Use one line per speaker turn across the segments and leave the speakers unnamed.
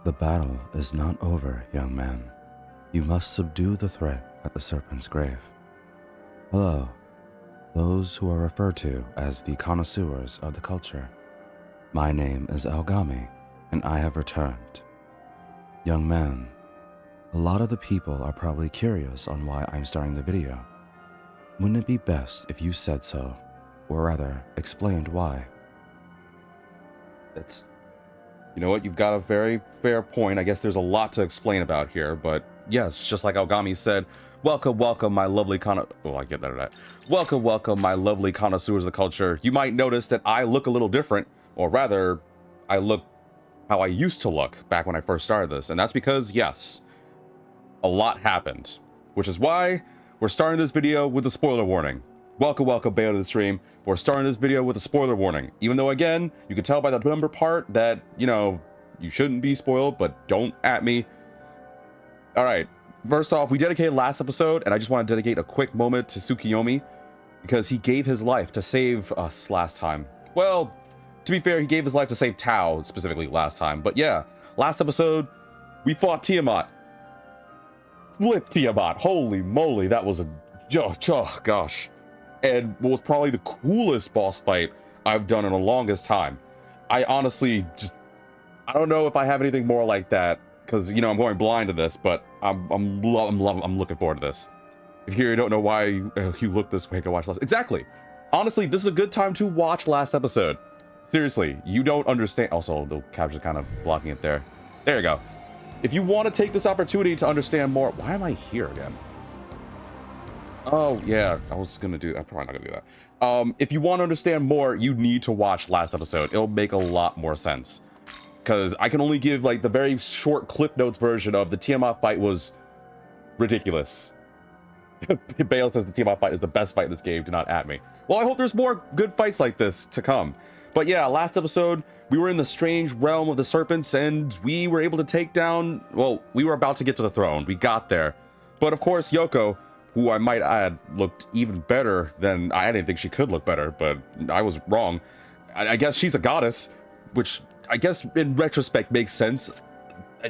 The battle is not over, young man. You must subdue the threat at the serpent's grave. Hello, those who are referred to as the connoisseurs of the culture. My name is Aogami, and I have returned. Young man, a lot of the people are probably curious on why I'm starting the video. Wouldn't it be best if you said so, or rather, explained why?
You know what, you've got a very fair point. I guess there's a lot to explain about here, but yes, just like Aogami said, welcome, my lovely welcome, my lovely connoisseurs of the culture. You might notice that I look a little different, or rather, I look how I used to look back when I first started this, and that's because, yes, a lot happened, which is why we're starting this video with a spoiler warning. Welcome, back to the stream. We're starting this video with a spoiler warning. Even though, again, you can tell by the number part that, you know, you shouldn't be spoiled, but don't at me. All right, first off, we dedicated last episode, and I just want to dedicate a quick moment to Tsukyomi, because he gave his life to save us last time. Well, to be fair, he gave his life to save Tao, specifically last time. But yeah, last episode, we fought Tiamat. Flip Tiamat. Holy moly, that was a... Oh, gosh. And what was probably the coolest boss fight I've done in the longest time. I honestly just... I don't know if I have anything more like that, because, you know, I'm going blind to this, but I'm looking forward to this. If you don't know why you look this way, go watch last... Exactly. Honestly, this is a good time to watch last episode. Seriously, you don't understand... Also, the capture's kind of blocking it there. There you go. If you want to take this opportunity to understand more... Why am I here again? Oh, yeah, I was gonna do... I'm probably not gonna do that. If you want to understand more, you need to watch last episode. It'll make a lot more sense. Because I can only give, like, the very short Cliff Notes version of the Tiamat fight was ridiculous. Bale says the Tiamat fight is the best fight in this game. Do not at me. Well, I hope there's more good fights like this to come. But yeah, last episode, we were in the strange realm of the serpents, and we were able to take down... Well, we were about to get to the throne. We got there. But of course, Yoko... who I might add looked even better than... I didn't think she could look better, but I was wrong. I guess she's a goddess, which I guess in retrospect makes sense.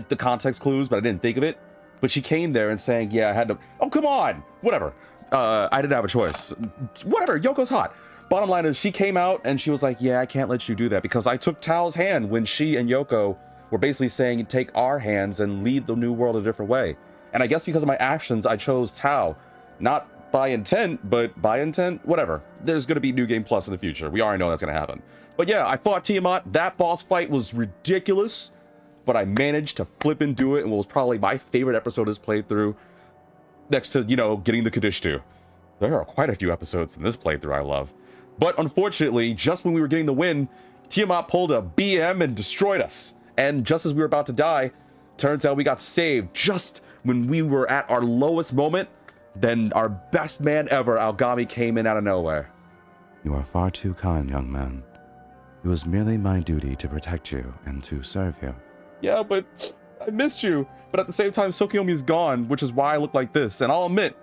The context clues, but I didn't think of it. But she came there and saying, yeah, I had to... Oh, come on! Whatever. I didn't have a choice. Whatever, Yoko's hot. Bottom line is, she came out and she was like, yeah, I can't let you do that because I took Tao's hand when she and Yoko were basically saying, take our hands and lead the new world a different way. And I guess because of my actions, I chose Tao. Not by intent, but by intent, whatever. There's going to be New Game Plus in the future. We already know that's going to happen. But yeah, I fought Tiamat. That boss fight was ridiculous, but I managed to flip and do it, and what was probably my favorite episode of this playthrough, next to, you know, getting the Kadishtu. There are quite a few episodes in this playthrough I love. But unfortunately, just when we were getting the win, Tiamat pulled a BM and destroyed us. And just as we were about to die, turns out we got saved just when we were at our lowest moment. Then our best man ever, Aogami, came in out of nowhere.
You are far too kind, young man. It was merely my duty to protect you and to serve you.
Yeah, but I missed you. But at the same time, Tsukyomi is gone, which is why I look like this. And I'll admit,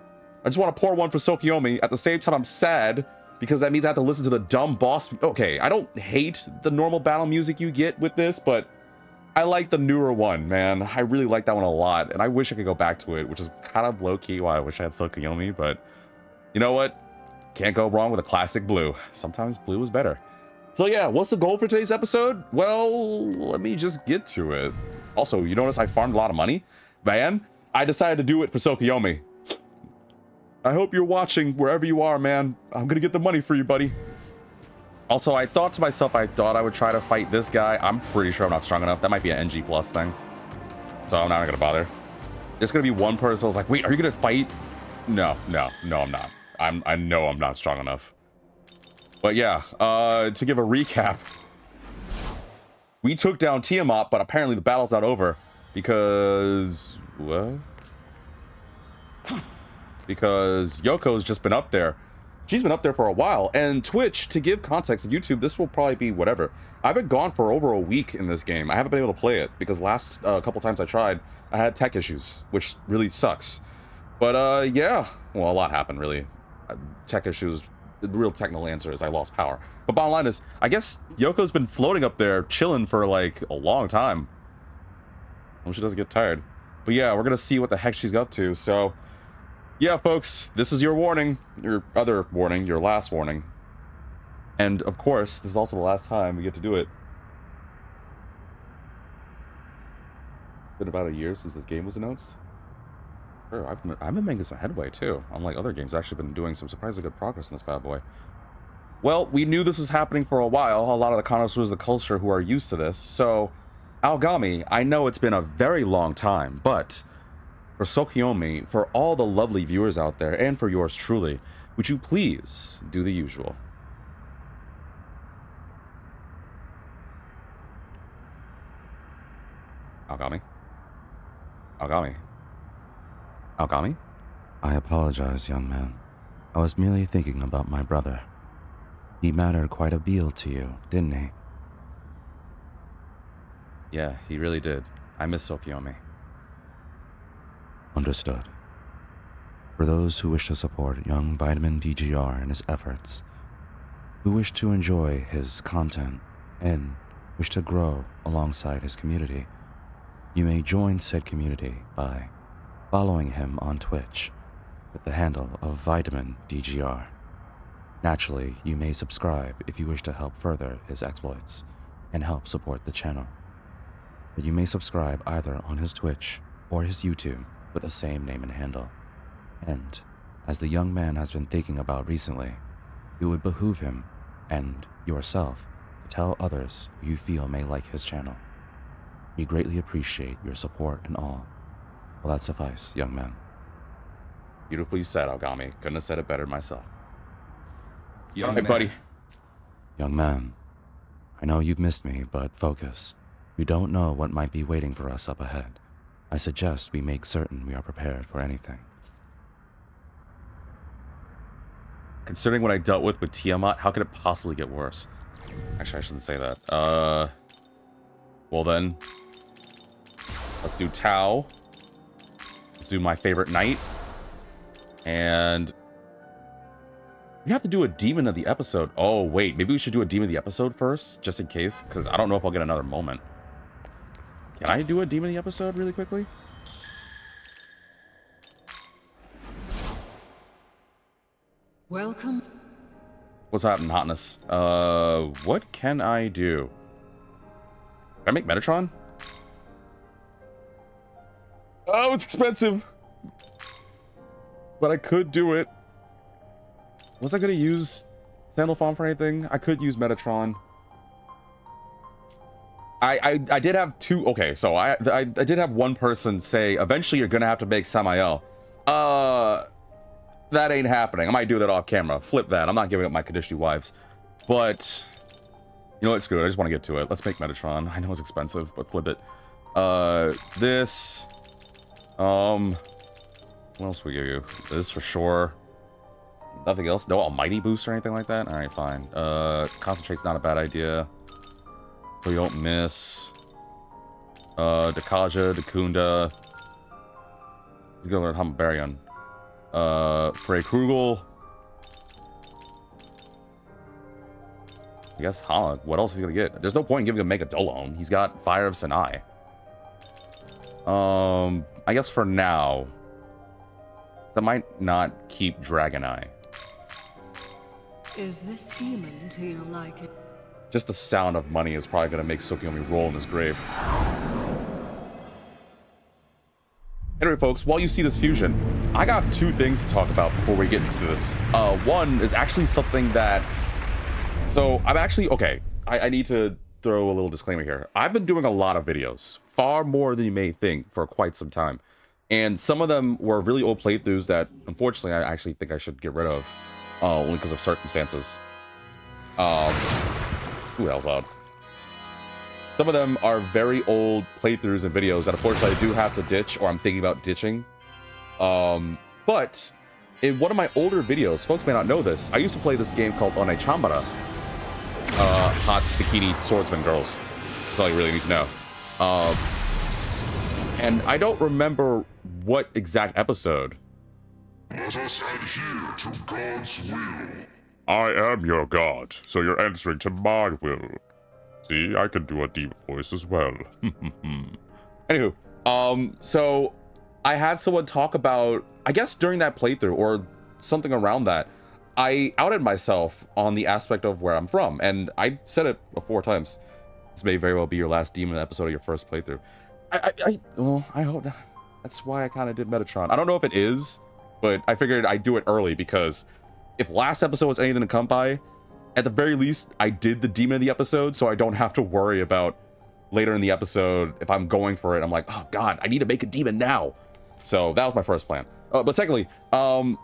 I just want to pour one for Tsukyomi. At the same time, I'm sad because that means I have to listen to the dumb boss. Okay, I don't hate the normal battle music you get with this, but I like the newer one, man. I really like that one a lot, and I wish I could go back to it, which is kind of low-key why I wish I had Tsukyomi, but you know what? Can't go wrong with a classic blue. Sometimes blue is better. So yeah, what's the goal for today's episode? Well, let me just get to it. Also, you notice I farmed a lot of money? Man, I decided to do it for Tsukyomi. I hope you're watching wherever you are, man. I'm gonna get the money for you, buddy. Also, I thought to myself, I thought I would try to fight this guy. I'm pretty sure I'm not strong enough. That might be an NG plus thing. So I'm not gonna bother. There's gonna be one person who's like, wait, are you gonna fight? No, I'm not. I know I'm not strong enough. But yeah, to give a recap, we took down Tiamat, but apparently the battle's not over because... What? Because Yoko's just been up there. She's been up there for a while, and Twitch, to give context of YouTube, this will probably be whatever. I've been gone for over a week in this game. I haven't been able to play it, because last couple times I tried, I had tech issues, which really sucks. But yeah, well, a lot happened, really. Tech issues, the real technical answer is I lost power. But bottom line is, I guess Yoko's been floating up there, chilling for like a long time. Hope she doesn't get tired. But yeah, we're gonna see what the heck she's up to. So yeah, folks, this is your warning, your other warning, your last warning. And of course, this is also the last time we get to do it. Been about a year since this game was announced. Sure, I've been making some headway too. Unlike other games, I've actually been doing some surprisingly good progress in this bad boy. Well, we knew this was happening for a while. A lot of the connoisseurs of the culture who are used to this. So, Aogami, I know it's been a very long time, but for Tsukyomi, for all the lovely viewers out there, and for yours truly, would you please do the usual? Aogami? Aogami? Aogami?
I apologize, young man. I was merely thinking about my brother. He mattered quite a deal to you, didn't he?
Yeah, he really did. I miss Tsukyomi.
Understood. For those who wish to support young Vitamin DGR in his efforts, who wish to enjoy his content and wish to grow alongside his community, you may join said community by following him on Twitch with the handle of Vitamin DGR. Naturally, you may subscribe if you wish to help further his exploits and help support the channel. But you may subscribe either on his Twitch or his YouTube with the same name and handle. And, as the young man has been thinking about recently, it would behoove him and yourself to tell others who you feel may like his channel. We greatly appreciate your support and all. Will that suffice, young man?
Beautifully said, Aogami. Couldn't have said it better myself. All right, buddy.
Young man, I know you've missed me, but focus. We don't know what might be waiting for us up ahead. I suggest we make certain we are prepared for anything.
Considering what I dealt with Tiamat, how could it possibly get worse? Actually, I shouldn't say that. Well then, let's do Tao. Let's do my favorite knight. And we have to do a demon of the episode. Oh, wait. Maybe we should do a demon of the episode first, just in case, because I don't know if I'll get another moment. Can I do a demon of the episode really quickly?
Welcome.
What's happening, hotness? What can I do? Can I make Metatron? Oh, it's expensive. But I could do it. Was I gonna use Sandalphon for anything? I could use Metatron. I did have two. Okay, so I did have one person say eventually you're gonna have to make Samael. That ain't happening. I might do that off camera. Flip that. I'm not giving up my Kadishti wives. But you know, it's good. I just want to get to it. Let's make Metatron. I know it's expensive, but flip it. This. What else we give you? This for sure. Nothing else? No almighty boost or anything like that? Alright, fine. Concentrate's not a bad idea. So you don't miss. Dakaja, Dakunda. He's gonna learn Humabarion. Frey Krugel. I guess Hala. What else is he gonna get? There's no point in giving him Megadolon. He's got Fire of Sinai. I guess for now, I might not keep Dragon Eye.
Is this demon to your liking?
Just the sound of money is probably going to make Tsukyomi roll in his grave. Anyway, folks, while you see this fusion, I got two things to talk about before we get into this. One is actually something that... So, I'm actually... Okay, I need to throw a little disclaimer here. I've been doing a lot of videos, far more than you may think, for quite some time. And some of them were really old playthroughs that, unfortunately, I actually think I should get rid of. Only because of circumstances. Ooh, that was loud. Some of them are very old playthroughs and videos that unfortunately I do have to ditch, or I'm thinking about ditching. But in one of my older videos, folks may not know this, I used to play this game called One Chambara. Hot bikini swordsman girls. That's all you really need to know. And I don't remember what exact episode.
Let us adhere to God's will.
I am your god, so you're answering to my will. See, I can do a deep voice as well.
Anywho, So I had someone talk about, I guess during that playthrough or something around that, I outed myself on the aspect of where I'm from, and I said it 4 times. This may very well be your last demon episode of your first playthrough. Well, I hope that's why I kind of did Metatron. I don't know if it is, but I figured I'd do it early because if last episode was anything to come by, at the very least, I did the demon of the episode, so I don't have to worry about later in the episode if I'm going for it. I'm like, oh god, I need to make a demon now. So that was my first plan. But secondly, so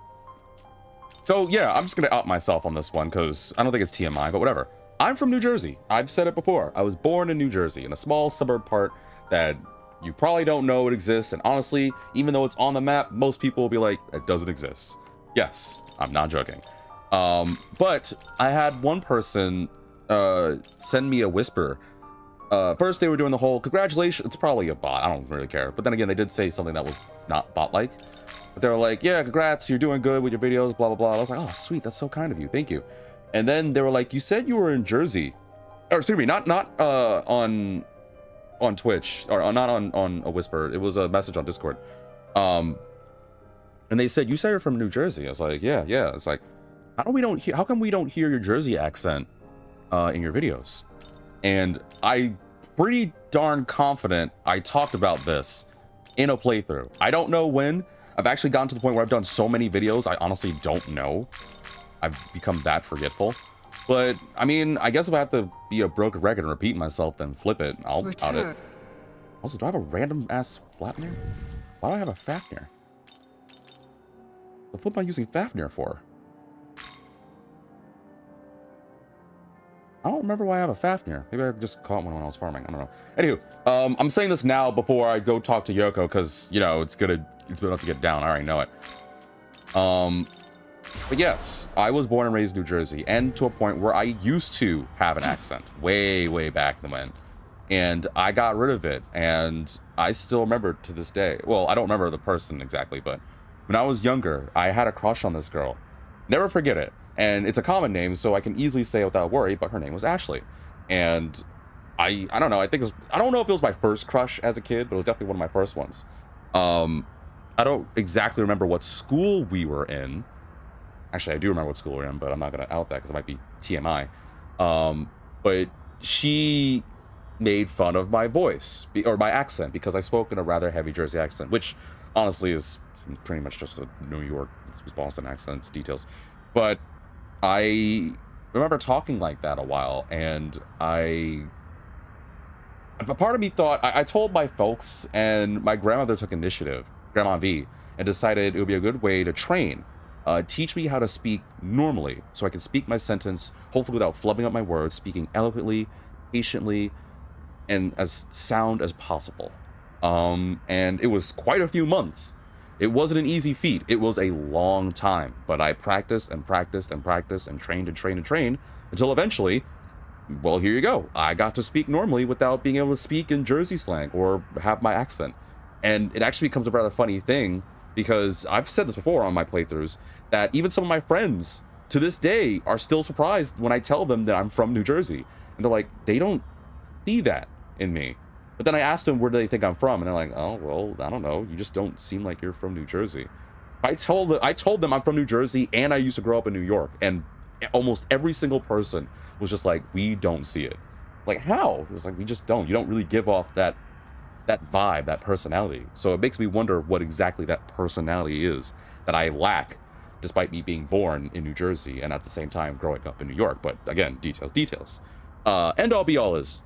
yeah, I'm just gonna out myself on this one because I don't think it's TMI, but whatever. I'm from New Jersey. I've said it before. I was born in New Jersey, in a small suburb part that you probably don't know it exists. And honestly, even though it's on the map, most people will be like, it doesn't exist. Yes, I'm not joking. But I had one person send me a whisper. First, they were doing the whole congratulations. It's probably a bot. I don't really care. But then again, they did say something that was not bot-like. But they were like, yeah, congrats. You're doing good with your videos, blah, blah, blah. I was like, oh, sweet. That's so kind of you. Thank you. And then they were like, you said you were in Jersey. Or excuse me, not on Twitch. Or not on a whisper. It was a message on Discord. And they said, you said you're from New Jersey. I was like, yeah. It's like, how come we don't hear your Jersey accent in your videos? And I'm pretty darn confident I talked about this in a playthrough. I don't know when. I've actually gotten to the point where I've done so many videos, I honestly don't know. I've become that forgetful. But, I mean, I guess if I have to be a broken record and repeat myself, then flip it. I'll out it. Also, do I have a random-ass Fafnir? Why do I have a Fafnir? The flip am I using Fafnir for? I don't remember why I have a Fafnir. Maybe I just caught one when I was farming. I don't know. Anywho, I'm saying this now before I go talk to Yoko because, you know, it's good enough to get down. I already know it. But yes, I was born and raised in New Jersey, and to a point where I used to have an accent way, way back when. And I got rid of it, and I still remember to this day. Well, I don't remember the person exactly, but when I was younger, I had a crush on this girl. Never forget it. And it's a common name, so I can easily say it without worry, but her name was Ashley. And I don't know, I don't know if it was my first crush as a kid, but it was definitely one of my first ones. I don't exactly remember what school we were in. Actually, I do remember what school we were in, but I'm not going to out that because it might be TMI. But she made fun of my voice, or my accent, because I spoke in a rather heavy Jersey accent, which honestly is pretty much just a New York, Boston accent, details. But I remember talking like that a while, and a part of me thought, I told my folks, and my grandmother took initiative, Grandma V, and decided it would be a good way to train. Teach me how to speak normally, so I can speak my sentence, hopefully without flubbing up my words, speaking eloquently, patiently, and as sound as possible. And it was quite a few months. It wasn't an easy feat. It was a long time, but I practiced and practiced and practiced and trained and trained and trained until eventually, well, here you go. I got to speak normally without being able to speak in Jersey slang or have my accent. And it actually becomes a rather funny thing because I've said this before on my playthroughs that even some of my friends to this day are still surprised when I tell them that I'm from New Jersey. And they're like, they don't see that in me. But then I asked them where do they think I'm from, and they're like, oh, well, I don't know. You just don't seem like you're from New Jersey. I told them I'm from New Jersey and I used to grow up in New York, and almost every single person was just like, we don't see it. Like, how? It was like, we just don't. You don't really give off that vibe, that personality. So it makes me wonder what exactly that personality is that I lack, despite me being born in New Jersey and at the same time growing up in New York. But again, details. End all be all is,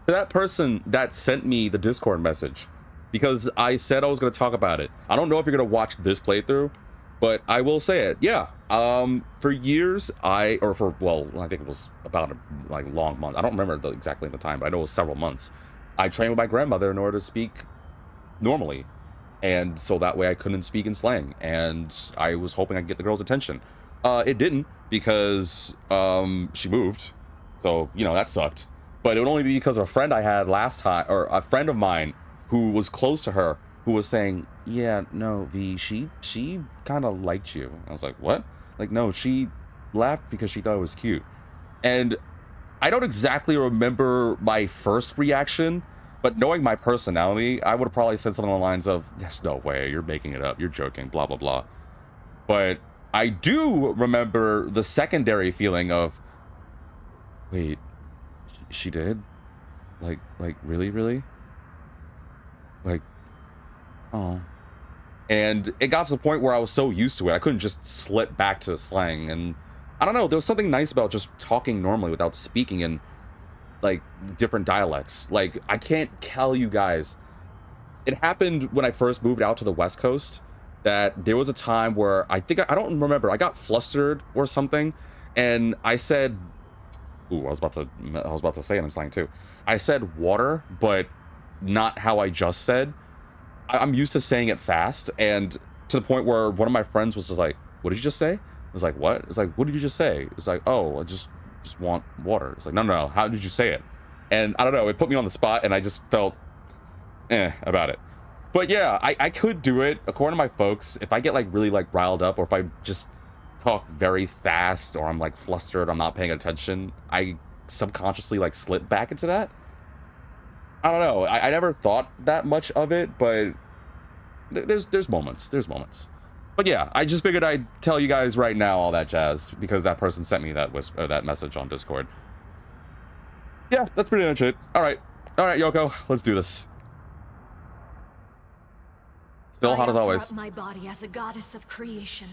to that person that sent me the Discord message, because I said I was going to talk about it. I don't know if you're going to watch this playthrough, but I will say it. Yeah. For years, I think it was about a long month. I don't remember exactly the time, but I know it was several months. I trained with my grandmother in order to speak normally. And so that way I couldn't speak in slang. And I was hoping I'd get the girl's attention. It didn't, because she moved. So, you know, that sucked. But it would only be because of a friend I had last time, or a friend of mine who was close to her, who was saying, yeah, no, V, she kind of liked you. I was like, what? Like, no, she laughed because she thought it was cute. And I don't exactly remember my first reaction, but But knowing my personality, I would have probably said something along the lines of, there's no way, you're making it up, you're joking, blah, blah, blah. But I do remember the secondary feeling of, wait, she did? Like, really? Like, oh. And it got to the point where I was so used to it, I couldn't just slip back to slang. And I don't know, there was something nice about just talking normally without speaking in, like, different dialects. Like, I can't tell you guys. It happened when I first moved out to the West Coast, that there was a time where I don't remember, I got flustered or something, and I said, ooh, I was about to say it in slang too. I said water, but not how I just said. I'm used to saying it fast, and to the point where one of my friends was just like, what did you just say? I was like, what? It's like, what did you just say? It's like, oh, I just want water. It's like, no, how did you say it? And I don't know, it put me on the spot, and I just felt about it. But yeah, I could do it. According to my folks, if I get like really like riled up, or if I just talk very fast, or I'm like flustered, I'm not paying attention, I subconsciously like slip back into that. I don't know. I never thought that much of it, but there's moments. But yeah, I just figured I'd tell you guys right now all that jazz, because that person sent me that message on Discord. Yeah, that's pretty much it. All right, Yoko, let's do this. Still hot as always.
My body as a goddess of creation.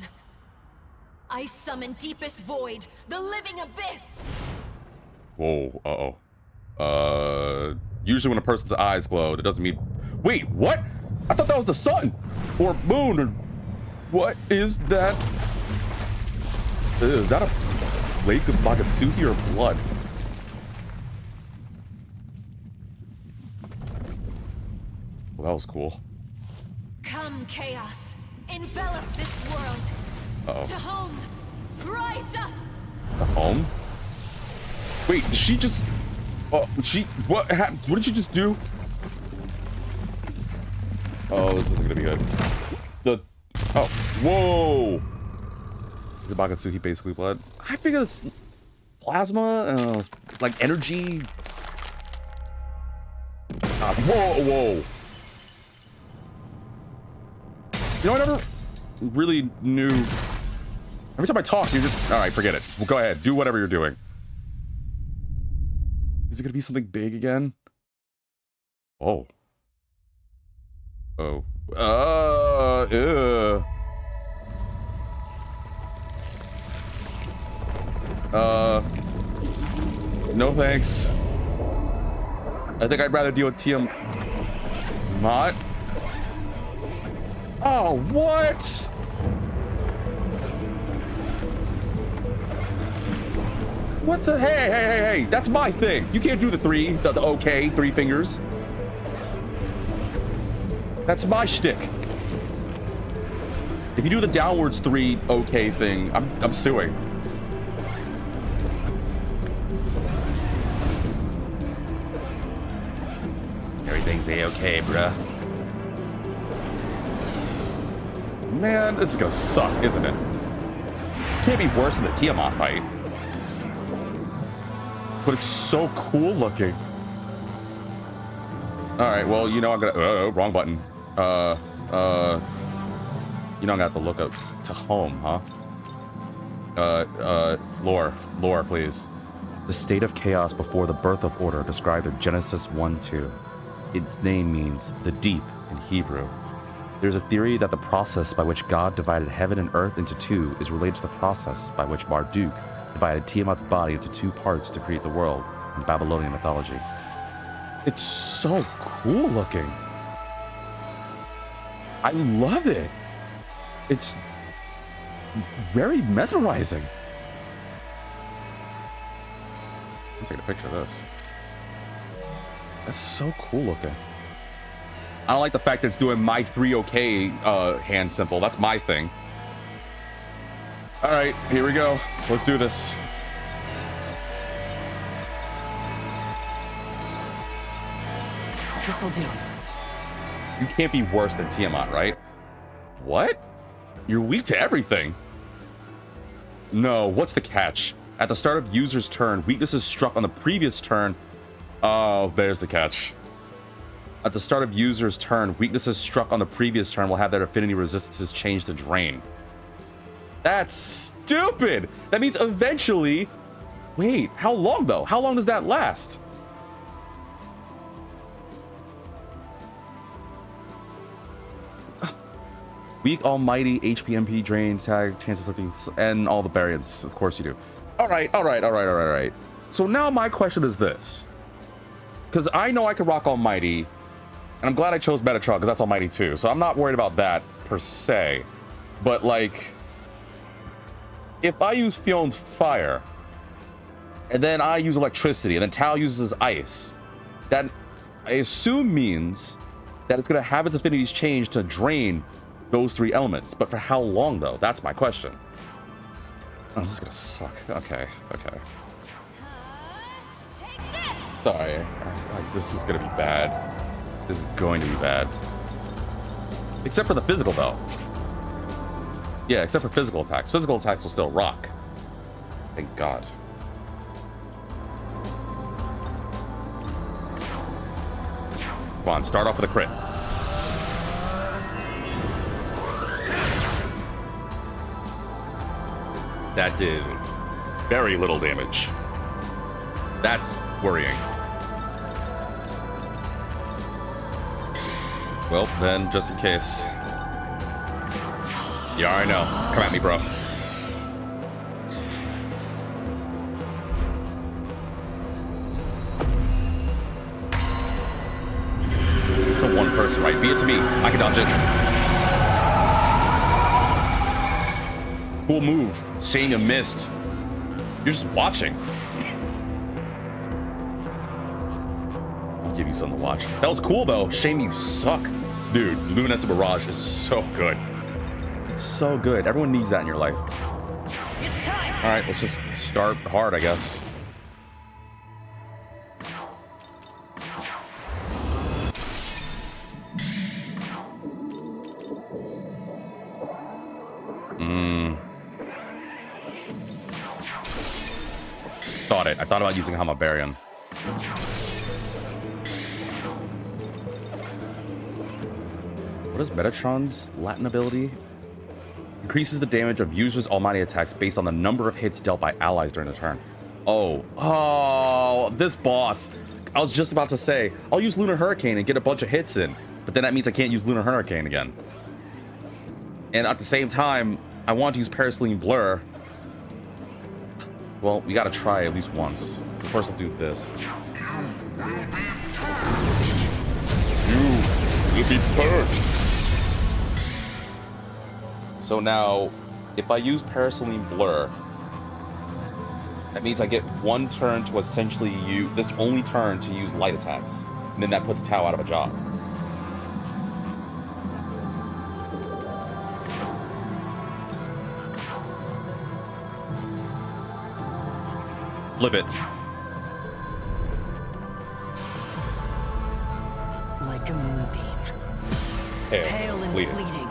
I summon deepest void, the living abyss.
Whoa, usually when a person's eyes glow, that doesn't mean... Wait, what? I thought that was the sun! Or moon, or... What is that? Is that a lake of Magatsuki or blood? Well, that was cool.
Come, chaos. Envelop this world.
Uh-oh.
To home. Rise up!
To home? Wait, did she just... What did she just do? Oh, this isn't gonna be good. Whoa! Is it Magatsuki basically blood? I think it's plasma, like energy. Whoa! You know, I never really knew. Every time I talk, you just... Alright, forget it. Well, go ahead. Do whatever you're doing. Is it gonna be something big again? Oh. Oh. Ew. No thanks. I think I'd rather deal with Tiamat. Oh, what? What the? Hey, that's my thing. You can't do the okay, 3 fingers. That's my shtick. If you do the downwards 3 okay thing, I'm suing. Everything's a-okay, bruh. Man, this is gonna suck, isn't it? Can't be worse than the Tiamat fight. But it's so cool looking. Alright, well, you know I'm gonna... wrong button. You know I'm gonna have to look up to home, huh? Lore, please. The state of chaos before the birth of order described in Genesis 1:2. Its name means the deep in Hebrew. There's a theory that the process by which God divided heaven and earth into 2 is related to the process by which Marduk divided Tiamat's body into 2 parts to create the world in Babylonian mythology. It's so cool looking. I love it. It's very mesmerizing. I'm taking a picture of this. That's so cool looking. I don't like the fact that it's doing my 3 okay hand symbol. That's my thing. All right, here we go. Let's do this.
This'll do.
You can't be worse than Tiamat, right? What? You're weak to everything. No, what's the catch? At the start of user's turn, weaknesses struck on the previous turn. Oh, there's the catch. At the start of user's turn, weaknesses struck on the previous turn will have their affinity resistances changed to drain. That's stupid! That means eventually... Wait, how long though? How long does that last? Weak, almighty, HP, drain, tag, chance of flipping, and all the variants. Of course you do. All right. So now my question is this. Because I know I can rock almighty, and I'm glad I chose Metatron, because that's almighty too. So I'm not worried about that, per se. But, like, if I use Fion's fire, and then I use electricity, and then Tao uses ice, that I assume means that it's going to have its affinities change to drain those 3 elements. But for how long, though? That's my question. Oh, this is going to suck. Okay. Sorry. This is going to be bad. This is going to be bad. Except for the physical, though. Yeah, except for physical attacks. Physical attacks will still rock. Thank God. Come on, start off with a crit. That did very little damage. That's worrying. Well, then, just in case. Yeah, I know. Come at me, bro. It's for one person, right? Be it to me. I can dodge it. Cool move. Seeing a mist. You're just watching. I'll give you something to watch. That was cool, though. Shame you suck. Dude, Luminescent Barrage is so good. It's so good. Everyone needs that in your life. All right, let's just start hard, I guess. I thought about using Hamabarian. What is Metatron's Latin ability? Increases the damage of users' almighty attacks based on the number of hits dealt by allies during the turn. Oh, this boss. I was just about to say, I'll use Lunar Hurricane and get a bunch of hits in, but then that means I can't use Lunar Hurricane again. And at the same time, I want to use Paraselene Blur. Well, we gotta try at least once. First, I'll do this.
You will be purged.
So now, if I use Paraselene Blur, that means I get one turn to essentially use this only turn to use light attacks. And then that puts Tao out of a job. Flip it.
Like a moonbeam. Pale and fleeting.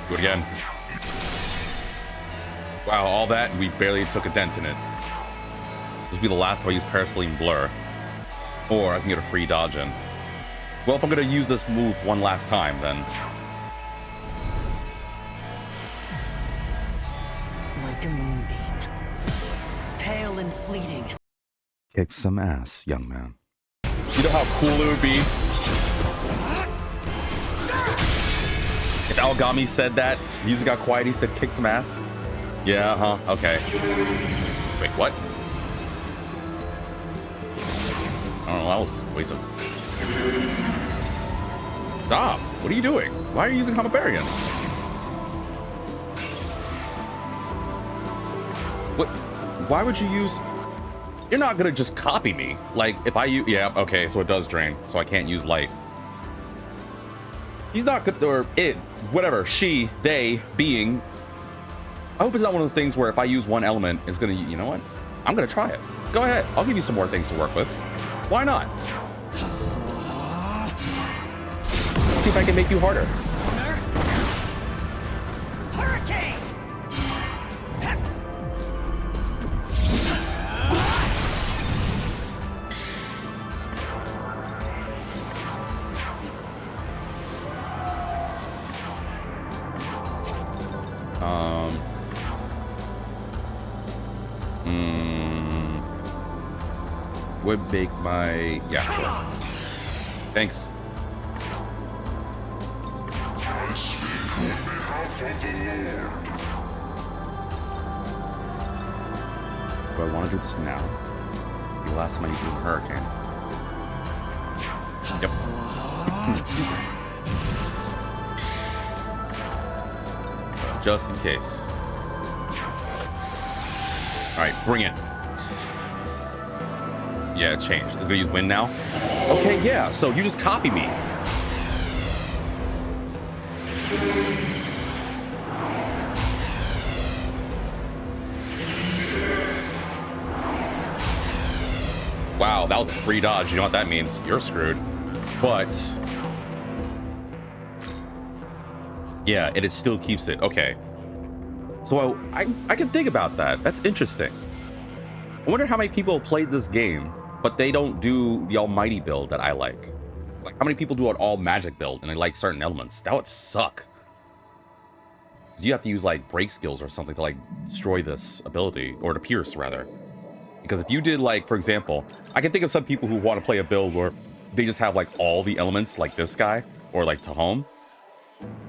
Do it again. Wow, all that, and we barely took a dent in it. This will be the last time I use Paraselene Blur. Or I can get a free dodge in. Well, if I'm going to use this move one last time, then...
Like a moonbeam. Pale and fleeting.
Kick some ass, young man.
You know how cool it would be? If Aogami said that, music got quiet, he said kick some ass? Yeah, huh, okay. Wait, what? I don't know, that was a waste of... Stop! What are you doing? Why are you using Hamabarian? What? Why would you use... You're not gonna just copy me. Like, if I use... Yeah, okay, so it does drain, so I can't use light. He's not good, or it, whatever, she, they, being. I hope it's not one of those things where if I use one element, it's gonna, you know what? I'm gonna try it. Go ahead, I'll give you some more things to work with. Why not? see if I can make you harder.
Hurricane!
Would make my sure. Thanks.
I speak on behalf of the Lord.
Do I want to do this now? The last time I used it in a hurricane. Yep. Just in case. Alright, bring it. Yeah, it changed. It's gonna use wind now. Okay, yeah. So you just copy me. Wow, that was a free dodge. You know what that means? You're screwed. But yeah, it still keeps it. Okay. So I can think about that. That's interesting. I wonder how many people played this game, but they don't do the almighty build that I like. Like, how many people do an all magic build and they like certain elements? That would suck. Because you have to use like break skills or something to like destroy this ability, or to pierce rather. Because if you did, like, for example, I can think of some people who want to play a build where they just have like all the elements like this guy or like Tahom,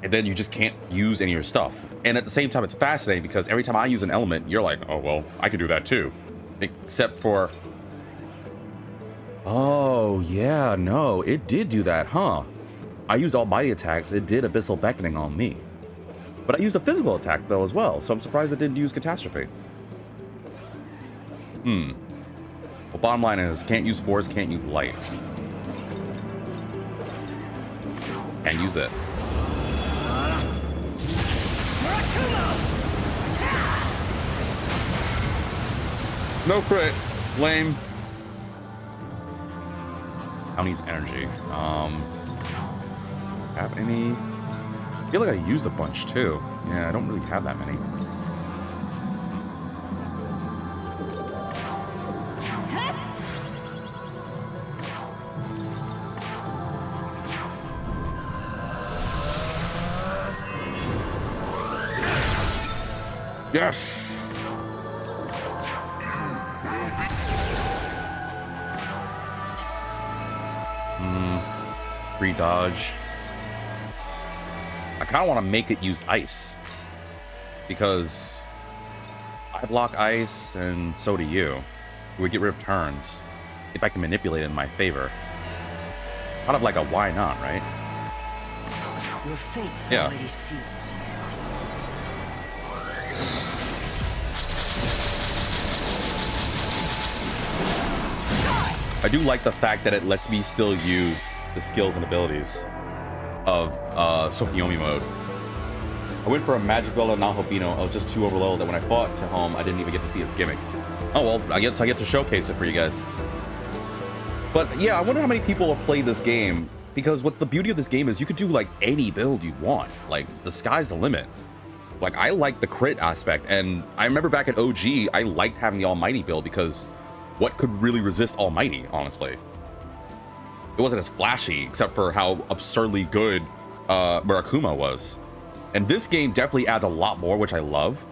and then you just can't use any of your stuff. And at the same time, it's fascinating because every time I use an element, you're like, oh well, I can do that too. Except for, oh yeah, no, it did do that, huh? I used almighty attacks, it did abyssal beckoning on me, but I used a physical attack though as well, so I'm surprised it didn't use catastrophe. Well, bottom line is, can't use force, can't use light, and use this. No crit. Lame. How needs energy? Have any? I feel like I used a bunch too. Yeah, I don't really have that many. Yes. Free dodge. I kind of want to make it use ice because I block ice and so do you. We get rid of turns if I can manipulate it in my favor. Kind of like a why not, right?
Your fate's
Yeah.
already sealed.
I do like the fact that it lets me still use the skills and abilities of Tsukyomi mode. I went for a magic belt on Nahobino. I was just too overloaded that when I fought to home, I didn't even get to see its gimmick. Oh well, I get to showcase it for you guys. But yeah, I wonder how many people have played this game, because what the beauty of this game is you could do like any build you want. Like, the sky's the limit. Like, I like the crit aspect, and I remember back at OG, I liked having the almighty build because what could really resist almighty, honestly? It wasn't as flashy, except for how absurdly good Murakuma was. And this game definitely adds a lot more, which I love,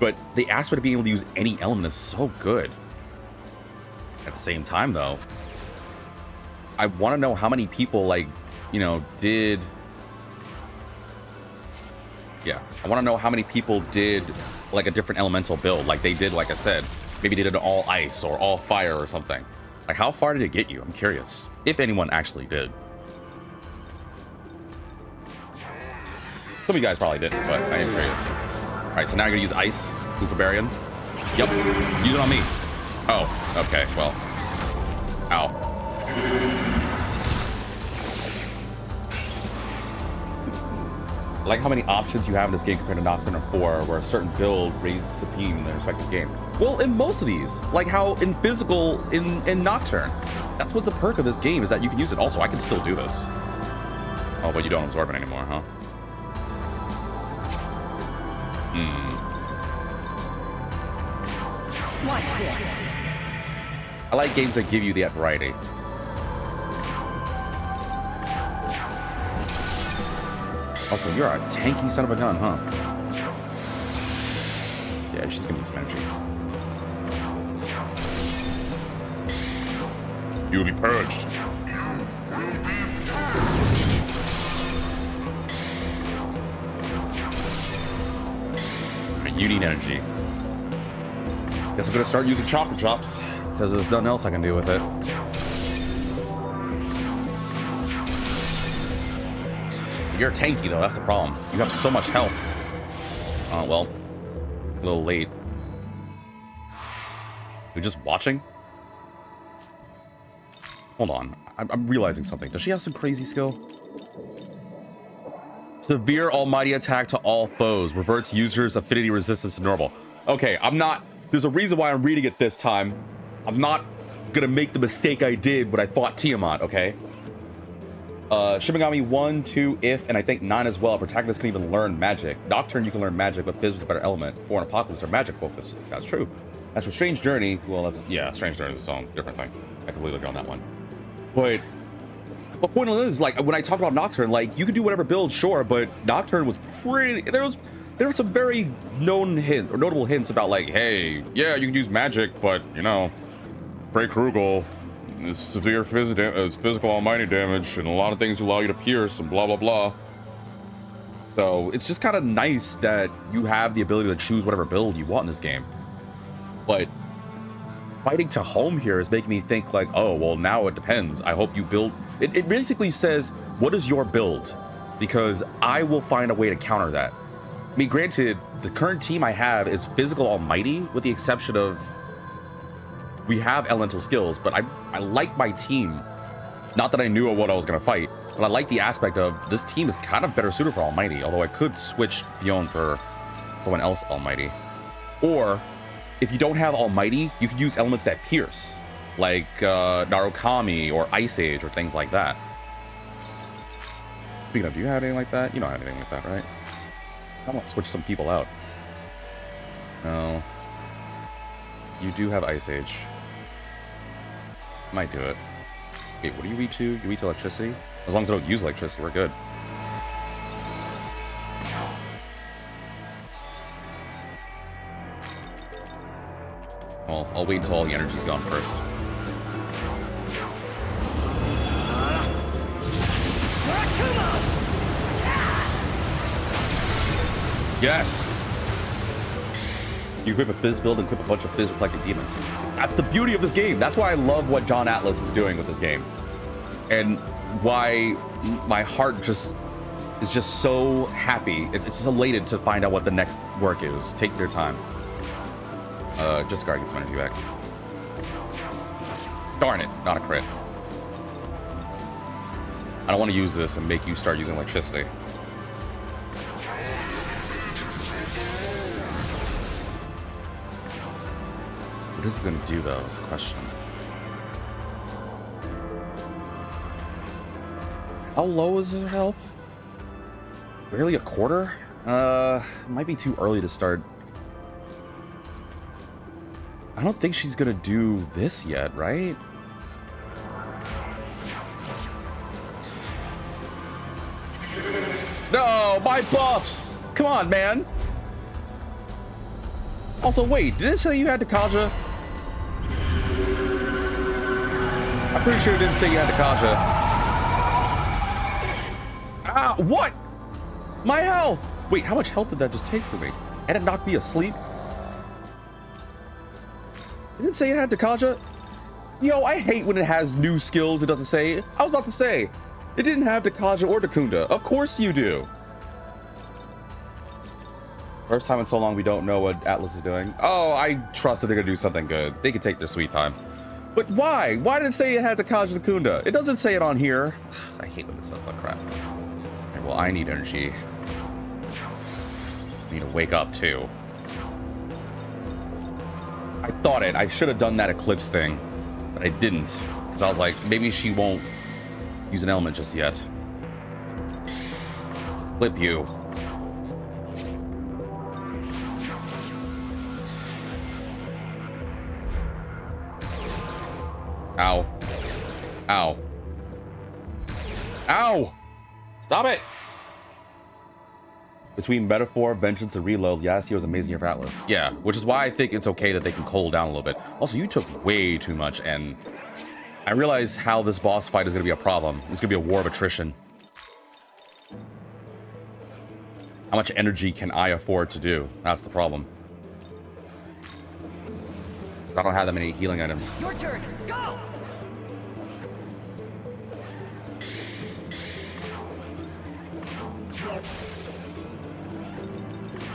but the aspect of being able to use any element is so good. At the same time, though, I want to know how many people, like, you know, did... Yeah, I want to know how many people did, like, a different elemental build, like they did, like I said. Maybe they did an all ice or all fire or something. Like, how far did it get you? I'm curious. If anyone actually did. Some of you guys probably didn't, but I am curious. Alright, so now you're gonna use ice, Barbarian. Yep, use it on me. Oh, okay, well. Ow. I like how many options you have in this game compared to Nocturne or 4, where a certain build raises supreme in the respective game. Well, in most of these, like how in physical in Nocturne, that's what's the perk of this game, is that you can use it. Also, I can still do this. Oh, but you don't absorb it anymore, huh?
Watch this.
I like games that give you that variety. Also, you're a tanky son of a gun, huh? Yeah, she's gonna need some energy.
Duly purged.
You need energy. Guess I'm gonna start using chocolate drops because there's nothing else I can do with it. You're tanky though, that's the problem. You have so much health. Oh, well, a little late. You're just watching? Hold on, I'm realizing something. Does she have some crazy skill? Severe almighty attack to all foes. Reverts user's affinity resistance to normal. Okay, I'm not... There's a reason why I'm reading it this time. I'm not gonna make the mistake I did when I fought Tiamat, okay? Shin Megami 1, 2, if, and I think 9 as well. Protagonists can even learn magic. Nocturne, you can learn magic, but Fizz is a better element. 4 and Apocalypse are magic focused. That's true. As for Strange Journey, well, that's... Yeah, Strange Journey is its own different thing. I completely agree on that one. But... the point is, like, when I talk about Nocturne, like, you can do whatever build, sure, but Nocturne was pretty... There were some very notable hints about, like, hey, yeah, you can use magic, but, you know, Frey Krugel, severe physical almighty damage, and a lot of things allow you to pierce, and blah, blah, blah. So, it's just kind of nice that you have the ability to choose whatever build you want in this game. But... fighting to home here is making me think like, oh, well, now it depends. I hope you build... It basically says, what is your build? Because I will find a way to counter that. I mean, granted, the current team I have is physical almighty, with the exception of... we have elemental skills, but I like my team. Not that I knew what I was going to fight, but I like the aspect of this team is kind of better suited for almighty, although I could switch Fionn for someone else almighty. Or... if you don't have almighty, you can use elements that pierce, like Narukami or Ice Age or things like that. Speaking of, do you have anything like that? You don't have anything like that, right? I want to switch some people out. No. You do have Ice Age. Might do it. Wait, what do you read to? You read to electricity? As long as I don't use electricity, we're good. Well, I'll wait until all the energy's gone first. Yes! You equip a Fizz build and equip a bunch of Fizz reflected demons. That's the beauty of this game. That's why I love what John Atlas is doing with this game. And why my heart just is just so happy. It's elated to find out what the next work is. Take your time. Just guard, get some energy back. Darn it, not a crit. I don't want to use this and make you start using electricity. What is it going to do, though, is the question. How low is her health? Barely a quarter? Might be too early to start. I don't think she's gonna do this yet, right? No, my buffs! Come on, man! Also, wait, did it say you had to Kaja? I'm pretty sure it didn't say you had to Kaja. Ah, what? My health! Wait, how much health did that just take from me? And it knocked me asleep? It didn't say it had Takaja. Yo, I hate when it has new skills it doesn't say. I was about to say, it didn't have Takaja or Takunda. Of course you do. First time in so long we don't know what Atlas is doing. Oh, I trust that they're gonna do something good. They can take their sweet time. But why? Why did it say it had Takaja Takunda? It doesn't say it on here. I hate when it says that crap. Okay, well, I need energy. I need to wake up too. I thought I should have done that Eclipse thing, but I didn't. Because I was like, maybe she won't use an element just yet. Flip you. Ow. Ow. Ow! Stop it! Between Metaphor, Vengeance, and Reload, Yasuo is amazing here for Atlas. Yeah, which is why I think it's okay that they can cool down a little bit. Also, you took way too much, and I realize how this boss fight is going to be a problem. It's going to be a war of attrition. How much energy can I afford to do? That's the problem. I don't have that many healing items.
Your turn. Go.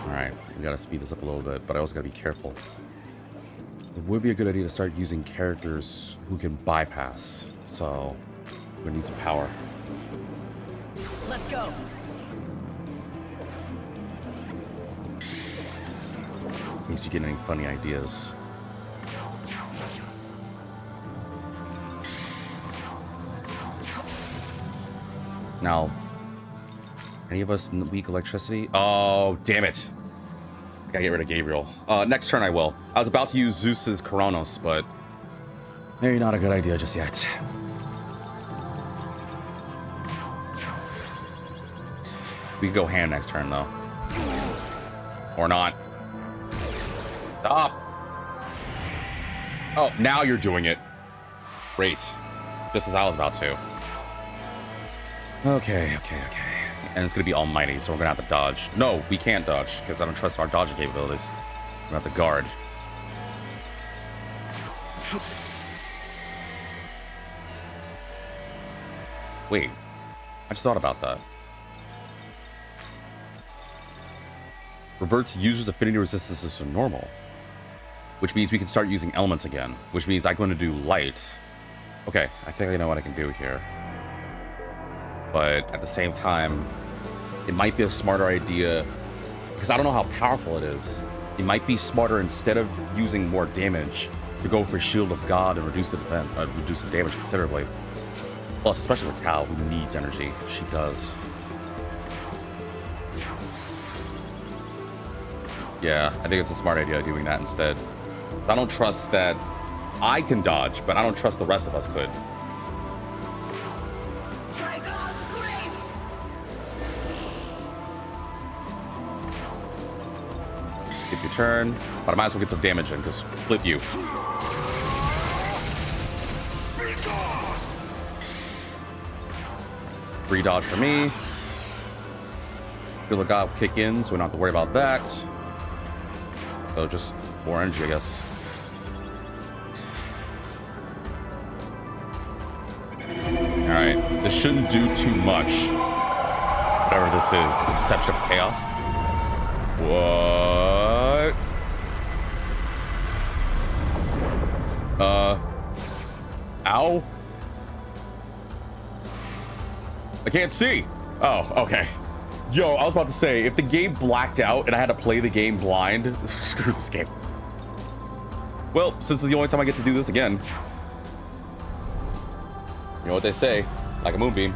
Alright, we gotta speed this up a little bit, but I also gotta be careful. It would be a good idea to start using characters who can bypass, so we're gonna need some power.
Let's go.
In case you get any funny ideas. Now, any of us weak electricity? Oh, damn it. I gotta get rid of Gabriel. Next turn I will. I was about to use Zeus's Koronos, but maybe not a good idea just yet. We can go hand next turn, though. Or not. Stop! Oh, now you're doing it. Great. Just as I was about to. Okay. And it's gonna be almighty, so we're gonna have to dodge. No, we can't dodge, because I don't trust our dodging capabilities. We're gonna have to guard. Wait. I just thought about that. Reverts user's affinity resistance to normal. Which means we can start using elements again. Which means I'm going to do light. Okay, I think I know what I can do here. But at the same time, it might be a smarter idea, because I don't know how powerful it is. It might be smarter, instead of using more damage, to go for Shield of God and reduce the damage considerably. Plus, especially with Tao, who needs energy. She does. Yeah, I think it's a smart idea doing that instead. So I don't trust that I can dodge, but I don't trust the rest of us could.
By God's grace!
Skip your turn, but I might as well get some damage in, because flip you. Free dodge for me. Shield of God will kick in, so we don't have to worry about that. So just more energy, I guess. Alright, this shouldn't do too much. Whatever this is. Deception of Chaos. What? Ow? I can't see. Oh, okay. Yo, I was about to say, if the game blacked out and I had to play the game blind, screw this game. Well, since it's the only time I get to do this again. You know what they say, like a moonbeam.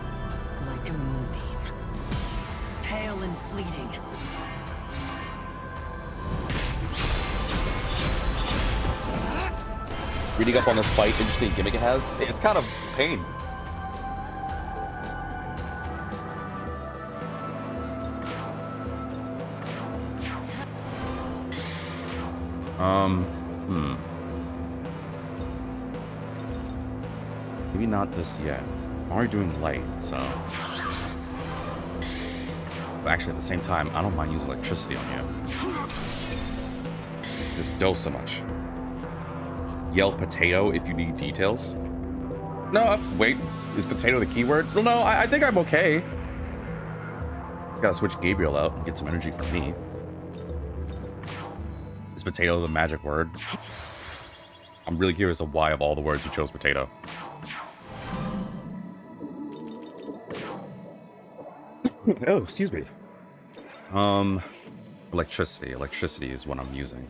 Like a moonbeam. Pale and fleeting.
Reading up on this fight, interesting gimmick it has. It's kind of pain. Maybe not this yet. I'm already doing light, so. But actually, at the same time, I don't mind using electricity on you. Just do so much. Yell potato if you need details. No, wait. Is potato the keyword? Well, no, I think I'm okay. Just gotta switch Gabriel out and get some energy for me. Is potato the magic word? I'm really curious of why of all the words you chose potato. Oh, excuse me. Electricity. Electricity is what I'm using.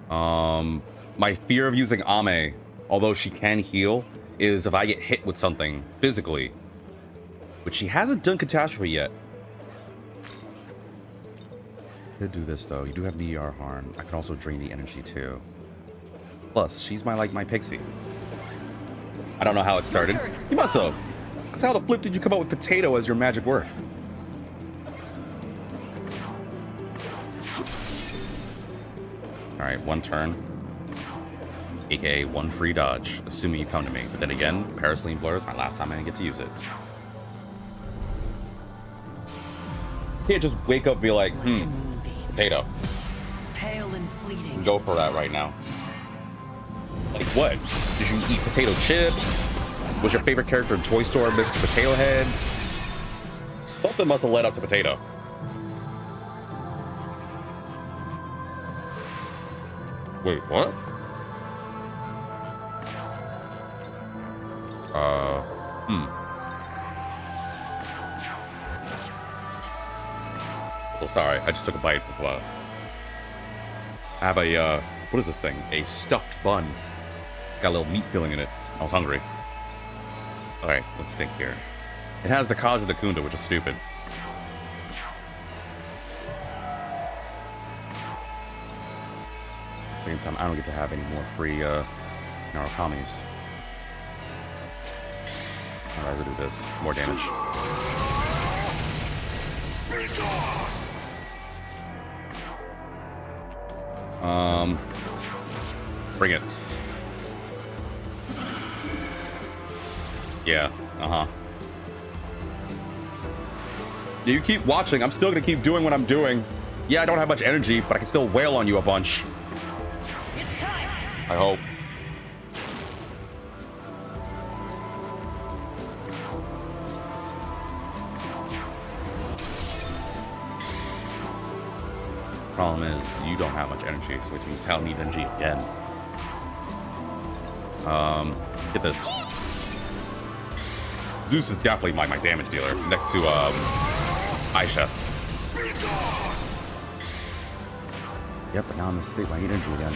My fear of using Ame, although she can heal, is if I get hit with something physically, But she hasn't done Catastrophe yet. Could do this though. You do have Meteor Horn. I can also drain the energy too. Plus, she's my pixie. I don't know how it started. You must have. Because how the flip did you come up with potato as your magic word? Alright, one turn. AKA one free dodge, assuming you come to me. But then again, Paraceline Blur is my last time I get to use it. Can't just wake up and be like, potato.
Pale and fleeting.
Go for that right now. Like what? Did you eat potato chips? Was your favorite character in Toy Story Mr. Potato Head? Something must have led up to potato. Wait, what? So sorry, I just took a bite of, I have a, what is this thing? A stuffed bun. It's got a little meat filling in it. I was hungry. Alright, let's think here. It has the Kaja the Kunda, which is stupid. At the same time, I don't get to have any more free, Narakamis. I'd rather do this. More damage. Bring it. Yeah, Yeah, you keep watching. I'm still gonna keep doing what I'm doing. Yeah, I don't have much energy, but I can still wail on you a bunch. I hope. Problem is, you don't have much energy, so which means Tao needs energy again. Get this. Zeus is definitely my damage dealer, next to, Aisha. Yep, but now I'm in a state where I need energy again.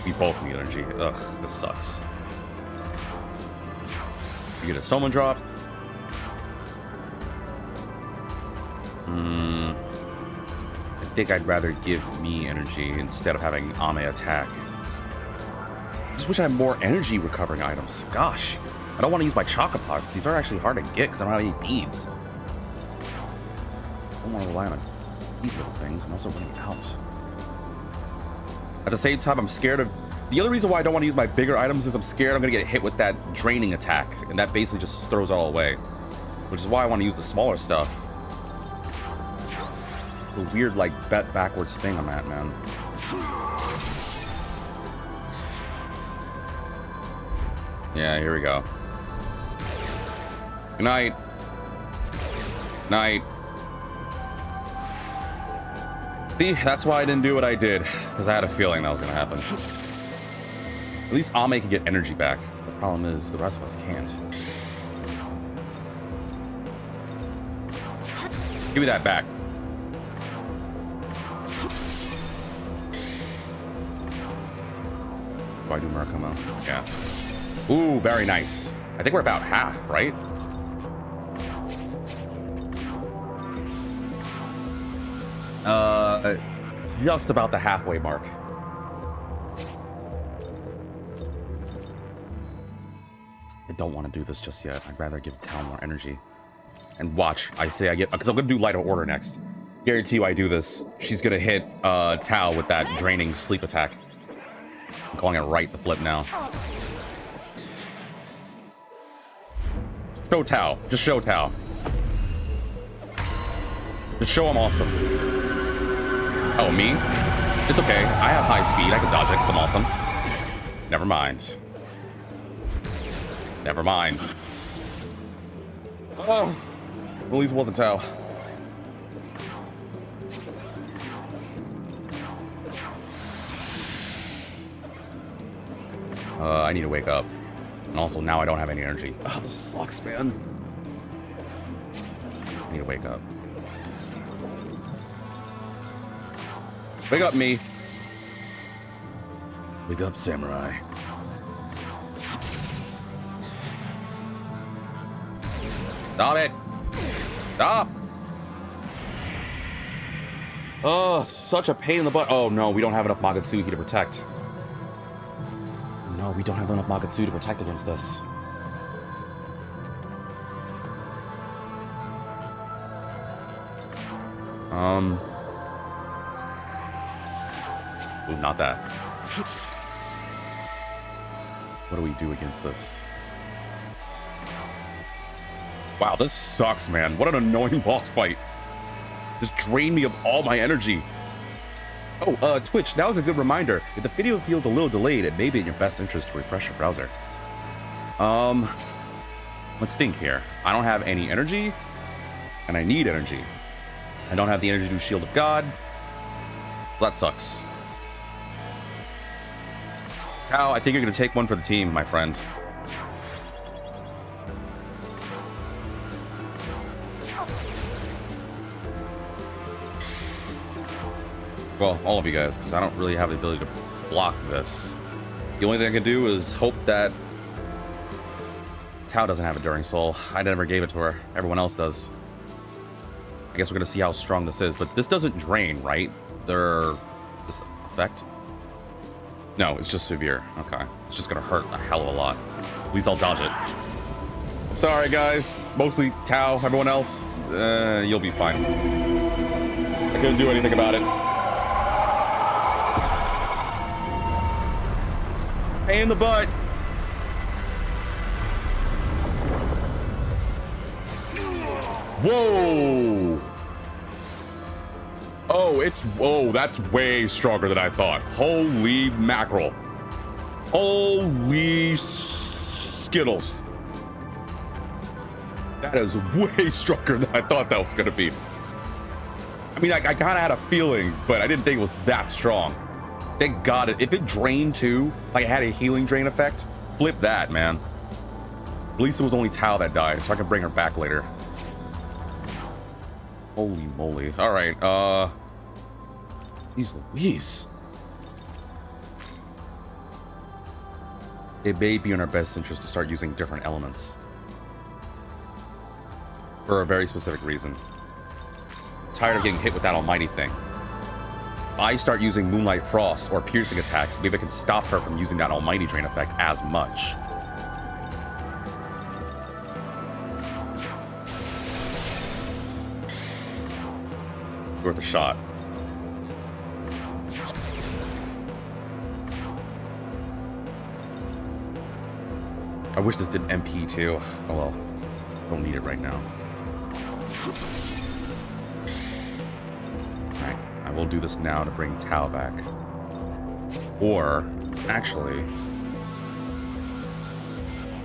We both need energy. Ugh, this sucks. You get a summon drop. I think I'd rather give me energy instead of having Ame attack. I just wish I had more energy recovering items. Gosh, I don't want to use my Chocopots. These are actually hard to get because I don't have any beads. I don't want to rely on these little things. I'm also running out. At the same time, I'm scared of... The other reason why I don't want to use my bigger items is I'm scared I'm going to get hit with that draining attack. And that basically just throws it all away. Which is why I want to use the smaller stuff. It's a weird, like, bet backwards thing I'm at, man. Yeah, here we go. Good night. Night. See, that's why I didn't do what I did. Because I had a feeling that was going to happen. At least Ame can get energy back. The problem is, the rest of us can't. Give me that back. Do I do Murakumo? Yeah. Ooh, very nice. I think we're about half, right? Just about the halfway mark. I don't want to do this just yet. I'd rather give Tal more energy. And watch, I say I get... Because I'm going to do Light of Order next. Guarantee you I do this. She's going to hit Tal with that draining sleep attack. I'm calling it right the flip now. Show Tao. Just show Tao. Just show him awesome. Oh, me? It's okay. I have high speed. I can dodge it because I'm awesome. Never mind. Never mind. Oh. At least it wasn't Tao. I need to wake up. And also, now I don't have any energy. Oh, this sucks, man. I need to wake up. Wake up, me. Wake up, samurai. Stop it! Stop! Oh, such a pain in the butt. Oh no, we don't have enough Magatsuki to protect. No, we don't have enough Magatsuki to protect against this. Ooh, not that. What do we do against this? Wow, this sucks, man. What an annoying boss fight. Just drained me of all my energy. Oh, Twitch, now is a good reminder. If the video feels a little delayed, it may be in your best interest to refresh your browser. Let's think here. I don't have any energy, and I need energy. I don't have the energy to do Shield of God. Well, that sucks. Tao, I think you're gonna take one for the team, my friend. Well, all of you guys, because I don't really have the ability to block this. The only thing I can do is hope that Tao doesn't have Enduring Soul. I never gave it to her. Everyone else does. I guess we're gonna see how strong this is, but this doesn't drain, right? This effect? No, it's just severe. Okay. It's just gonna hurt a hell of a lot. At least I'll dodge it. I'm sorry, guys. Mostly Tao. Everyone else, you'll be fine. I couldn't do anything about it. Pain in the butt. Whoa! Oh, that's way stronger than I thought. Holy mackerel. Holy Skittles. That is way stronger than I thought that was gonna be. I mean, I kind of had a feeling, but I didn't think it was that strong. Thank God. If it drained too, like it had a healing drain effect, flip that, man. At least it was only Tao that died, so I can bring her back later. Holy moly. All right, Jeez Louise. It may be in our best interest to start using different elements. For a very specific reason. I'm tired of getting hit with that almighty thing. If I start using Moonlight Frost or piercing attacks, maybe I can stop her from using that almighty drain effect as much. Worth a shot. I wish this did MP too. Oh well, don't need it right now. Alright, I will do this now to bring Tao back. Or, actually,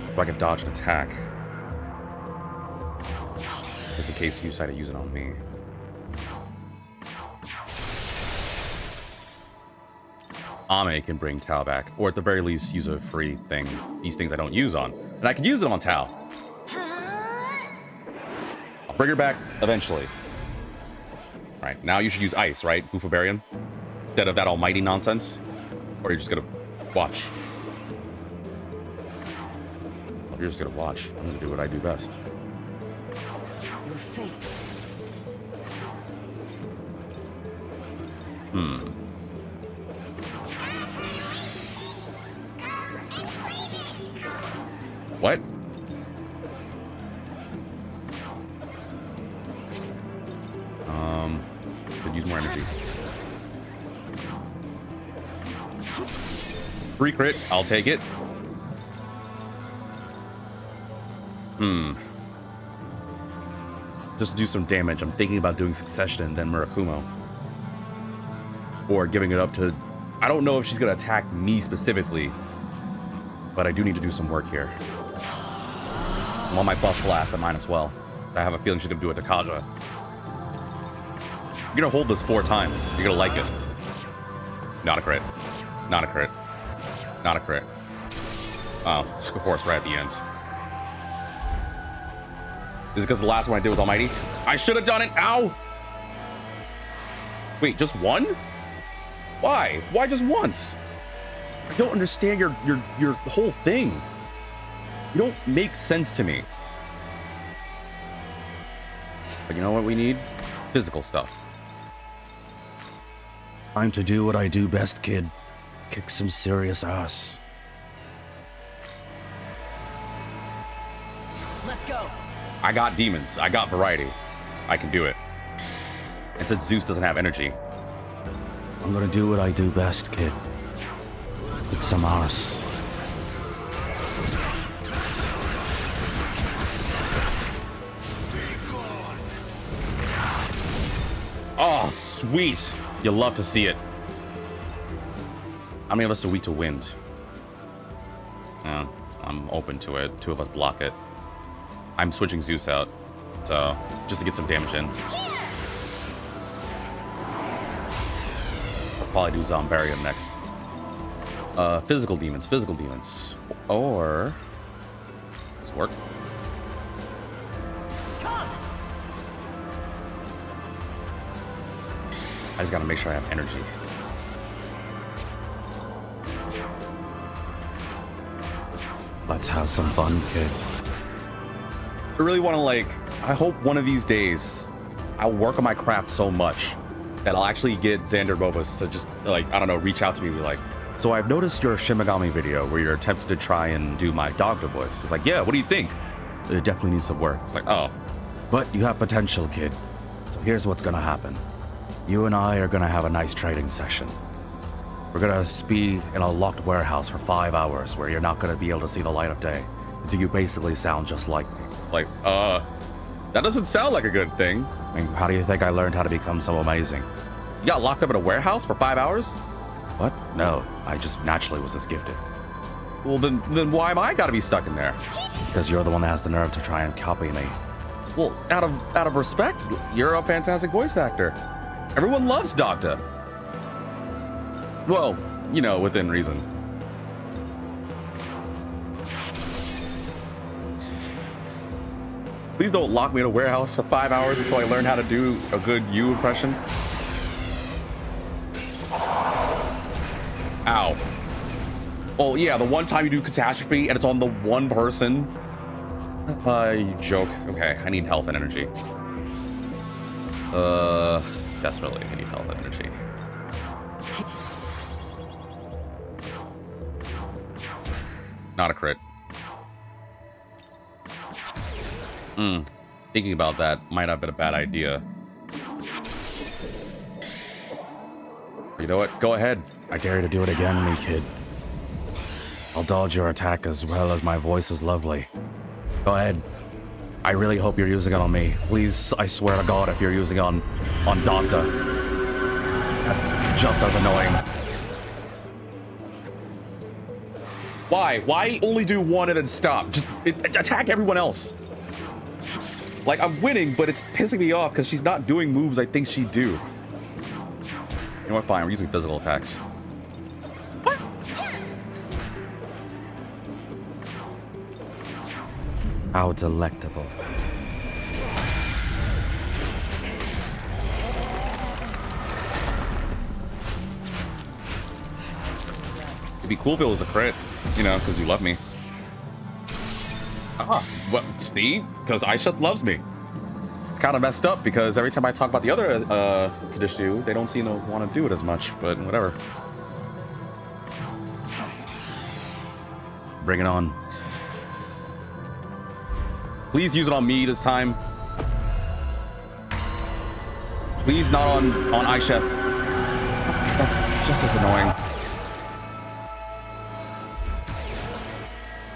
if I can dodge an attack, just in case you decide to use it on me. Ame can bring Tao back, or at the very least use a free thing. These things I don't use on. And I can use them on Tao. I'll bring her back eventually. Alright, now you should use ice, right? Bufabarian? Instead of that almighty nonsense? Or you're just gonna watch? Well, you're just gonna watch. I'm gonna do what I do best.
Your fate.
What? Could use more energy. Free crit, I'll take it. Just to do some damage, I'm thinking about doing Succession and then Murakumo. Or giving it up to... I don't know if she's gonna attack me specifically, but I do need to do some work here. While my buffs last, I might as well. I have a feeling she's gonna do it to Kaja. You're gonna hold this 4 times. You're gonna like it. Not a crit. Not a crit. Not a crit. Oh, of course, right at the end. Is it because the last one I did was Almighty? I should have done it. Ow! Wait, just one? Why? Why just once? I don't understand your whole thing. You don't make sense to me. But you know what we need? Physical stuff.
Time to do what I do best, kid. Kick some serious ass.
Let's go.
I got demons. I got variety. I can do it. And since Zeus doesn't have energy,
I'm gonna do what I do best, kid. Kick some ass.
oh, sweet. You love to see it. How many of us are weak to wind? I'm open to it. 2 of us block it. I'm switching Zeus out, so just to get some damage in. I'll probably do Zombarium next. Physical demons. Or this work. I just gotta make sure I have energy.
Let's have some fun, kid.
I really want to, like, I hope one of these days I'll work on my craft so much that I'll actually get Xander Bobus to just, like, I don't know, reach out to me and be like, so I've noticed your Shin Megami video where you're attempting to try and do my Dogda voice. It's like, yeah, what do you think? It definitely needs some work. It's like, oh.
But you have potential, kid. So here's what's gonna happen. You and I are gonna have a nice trading session. We're gonna be in a locked warehouse for 5 hours where you're not gonna be able to see the light of day until you basically sound just like me.
It's like, that doesn't sound like a good thing.
I mean, how do you think I learned how to become so amazing?
You got locked up in a warehouse for 5 hours?
What? No, I just naturally was this gifted.
Well, then why am I gotta be stuck in there?
Because you're the one that has the nerve to try and copy me.
Well, out of respect, you're a fantastic voice actor. Everyone loves Dogda. Well, you know, within reason. Please don't lock me in a warehouse for 5 hours until I learn how to do a good you impression. Ow. Oh yeah, the one time you do catastrophe and it's on the one person. You joke. Okay, I need health and energy. Desperately, I need health and energy. Not a crit. Thinking about that might have been a bad idea. You know what? Go ahead.
I dare you to do it again, me kid. I'll dodge your attack as well as my voice is lovely. Go ahead. I really hope you're using it on me. Please, I swear to God, if you're using it on Dogda. That's just as annoying.
Why? Why only do one and then stop? Just attack everyone else. Like, I'm winning, but it's pissing me off because she's not doing moves I think she'd do. You know what? Fine, we're using physical attacks. What?
How delectable.
It'd be cool if it was a crit, you know, because you love me. Well, see? Because Aisha loves me. It's kind of messed up because every time I talk about the other Kadishu, they don't seem to want to do it as much, but whatever.
Bring it on.
Please use it on me this time. Please not on Aisha. That's just as annoying.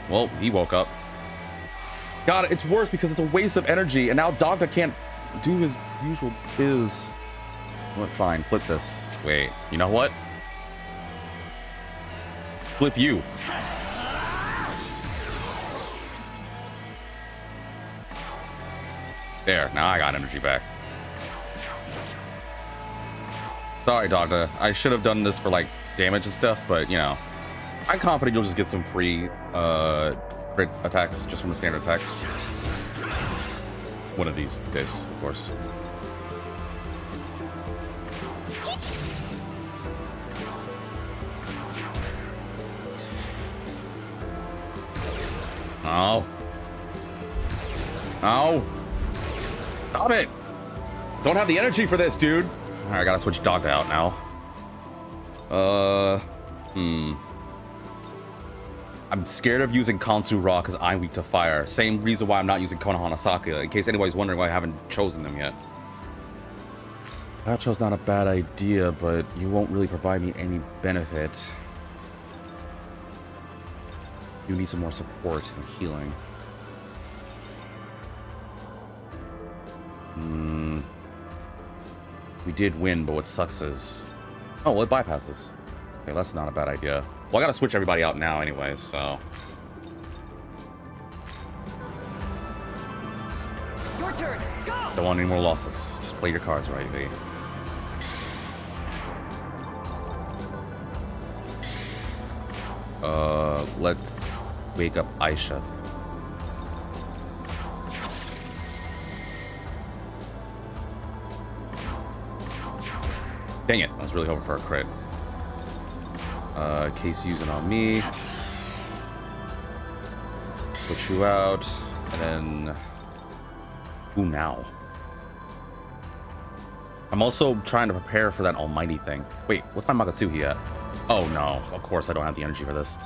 Well, he woke up. God, it's worse because it's a waste of energy, and now Dogda can't do his usual biz. What? Fine, flip this. Wait, you know what? Flip you. There, now I got energy back. Sorry, Dogda. I should have done this for, like, damage and stuff, but, you know. I'm confident you'll just get some free, crit attacks just from the standard attacks. One of these days, of course. Oh. Oh. Stop it. Don't have the energy for this, dude. All right, I gotta switch Dog out now. I'm scared of using Kansu Raw because I'm weak to fire. Same reason why I'm not using Konohana Sakura, in case anybody's wondering why I haven't chosen them yet. Gaucho's not a bad idea, but you won't really provide me any benefit. You need some more support and healing. We did win, but what sucks is... Oh, well, it bypasses. Okay, that's not a bad idea. Well, I gotta switch everybody out now anyway, so...
Your turn. Go.
Don't want any more losses. Just play your cards right, V. Let's wake up Aisha. Dang it, I was really hoping for a crit. Case using on me. Put you out, and then... Who now? I'm also trying to prepare for that almighty thing. Wait, what's my Magatsuhi at? Oh no, of course I don't have the energy for this.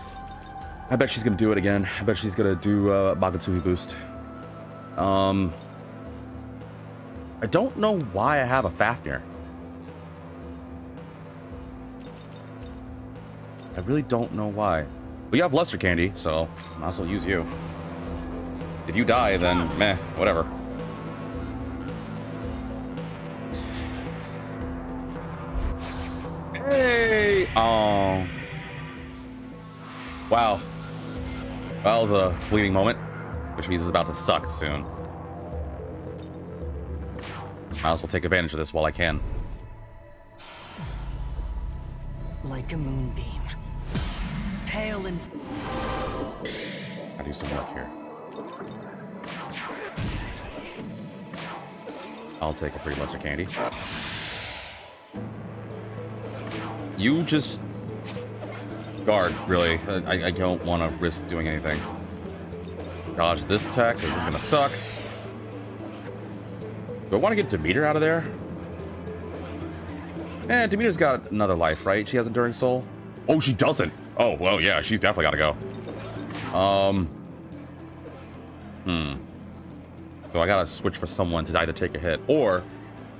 I bet she's gonna do it again. I bet she's gonna do Magatsuhi boost. I don't know why I have a Fafnir. I really don't know why. But you have Luster Candy, so might as well use you. If you die, then meh, whatever. Hey! Oh. Wow. Well, it was a fleeting moment, which means it's about to suck soon. Might as well take advantage of this while I can.
Like a moonbeam. Pale and...
I do some work here. I'll take a free Lesser Candy. You just... guard, really. I don't want to risk doing anything. Dodge this attack, because it's going to suck. Do I want to get Demeter out of there? Eh, Demeter's got another life, right? She has Enduring Soul? Oh, she doesn't! Oh, well, yeah, she's definitely got to go. So I gotta switch for someone to either take a hit, or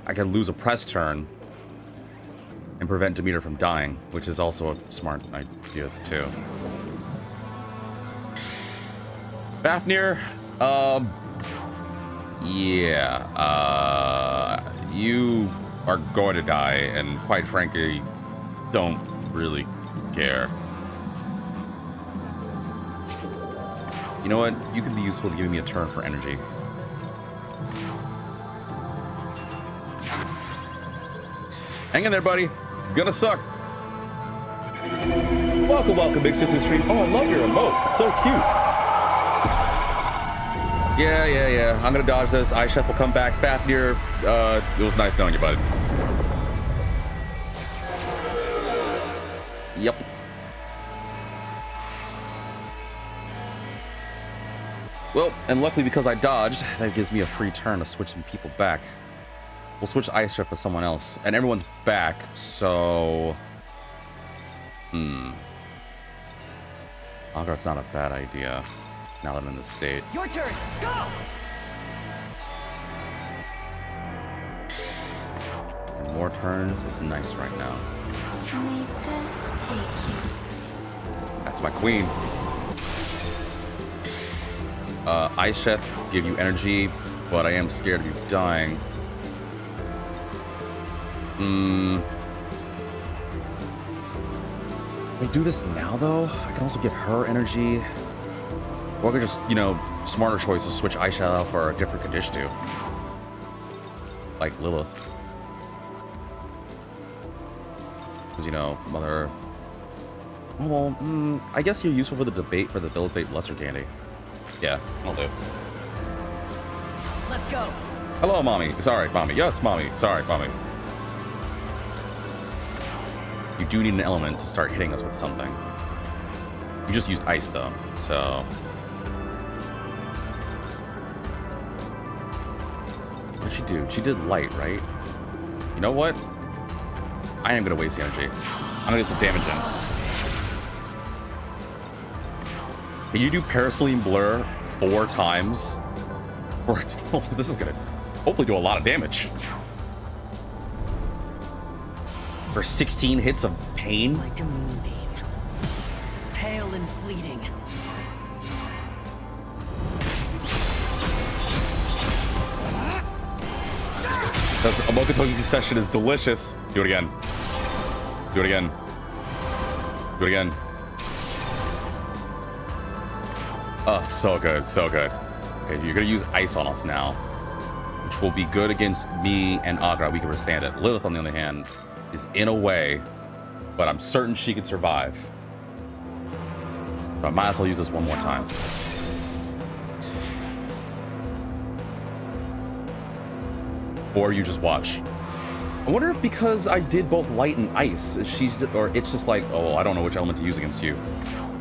I can lose a press turn and prevent Demeter from dying, which is also a smart idea, too. Fafnir, you are going to die, and quite frankly, don't really care. You know what? You could be useful to giving me a turn for energy. Hang in there, buddy. It's gonna suck. Welcome, Big Suit to the stream. Oh, I love your emote. It's so cute. Yeah. I'm gonna dodge this. Chef will come back. Fafnir, it was nice knowing you, bud. Yep. Well, and luckily because I dodged, that gives me a free turn to switch some people back. We'll switch Ice Chef with someone else, and everyone's back, so... Agar's not a bad idea, now that I'm in this state.
Your turn. Go.
And more turns is nice right now.
May death take you.
That's my queen. Ice Chef give you energy, but I am scared of you dying. We do this now, though. I can also give her energy. Or I could just, smarter choice to switch Aisha out for a different condition too. Like Lilith. Because, Mother Earth. Oh, well, I guess you're useful for the debate for the debilitate Lesser Candy. Yeah, I'll do.
Let's go.
Hello, Mommy. Sorry, Mommy. Yes, Mommy. Sorry, Mommy. You do need an element to start hitting us with something. You just used ice, though, so... What'd she do? She did light, right? You know what? I am gonna waste the energy. I'm gonna get some damage in. Can you do Paraselene Blur 4 times? This is gonna hopefully do a lot of damage. For 16 hits of pain?
Like a moonbeam. Pale and fleeting.
Because Amokotogi's session is delicious. Do it again. Do it again. Do it again. Oh, so good, so good. Okay, you're gonna use ice on us now, which will be good against me and Agra. We can withstand it. Lilith, on the other hand, is in a way, but I'm certain she can survive. So I might as well use this one more time. Or you just watch. I wonder if because I did both light and ice, or it's just like, oh, I don't know which element to use against you.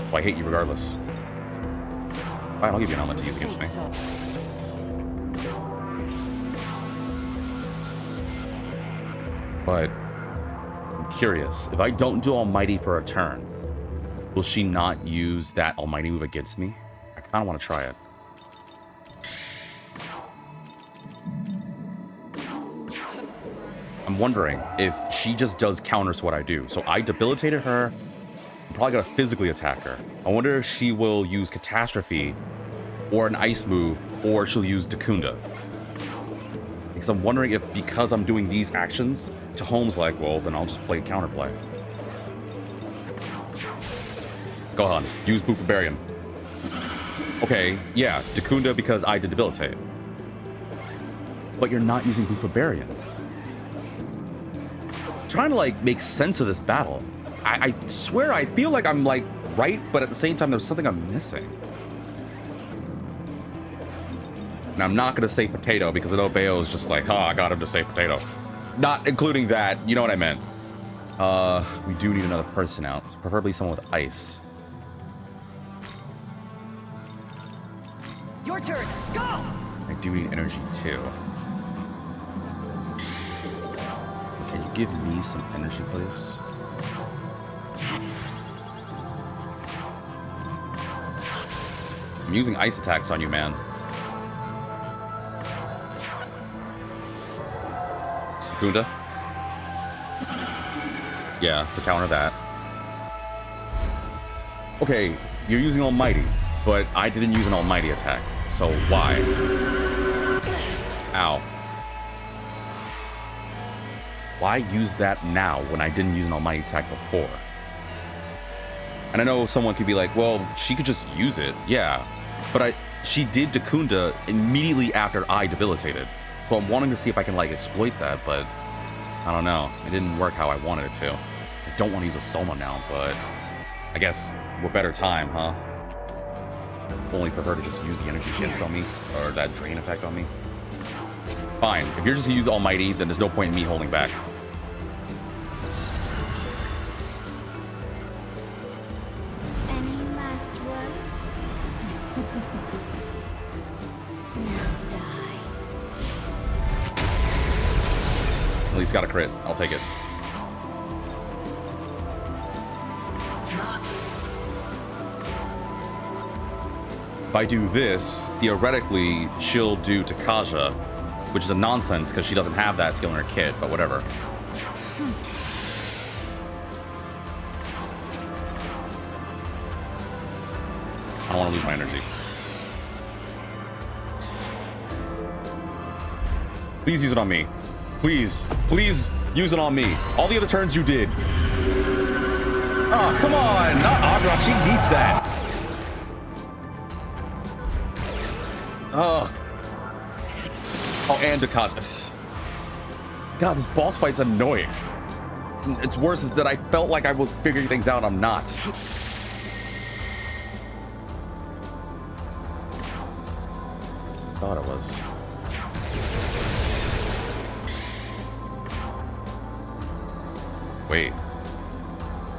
So I hate you regardless. Fine, I'll give you an element to use against me. But I'm curious, if I don't do Almighty for a turn, will she not use that Almighty move against me? I kind of want to try it. I'm wondering if she just does counters to what I do. So I debilitated her. I'm probably gonna physically attack her. I wonder if she will use Catastrophe or an ice move, or she'll use Dakunda. Because I'm wondering if because I'm doing these actions, Tahome's like, well, then I'll just play counterplay. Go on, use Barbarian. Okay, yeah, Dakunda because I did debilitate. But you're not using Barbarian. Trying to like make sense of this battle. I swear I feel like I'm like right, but at the same time there's something I'm missing. And I'm not gonna say potato because I know Bayo is just like, I got him to say potato. Not including that, you know what I meant. We do need another person out, preferably someone with ice.
Your turn. Go.
I do need energy too. Can you give me some energy, please? I'm using ice attacks on you, man. Gunda? Yeah, to counter that. Okay, you're using Almighty, but I didn't use an Almighty attack. So why? Ow. Why use that now when I didn't use an Almighty attack before? And I know someone could be like, well, she could just use it. Yeah, but she did Dakunda immediately after I debilitated. So I'm wanting to see if I can like exploit that, but I don't know. It didn't work how I wanted it to. I don't want to use a Soma now, but I guess we're better time, huh? Only for her to just use the energy shift on me, or that drain effect on me. Fine. If you're just gonna use Almighty, then there's no point in me holding back.
Any last words? Now die.
At least got a crit. I'll take it. If I do this, theoretically, she'll do Takaja, which is a nonsense because she doesn't have that skill in her kit, but whatever. I don't want to lose my energy. Please use it on me. Please, please use it on me. All the other turns you did. Oh, come on, not Agra. She needs that. Oh, and Dakota. God, this boss fight's annoying. It's worse is that I felt like I was figuring things out. I'm not. Thought it was. Wait.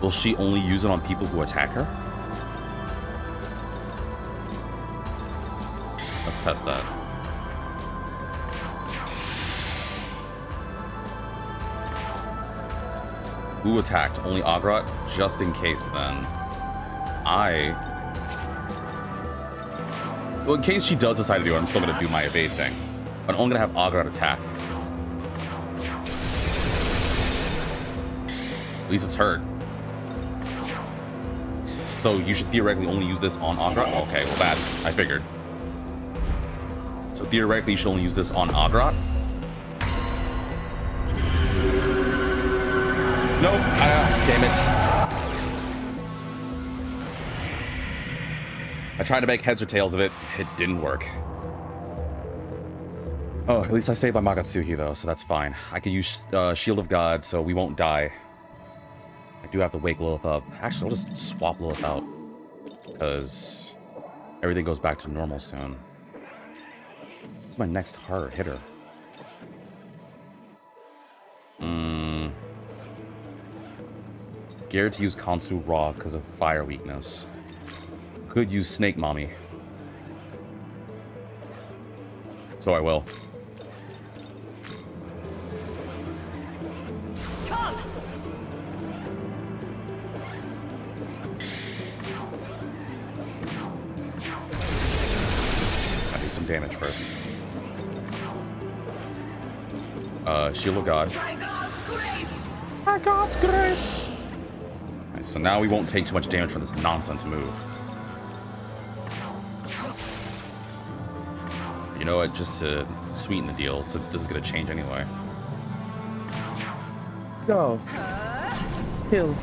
Will she only use it on people who attack her? Let's test that. Who attacked? Only Agrat? Just in case, then. Well, in case she does decide to do it, I'm still going to do my evade thing. But I'm only going to have Agrat attack. At least it's hurt. So you should theoretically only use this on Agrat? Okay, well that, I figured. So theoretically you should only use this on Agrat? Nope, damn it. I tried to make heads or tails of it. It didn't work. Oh, at least I saved my Magatsuhi though, so that's fine. I can use Shield of God, so we won't die. I do have to wake Lilith up. Actually, I'll just swap Lilith out. Because everything goes back to normal soon. Who's my next harder hitter? Scared to use Kansu Raw because of fire weakness. Could use Snake Mommy. So I will. Damage first. Shield of God.
By God's grace!
By God's grace! Right, so now we won't take too much damage from this nonsense move. You know what? Just to sweeten the deal, since this is going to change anyway. Go. Kill.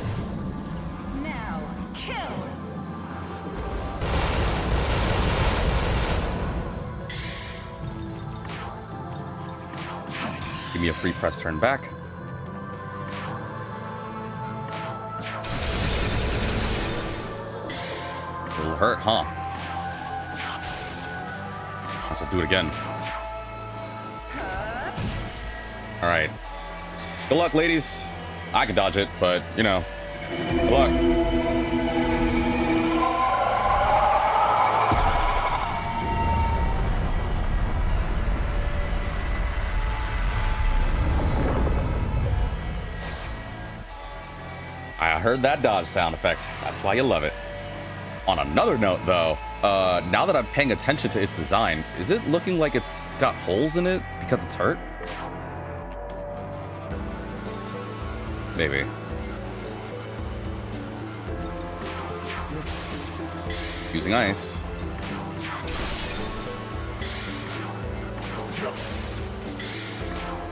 Now, kill!
Give me a free press turn back. It'll hurt, huh? I'll do it again. Alright. Good luck, ladies. I can dodge it, but, you know. Good luck. I heard that dodge sound effect. That's why you love it. On another note, though, now that I'm paying attention to its design, is it looking like it's got holes in it because it's hurt? Maybe. Using ice.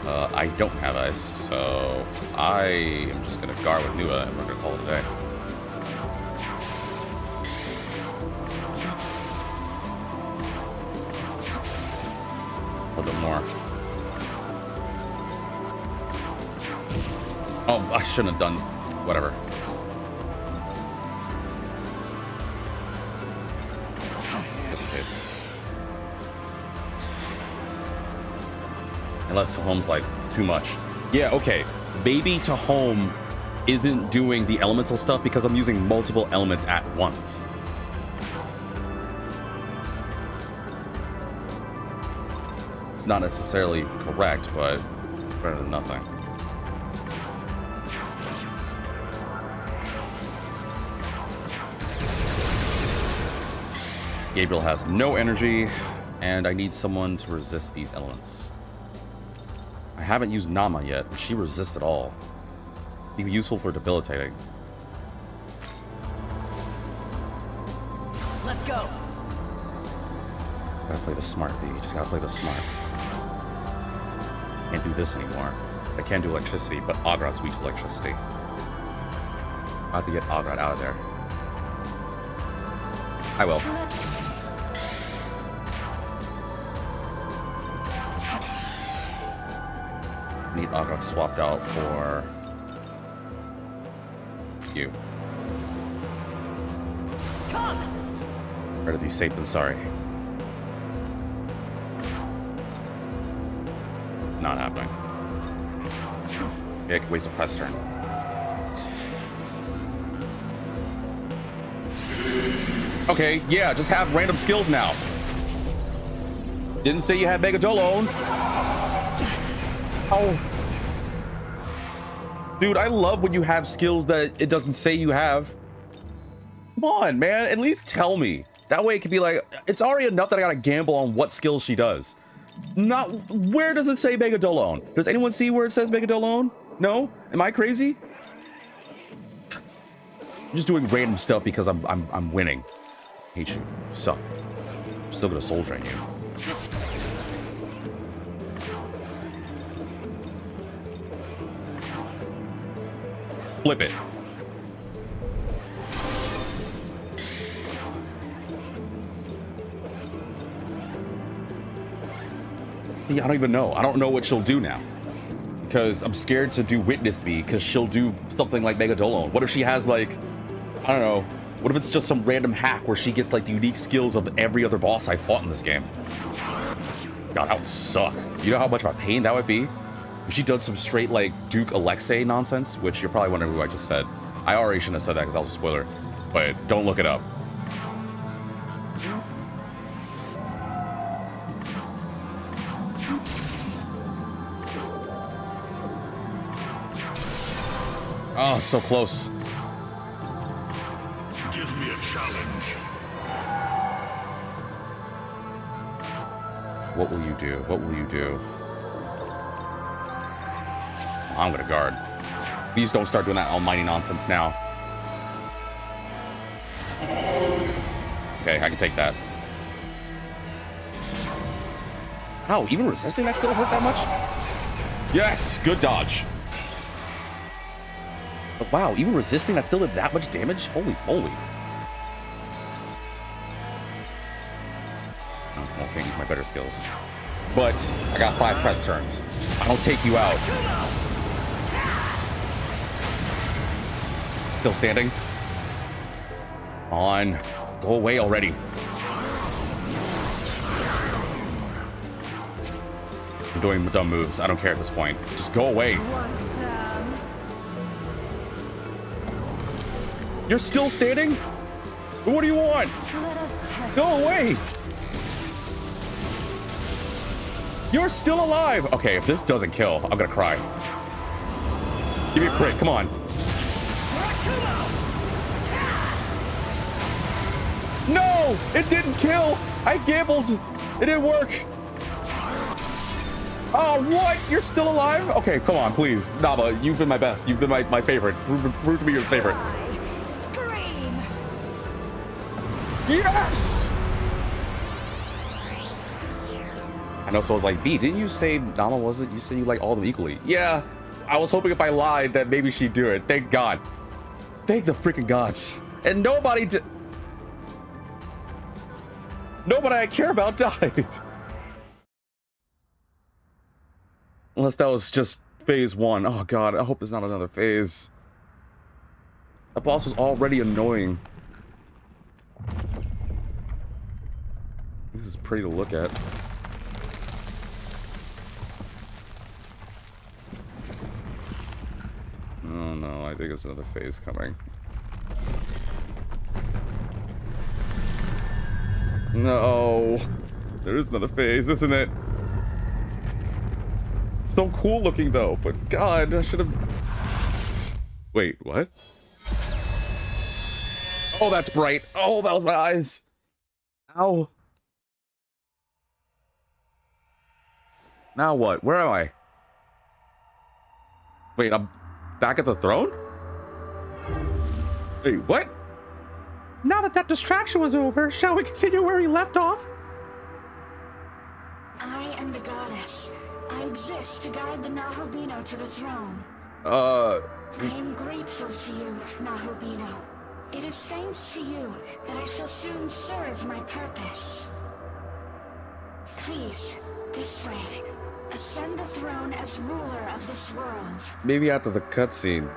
I don't have ice, so I am just gonna guard with Nua and we're gonna call it a day. A little bit more. Oh, I shouldn't have done. Whatever. Just in case. Unless Home's like too much. Yeah, okay. Maybe to Home isn't doing the elemental stuff because I'm using multiple elements at once. It's not necessarily correct, but better than nothing. Gabriel has no energy, and I need someone to resist these elements. I haven't used Nama yet, but she resists it all. Be useful for debilitating.
Let's go.
Gotta play the smart, B. Just gotta play the smart. Can't do this anymore. I can do electricity, but Agrat's weak to electricity. I have to get Agrat out of there. I will. Need Agrat swapped out for you. Better be safe than sorry. Not happening. Yeah, I could waste a press turn. Okay, yeah, just have random skills now. Didn't say you had Mega Dolone. Oh. Dude, I love when you have skills that it doesn't say you have. Come on, man. At least tell me. That way it could be like, it's already enough that I gotta gamble on what skills she does. Not, where does it say Megadolone? Does anyone see where it says Megadolone? No? Am I crazy? I'm just doing random stuff because I'm winning. Hate you. You suck. I'm still gonna soul drain you. Flip it. See, I don't even know. I don't know what she'll do now. Because I'm scared to do Witness Me, because she'll do something like Megadolone. What if she has, like, I don't know. What if it's just some random hack where she gets, like, the unique skills of every other boss I fought in this game? God, that would suck. You know how much of a pain that would be? If she done some straight, like, Duke Alexei nonsense, which you're probably wondering who I just said. I already shouldn't have said that because that was a spoiler. But don't look it up. Oh, so close.
Give me a challenge.
What will you do? What will you do? I'm gonna guard. Please don't start doing that almighty nonsense now. Okay, I can take that. How? Even resisting that still hurt that much? Yes! Good dodge. But wow, even resisting that still did that much damage? Holy moly. I can't use my better skills. But I got 5 press turns. I don't take you out. Still standing. On. Go away already. I'm doing dumb moves. I don't care at this point. Just go away. You're still standing? What do you want? Go away. You're still alive. Okay, if this doesn't kill, I'm gonna cry. Give me a crit. Come on. No! It didn't kill! I gambled! It didn't work! Oh, what? You're still alive? Okay, come on, please. Naba, you've been my best. You've been my favorite. Prove to be your favorite.
Scream!
Yes! I know someone's like, B, didn't you say Nama wasn't? You said you like all of them equally. Yeah, I was hoping if I lied that maybe she'd do it. Thank God. Thank the freaking gods. And nobody did. Nobody I care about died. Unless that was just phase 1. Oh God, I hope there's not another phase. That boss was already annoying. This is pretty to look at. Oh no, I think it's another phase coming. No, there is another phase, isn't it? So cool looking though, but God, I should have. Wait, what? Oh, that's bright. Oh, that was my eyes. Ow. Now what? Where am I? Wait, I'm back at the throne? Wait, what?
Now that that distraction was over, shall we continue where we left off?
I am the goddess. I exist to guide the Nahobino to the throne. I am grateful to you, Nahobino. It is thanks to you that I shall soon serve my purpose. Please, this way. Ascend the throne as ruler of this world.
Maybe after the cutscene,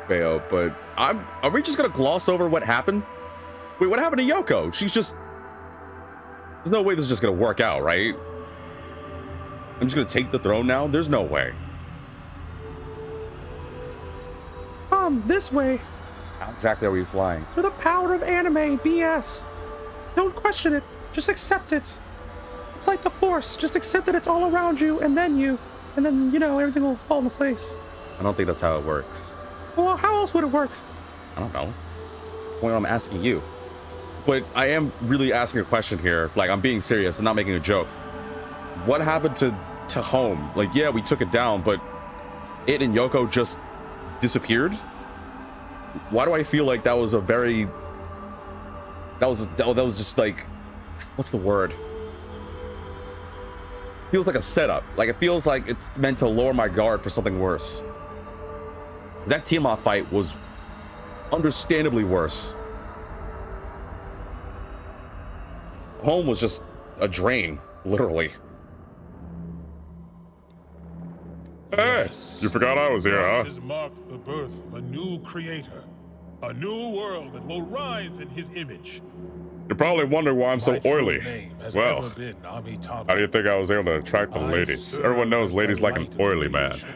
Bayo, but are we just gonna gloss over what happened? Wait, what happened to Yoko? She's just... There's no way this is just gonna work out, right? I'm just gonna take the throne now? There's no way.
This way.
How exactly are we flying?
Through the power of anime, BS. Don't question it. Just accept it. It's like the Force. Just accept that it's all around you, and then, you know, everything will fall into place.
I don't think that's how it works.
Well, how else would it work?
I don't know. Well, I'm asking you. But I am really asking a question here. Like, I'm being serious. I'm not making a joke. What happened to home? Like, yeah, we took it down, but it and Yoko just disappeared? Why do I feel like that was a very... That was just like... What's the word? Feels like a setup. Like, it feels like it's meant to lower my guard for something worse. That Tiamat fight was understandably worse. Home was just a drain, literally.
Hey, you forgot I was here, huh?
This has marked the birth of a new creator. A new world that will rise in his image.
You're probably wondering why I'm so
My true
oily.
name has
Well,
never been Amitabha.
how do you think I was able to attract the
I
ladies?
serve
Everyone knows
as
ladies
the
like an
light of
oily man.
creation.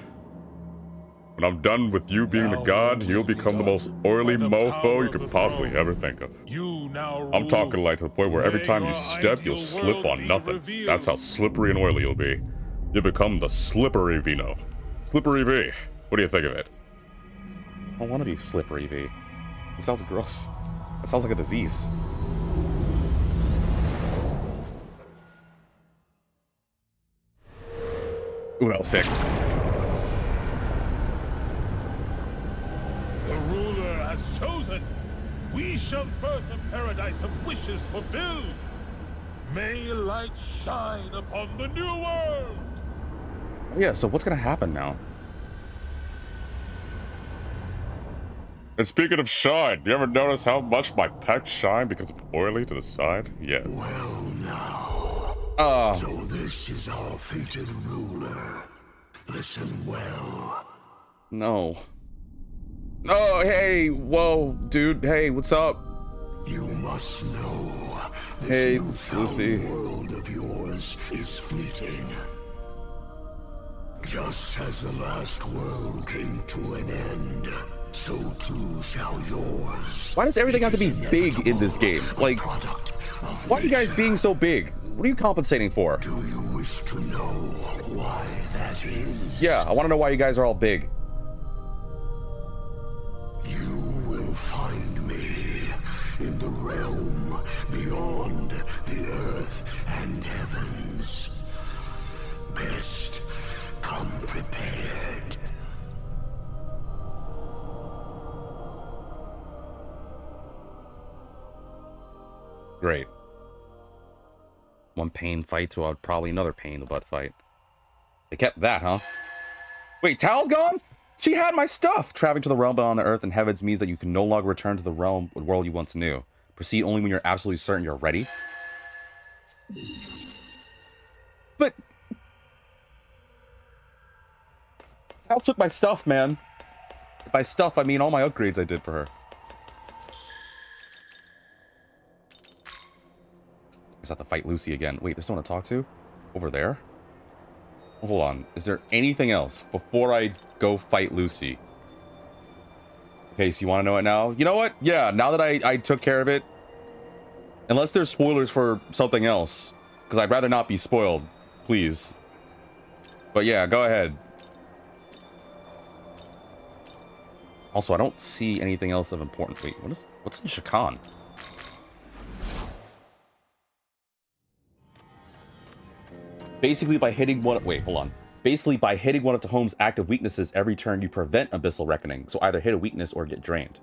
When I'm done with you being the
Now
god,
your
you'll
will be
become the
done
most oily
by the
mofo
power
you
of
could
the
possibly
throne.
ever think of.
You now
I'm talking
rule.
like to the point where every
May
time you
your
step, you'll
ideal
slip
world
on
be
nothing.
revealed.
That's how slippery and oily you'll be. You'll become the slippery Vino. Slippery V. What do you think of it?
I don't want to be slippery, V. It sounds gross. It sounds like a disease. Ooh, that was sick.
The ruler has chosen. We shall birth a paradise of wishes fulfilled. May light shine upon the new world.
Yeah, so what's gonna happen now?
And speaking of shine, you ever notice how much my pecs shine because I'm oily to the side? Yes.
Well now. So this is our fated ruler. Listen well.
No. Oh, hey, whoa, dude. Hey, what's up?
You must know this
Hey,
newfound
Lucy.
world of yours is fleeting. Just as the last world came to an end, so too shall yours.
Why does everything have to be
It is
big in this game?
inevitable,
Like,
a product of
why are you guys
nature.
being so big? What are you compensating for?
Do you wish to know why that is?
Yeah, I want to know why you guys are all big.
You will find me in the realm beyond the earth and heavens. Best come prepared.
Great. One pain fight to probably another pain in the butt fight. They kept that, huh? Wait, Tal's gone? She had my stuff! Traveling to the realm beyond the earth and heavens means that you can no longer return to the realm or world you once knew. Proceed only when you're absolutely certain you're ready. But... Tal took my stuff, man. By stuff, I mean all my upgrades I did for her. I just have to fight Lucy again. Wait, there's someone to talk to? Over there? Hold on. Is there anything else before I go fight Lucy? Okay, so you want to know it now? You know what? Yeah, now that I took care of it. Unless there's spoilers for something else. Because I'd rather not be spoiled. Please. But yeah, go ahead. Also, I don't see anything else of importance. Wait, what's in Shakan? Basically, by hitting one... Wait, hold on. Basically, by hitting one of Tahome's active weaknesses every turn, you prevent Abyssal Reckoning. So either hit a weakness or get drained.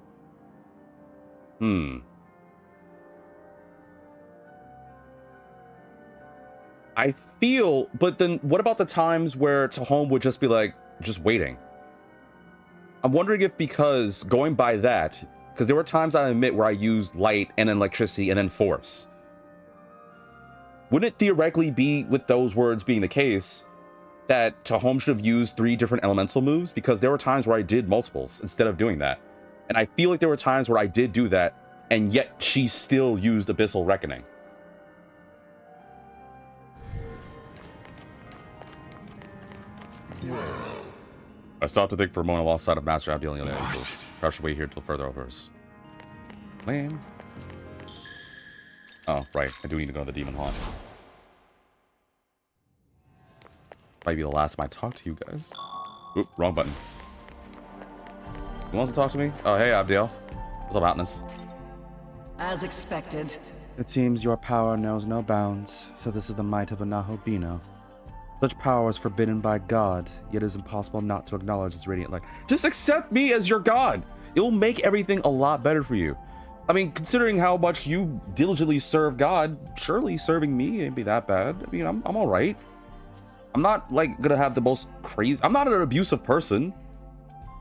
I feel... But then, what about the times where Tahome would just be like, just waiting? I'm wondering if because, going by that... Because there were times, I admit, where I used light and then electricity and then force. Wouldn't it theoretically be, with those words being the case, that Tahome should have used 3 different elemental moves? Because there were times where I did multiples instead of doing that. And I feel like there were times where I did do that, and yet she still used Abyssal Reckoning. I stopped to think for a moment, I lost sight of Master Abdiel and the other angels. Perhaps should wait here till further overs. Lame. Oh, right. I do need to go to the Demon Haunt. Might be the last time I talk to you guys. Oop, wrong button. Who wants to talk to me? Oh, hey, Abdiel. What's up, Atlas?
As expected.
It seems your power knows no bounds, so this is the might of a Nahobino. Such power is forbidden by God, yet it is impossible not to acknowledge its radiant light.
Just accept me as your god. It will make everything a lot better for you. I mean, considering how much you diligently serve God, surely serving me ain't be that bad. I mean, I'm all right. I'm not, like, gonna have the most crazy... I'm not an abusive person.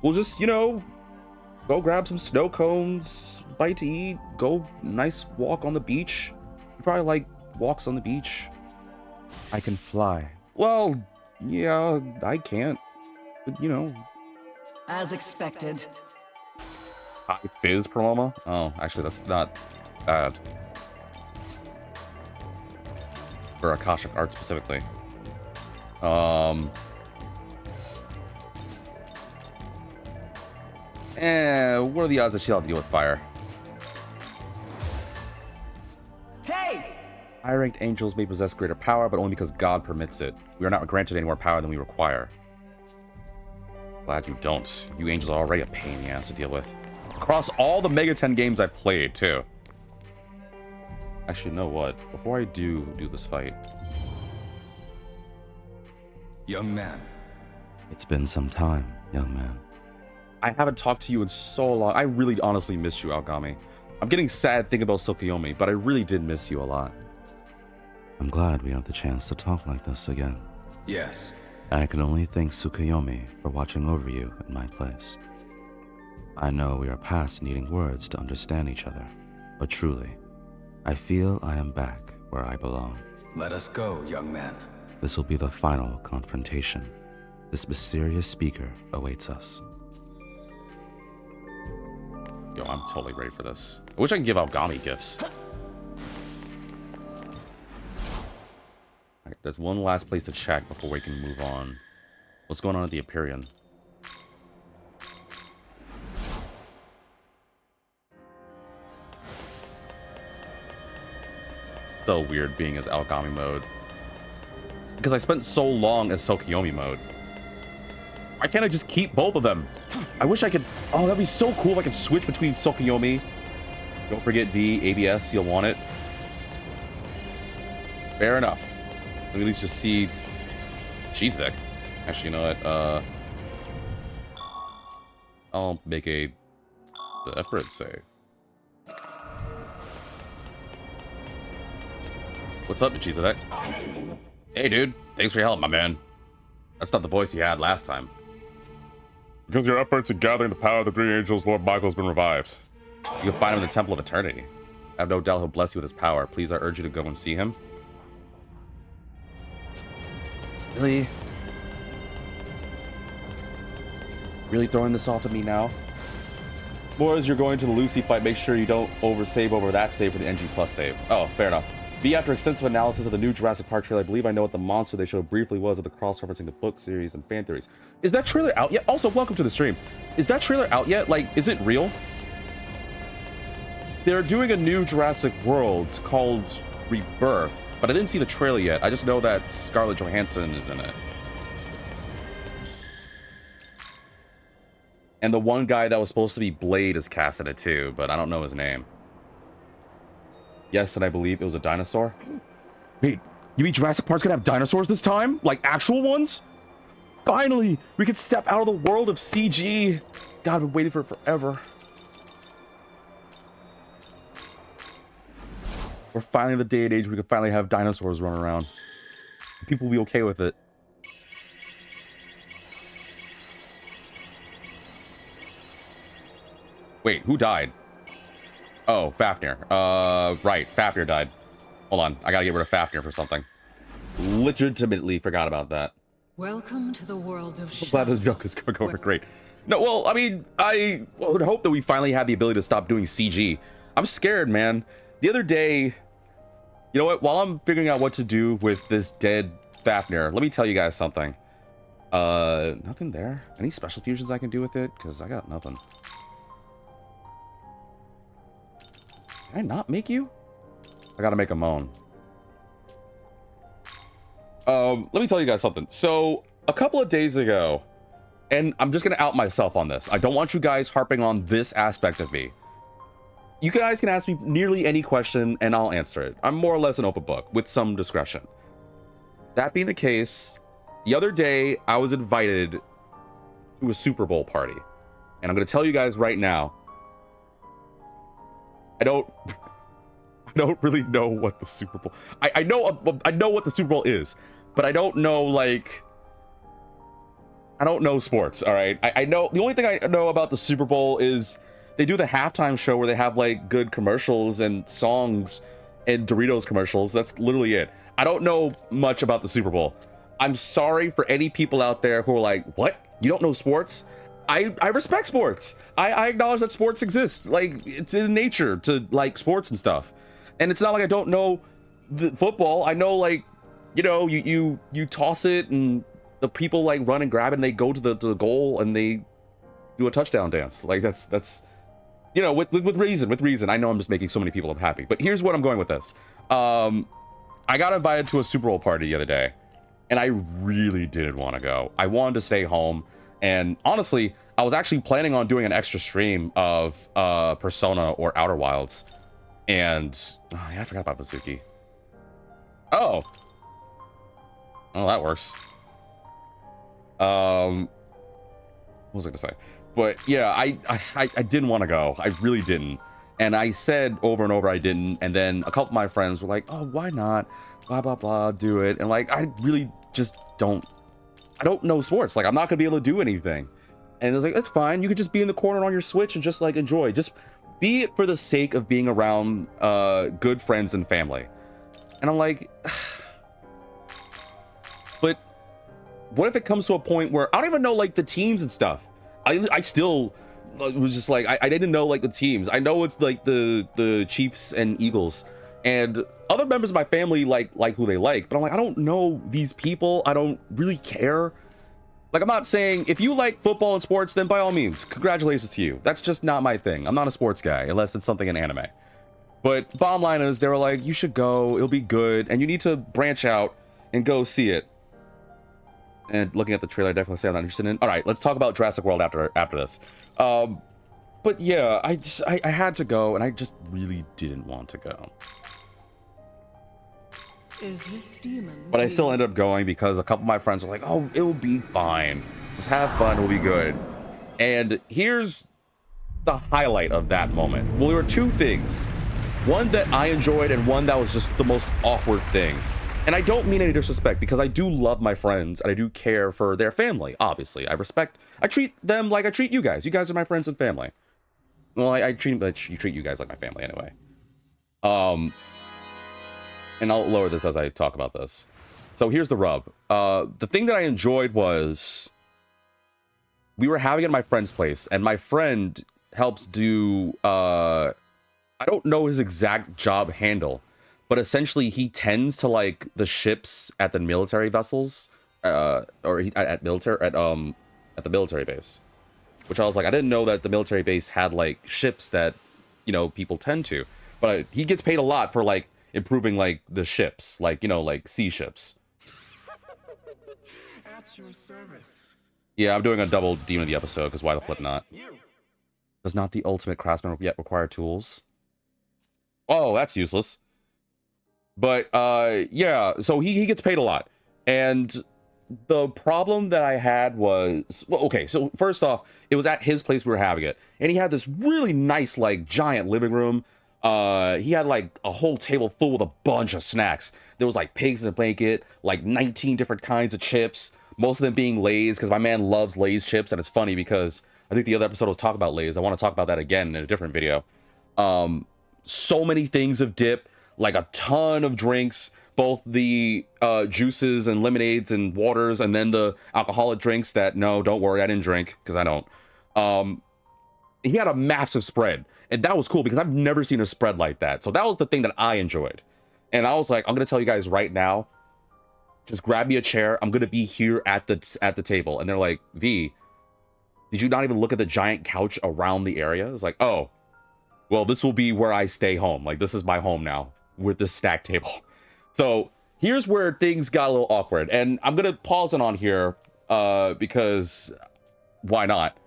We'll just, you know, go grab some snow cones, bite to eat, go nice walk on the beach. You probably like walks on the beach.
I can fly.
Well, yeah, I can't. But, you know.
As expected.
High fizz, Paloma? Oh, actually, that's not bad. For Akashic art specifically. What are the odds that she'll have to deal with fire?
Hey!
High-ranked angels may possess greater power, but only because God permits it. We are not granted any more power than we require. Glad you don't. You angels are already a pain in the ass to deal with. Across all the Mega 10 games I've played, too. Actually, you know what? Before I do this fight...
Young man.
It's been some time, young man.
I haven't talked to you in so long. I really honestly missed you, Aogami. I'm getting sad thinking about Tsukyomi, but I really did miss you a lot.
I'm glad we have the chance to talk like this again.
Yes.
I can only thank Tsukyomi for watching over you in my place. I know we are past needing words to understand each other, but truly, I feel I am back where I belong.
Let us go, young man.
This will be the final confrontation. This mysterious speaker awaits us.
Yo, I'm totally ready for this. I wish I could give Aogami gifts. Alright, there's one last place to check before we can move on. What's going on at the Empyrean? So weird being as Aogami mode. Because I spent so long as Tsukyomi mode. Why can't I just keep both of them? I wish I could... Oh, that'd be so cool if I could switch between Tsukyomi. Don't forget V, ABS, you'll want it. Fair enough. Let me at least just see... She's thick. Actually, you know what? I'll make the effort save. What's up, Michizedek? Hey, dude. Thanks for your help, my man. That's not the voice you had last time.
Because of your efforts in gathering the power of the three angels, Lord Michael's been revived.
You can find him in the Temple of Eternity. I have no doubt he'll bless you with his power. Please, I urge you to go and see him. Really? Really throwing this off at me now? More as you're going to the Lucy fight, make sure you don't oversave over that save for the NG Plus save. Oh, fair enough. V, after extensive analysis of the new Jurassic Park trailer, I believe I know what the monster they showed briefly was of the cross-referencing the book series and fan theories. Is that trailer out yet? Also, welcome to the stream. Is that trailer out yet? Like, is it real? They're doing a new Jurassic World called Rebirth, but I didn't see the trailer yet. I just know that Scarlett Johansson is in it. And the one guy that was supposed to be Blade is cast in it too, but I don't know his name. Yes, and I believe it was a dinosaur. Wait, you mean Jurassic Park's gonna have dinosaurs this time? Like actual ones? Finally, we can step out of the world of CG. God, I've been waiting for it forever. We're finally in the day and age where we can finally have dinosaurs run around. People will be okay with it. Wait, who died? Oh, Fafnir. Right, Fafnir died. Hold on, I gotta get rid of Fafnir for something. Legitimately forgot about that.
Welcome to the world of
I'm glad this joke is going over great. No, well, I mean, I would hope that we finally have the ability to stop doing CG. I'm scared, man. The other day, you know what? While I'm figuring out what to do with this dead Fafnir, let me tell you guys something. Nothing there. Any special fusions I can do with it? Because I got nothing. Can I not make you? I gotta make a moan. Let me tell you guys something. So, a couple of days ago, And I'm just gonna out myself on this. I don't want you guys harping on this aspect of me. You guys can ask me nearly any question and I'll answer it. I'm more or less an open book with some discretion. That being the case, the other day I was invited to a Super Bowl party. And I'm gonna tell you guys right now, I don't really know what the Super Bowl. I know what the Super Bowl is, but I don't know, like, I don't know sports. All right, I know the only thing I know about the Super Bowl is they do the halftime show where they have like good commercials and songs and Doritos commercials. That's literally it. I don't know much about the Super Bowl. I'm sorry for any people out there who are like, what? You don't know sports? I respect sports. I acknowledge that sports exist. Like, it's in nature to like sports and stuff. And it's not like I don't know the football. I know, like, you know, you toss it and the people like run and grab it and they go to the goal and they do a touchdown dance. Like, that's you know, with reason. I know I'm just making so many people unhappy, but here's what I'm going with this. I got invited to a Super Bowl party the other day and I really didn't want to go. I wanted to stay home. And honestly, I was actually planning on doing an extra stream of Persona or Outer Wilds. And oh, yeah, I forgot about Bazuki. Oh, that works. What was I gonna say? But yeah, I didn't want to go. I really didn't. And I said over and over I didn't. And then a couple of my friends were like, oh, why not? Blah, blah, blah, do it. And like, I really just I don't know sports. Like, I'm not gonna be able to do anything. And it was like, it's fine. You could just be in the corner on your Switch and just like enjoy. Just be it for the sake of being around good friends and family. And I'm like, but what if it comes to a point where I don't even know like the teams and stuff? I still was just like, I didn't know like the teams. I know it's like the Chiefs and Eagles and other members of my family like who they like, but I'm like, I don't know these people. I don't really care. Like, I'm not saying if you like football and sports, then by all means, congratulations to you. That's just not my thing. I'm not a sports guy unless it's something in anime. But bottom line is, they were like, you should go, it'll be good, and you need to branch out and go see it. And looking at the trailer, I definitely say I'm not interested in. All right, let's talk about Jurassic World after this. But yeah, I had to go, and I just really didn't want to go.
Is this demon?
But I still ended up going because a couple of my friends were like, oh, it'll be fine. Just have fun, it'll be good. And here's the highlight of that moment. Well, there were two things. One that I enjoyed and one that was just the most awkward thing. And I don't mean any disrespect because I do love my friends and I do care for their family, obviously. I treat them like I treat you guys. You guys are my friends and family. Well, I treat you guys like my family anyway. And I'll lower this as I talk about this. So here's the rub. The thing that I enjoyed was we were having it at my friend's place, and my friend helps do I don't know his exact job handle, but essentially he tends to like the ships at the military vessels, at the military base. Which I was like, I didn't know that the military base had like ships that, you know, people tend to. But he gets paid a lot for like improving like the ships, like, you know, like sea ships.
At your service.
Yeah, I'm doing a double Demon of the episode because why the flip not? Does not the ultimate craftsman yet require tools? Oh, that's useless. But yeah, so he gets paid a lot. And the problem that I had was, well, okay, so first off, it was at his place we were having it. And he had this really nice, like, giant living room. He had like a whole table full with a bunch of snacks. There was like pigs in a blanket, like 19 different kinds of chips, most of them being Lay's because my man loves Lay's chips. And it's funny because I think the other episode was talking about Lay's. I want to talk about that again in a different video. So many things of dip, like a ton of drinks, both the juices and lemonades and waters, and then the alcoholic drinks that, no, don't worry, I didn't drink because I don't. He had a massive spread. And that was cool because I've never seen a spread like that. So that was the thing that I enjoyed. And I was like, I'm going to tell you guys right now, just grab me a chair. I'm going to be here at the table. And they're like, V, did you not even look at the giant couch around the area? It's like, oh, well, this will be where I stay home. Like, this is my home now with this stack table. So here's where things got a little awkward. And I'm going to pause it on here because why not?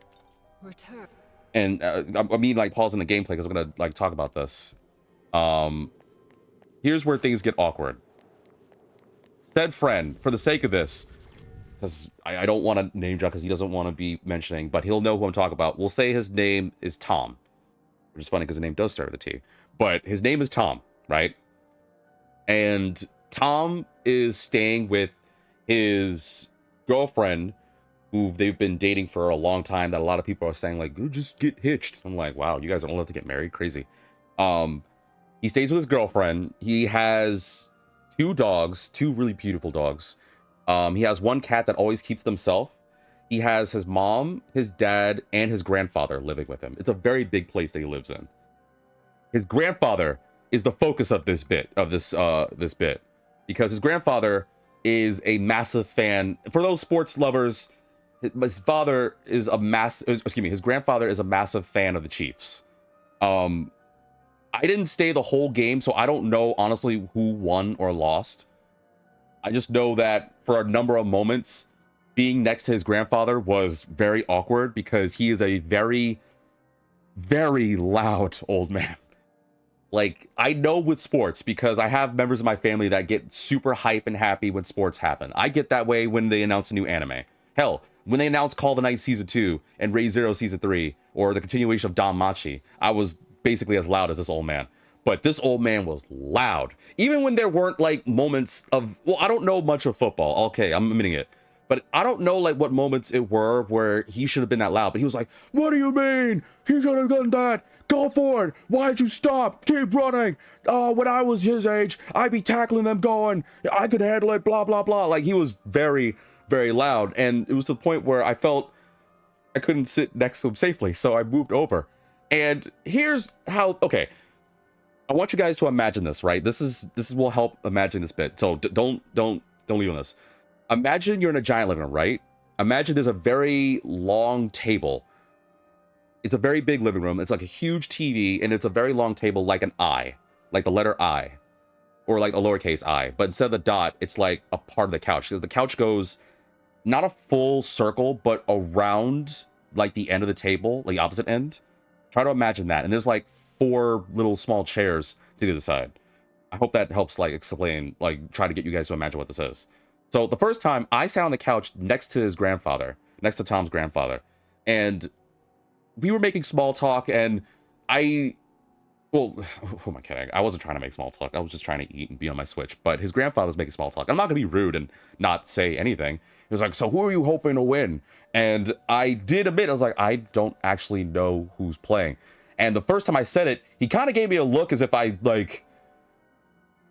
Return.
And I mean, like, pausing the gameplay because I'm gonna like talk about this. Here's where things get awkward. Said friend, for the sake of this, because I don't want to name drop because he doesn't want to be mentioning, but he'll know who I'm talking about. We'll say his name is Tom, which is funny because the name does start with a T. But his name is Tom, right? And Tom is staying with his girlfriend, who they've been dating for a long time, that a lot of people are saying, like, just get hitched. I'm like, wow, you guys don't have to get married? Crazy. He stays with his girlfriend. He has 2 dogs, 2 really beautiful dogs. He has 1 cat that always keeps to himself. He has his mom, his dad, and his grandfather living with him. It's a very big place that he lives in. His grandfather is the focus of this bit, because his grandfather is a massive fan. For those sports lovers, his father is his grandfather is a massive fan of the Chiefs. I didn't stay the whole game, so I don't know honestly who won or lost. I just know that for a number of moments, being next to his grandfather was very awkward because he is a very, very loud old man. Like, I know with sports, because I have members of my family that get super hype and happy when sports happen. I get that way when they announce a new anime. Hell, when they announced Call of the Night Season 2 and Raid Zero Season 3, or the continuation of Danmachi, I was basically as loud as this old man. But this old man was loud. Even when there weren't, like, moments of... Well, I don't know much of football. Okay, I'm admitting it. But I don't know, like, what moments it were where he should have been that loud. But he was like, what do you mean? He should have done that. Go for it. Why'd you stop? Keep running. When I was his age, I'd be tackling them going, I could handle it, blah, blah, blah. Like, he was very, very loud. And it was to the point where I felt I couldn't sit next to him safely. So I moved over. And here's how... Okay. I want you guys to imagine this, right? This will help imagine this bit. So don't leave on this. Imagine you're in a giant living room, right? Imagine there's a very long table. It's a very big living room. It's like a huge TV, and it's a very long table, like an I, like the letter I, or like a lowercase I. But instead of the dot, it's like a part of the couch. The couch goes not a full circle, but around like the end of the table, like the opposite end. Try to imagine that. And there's like 4 little small chairs to the other side. I hope that helps like explain, like try to get you guys to imagine what this is. So the first time I sat on the couch next to his grandfather, next to Tom's grandfather, and we were making small talk, and who am I kidding? I wasn't trying to make small talk. I was just trying to eat and be on my Switch. But his grandfather was making small talk. I'm not gonna be rude and not say anything. He was like, so who are you hoping to win? And I did admit, I was like, I don't actually know who's playing. And the first time I said it, he kind of gave me a look as if I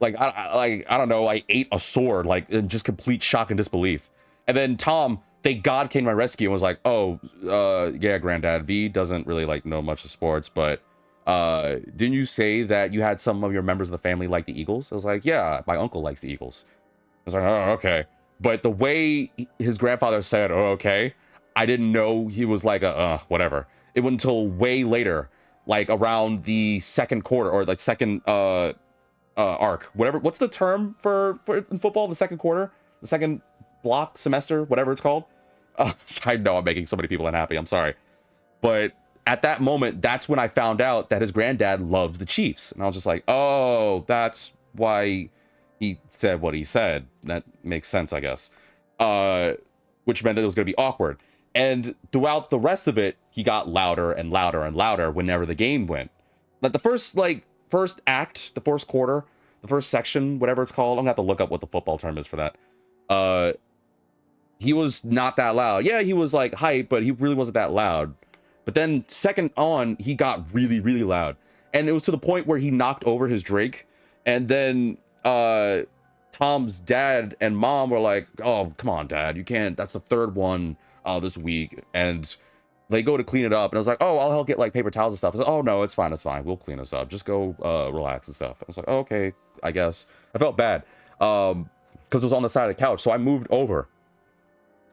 I don't know, I ate a sword, like in just complete shock and disbelief. And then Tom, thank God, came to my rescue and was like, oh, yeah, Granddad, V doesn't really like know much of sports, but didn't you say that you had some of your members of the family like the Eagles? I was like, yeah, my uncle likes the Eagles. I was like, oh, okay. But the way his grandfather said, oh, okay, I didn't know he was like whatever. It wasn't until way later, like around the second quarter or like second arc, whatever. What's the term for in football? The second quarter, the second block, semester, whatever it's called. I know I'm making so many people unhappy. I'm sorry, but at that moment, that's when I found out that his granddad loves the Chiefs, and I was just like, oh, that's why he said what he said. That makes sense, I guess. Which meant that it was going to be awkward. And throughout the rest of it, he got louder and louder and louder whenever the game went. Like the first act, the first quarter, the first section, whatever it's called. I'm gonna have to look up what the football term is for that. He was not that loud. Yeah, he was like hype, but he really wasn't that loud. But then second on, he got really, really loud. And it was to the point where he knocked over his drink. And then Tom's dad and mom were like, oh, come on, Dad, you can't. That's the third one this week. And they go to clean it up. And I was like, oh, I'll help get like paper towels and stuff. I was like, oh, no, it's fine. We'll clean this up. Just go relax and stuff. I was like, oh, okay, I guess. I felt bad because it was on the side of the couch. So I moved over.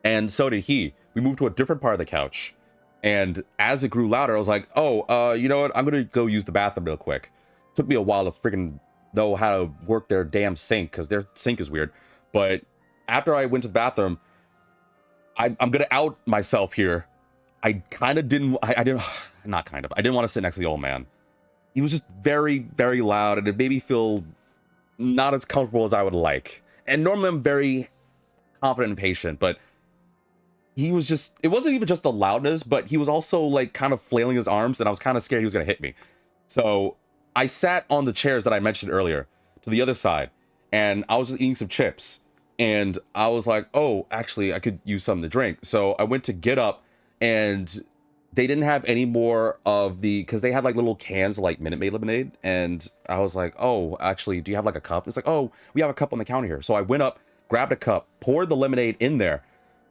And so did he. We moved to a different part of the couch. And as it grew louder, I was like, oh, you know what? I'm going to go use the bathroom real quick. Took me a while to freaking know how to work their damn sink because their sink is weird. But after I went to the bathroom, I'm going to out myself here. I kind of didn't, I didn't, not kind of, I didn't want to sit next to the old man. He was just very, very loud, and it made me feel not as comfortable as I would like. And normally I'm very confident and patient, but he was just, it wasn't even just the loudness, but he was also like kind of flailing his arms, and I was kind of scared he was going to hit me. So I sat on the chairs that I mentioned earlier to the other side, and I was just eating some chips, and I was like, oh, actually I could use something to drink. So I went to get up, and they didn't have any more of the, because they had like little cans of like Minute Maid lemonade, and I was like, oh, actually, do you have like a cup? It's like, oh, we have a cup on the counter here. So I went up, grabbed a cup, poured the lemonade in there.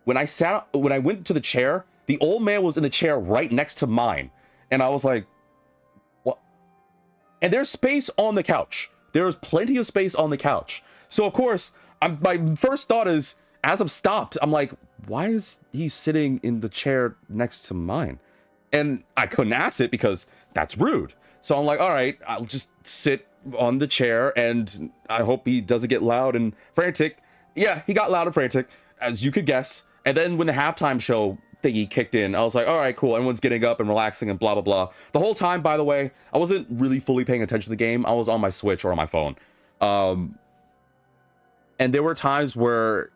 When I went to the chair, the old man was in the chair right next to mine, and I was like, what? And there's space on the couch. There's plenty of space on the couch. So of course, my first thought is, as I'm stopped, I'm like, why is he sitting in the chair next to mine? And I couldn't ask it because that's rude. So I'm like, all right, I'll just sit on the chair, and I hope he doesn't get loud and frantic. Yeah, he got loud and frantic, as you could guess. And then when the halftime show thingy kicked in, I was like, all right, cool. Everyone's getting up and relaxing and blah, blah, blah. The whole time, by the way, I wasn't really fully paying attention to the game. I was on my Switch or on my phone. And there were times where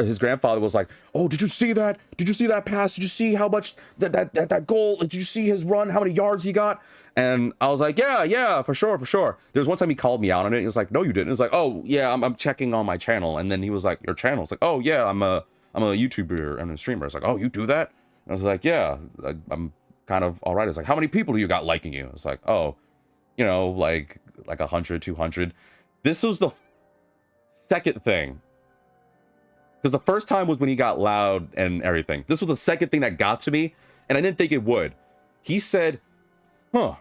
his grandfather was like, oh, did you see that? Did you see that pass? Did you see how much that goal? Did you see his run? How many yards he got? And I was like, yeah, for sure. There was one time he called me out on it. He was like, no, you didn't. It was like, oh yeah, I'm checking on my channel. And then he was like, your channel? It's like, oh yeah, I'm a YouTuber and a streamer. It's like, oh, you do that? And I was like, yeah, I'm kind of all right. It's like, how many people do you got liking you? It's like, oh, you know, like 100, 200. This was the second thing. Because the first time was when he got loud and everything. This was the second thing that got to me, and I didn't think it would. He said, huh,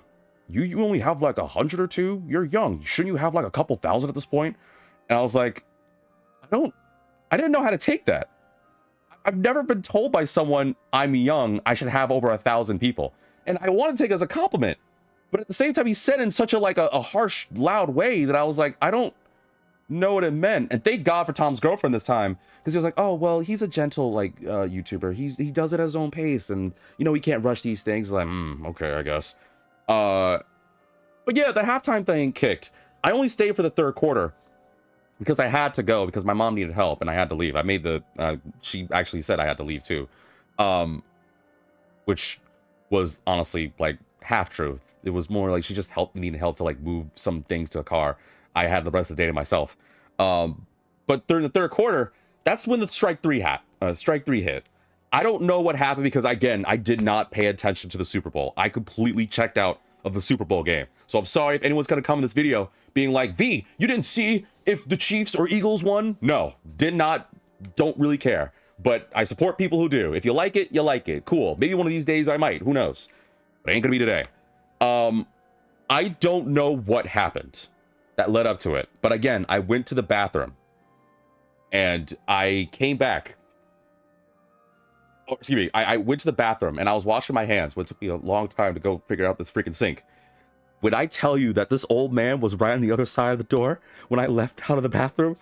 you only have like 100 or 2? You're young. Shouldn't you have like a couple thousand at this point? And I was like, I didn't know how to take that. I've never been told by someone I'm young, I should have over 1,000 people. And I want to take it as a compliment. But at the same time, he said it in such a harsh, loud way that I was like, I don't know what it meant. And thank God for Tom's girlfriend this time, because he was like, oh, well, he's a gentle YouTuber. He does it at his own pace, and you know, he can't rush these things. Like, okay, I guess. But yeah, the halftime thing kicked. I only stayed for the third quarter because I had to go, because my mom needed help and I had to leave. I made she actually said I had to leave too, which was honestly like half truth. It was more like she just needed help to like move some things to a car. I had the rest of the day to myself. But during the third quarter, that's when the strike three hit. I don't know what happened, because again, I did not pay attention to the Super Bowl. I completely checked out of the Super Bowl game. So I'm sorry if anyone's gonna come in this video being like, V, you didn't see if the Chiefs or Eagles won? No, did not, don't really care. But I support people who do. If you like it, you like it. Cool. Maybe one of these days I might, who knows? But it ain't gonna be today. I don't know what happened that led up to it. But again, I went to the bathroom and I came back. Oh, excuse me. I went to the bathroom and I was washing my hands, which took me a long time to go figure out this freaking sink. When I tell you that this old man was right on the other side of the door when I left out of the bathroom,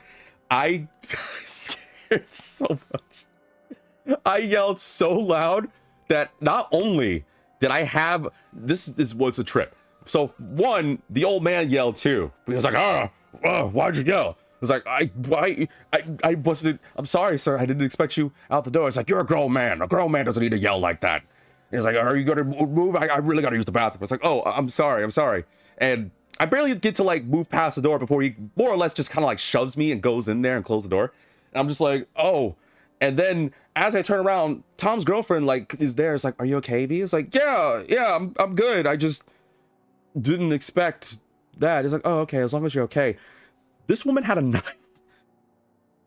I scared so much. I yelled so loud that not only did I have, this was a trip. So one, the old man yelled too. He was like, why'd you yell? I was like, I wasn't, I'm sorry, sir. I didn't expect you out the door. It's like, you're a grown man. A grown man doesn't need to yell like that. He's like, are you going to move? I really got to use the bathroom. It's like, oh, I'm sorry. And I barely get to like move past the door before he more or less just kind of like shoves me and goes in there and closes the door. And I'm just like, oh. And then as I turn around, Tom's girlfriend like is there. It's like, are you okay, V? It's like, yeah, I'm good. I just didn't expect that. It's like, oh, okay, as long as you're okay. This woman had a knife.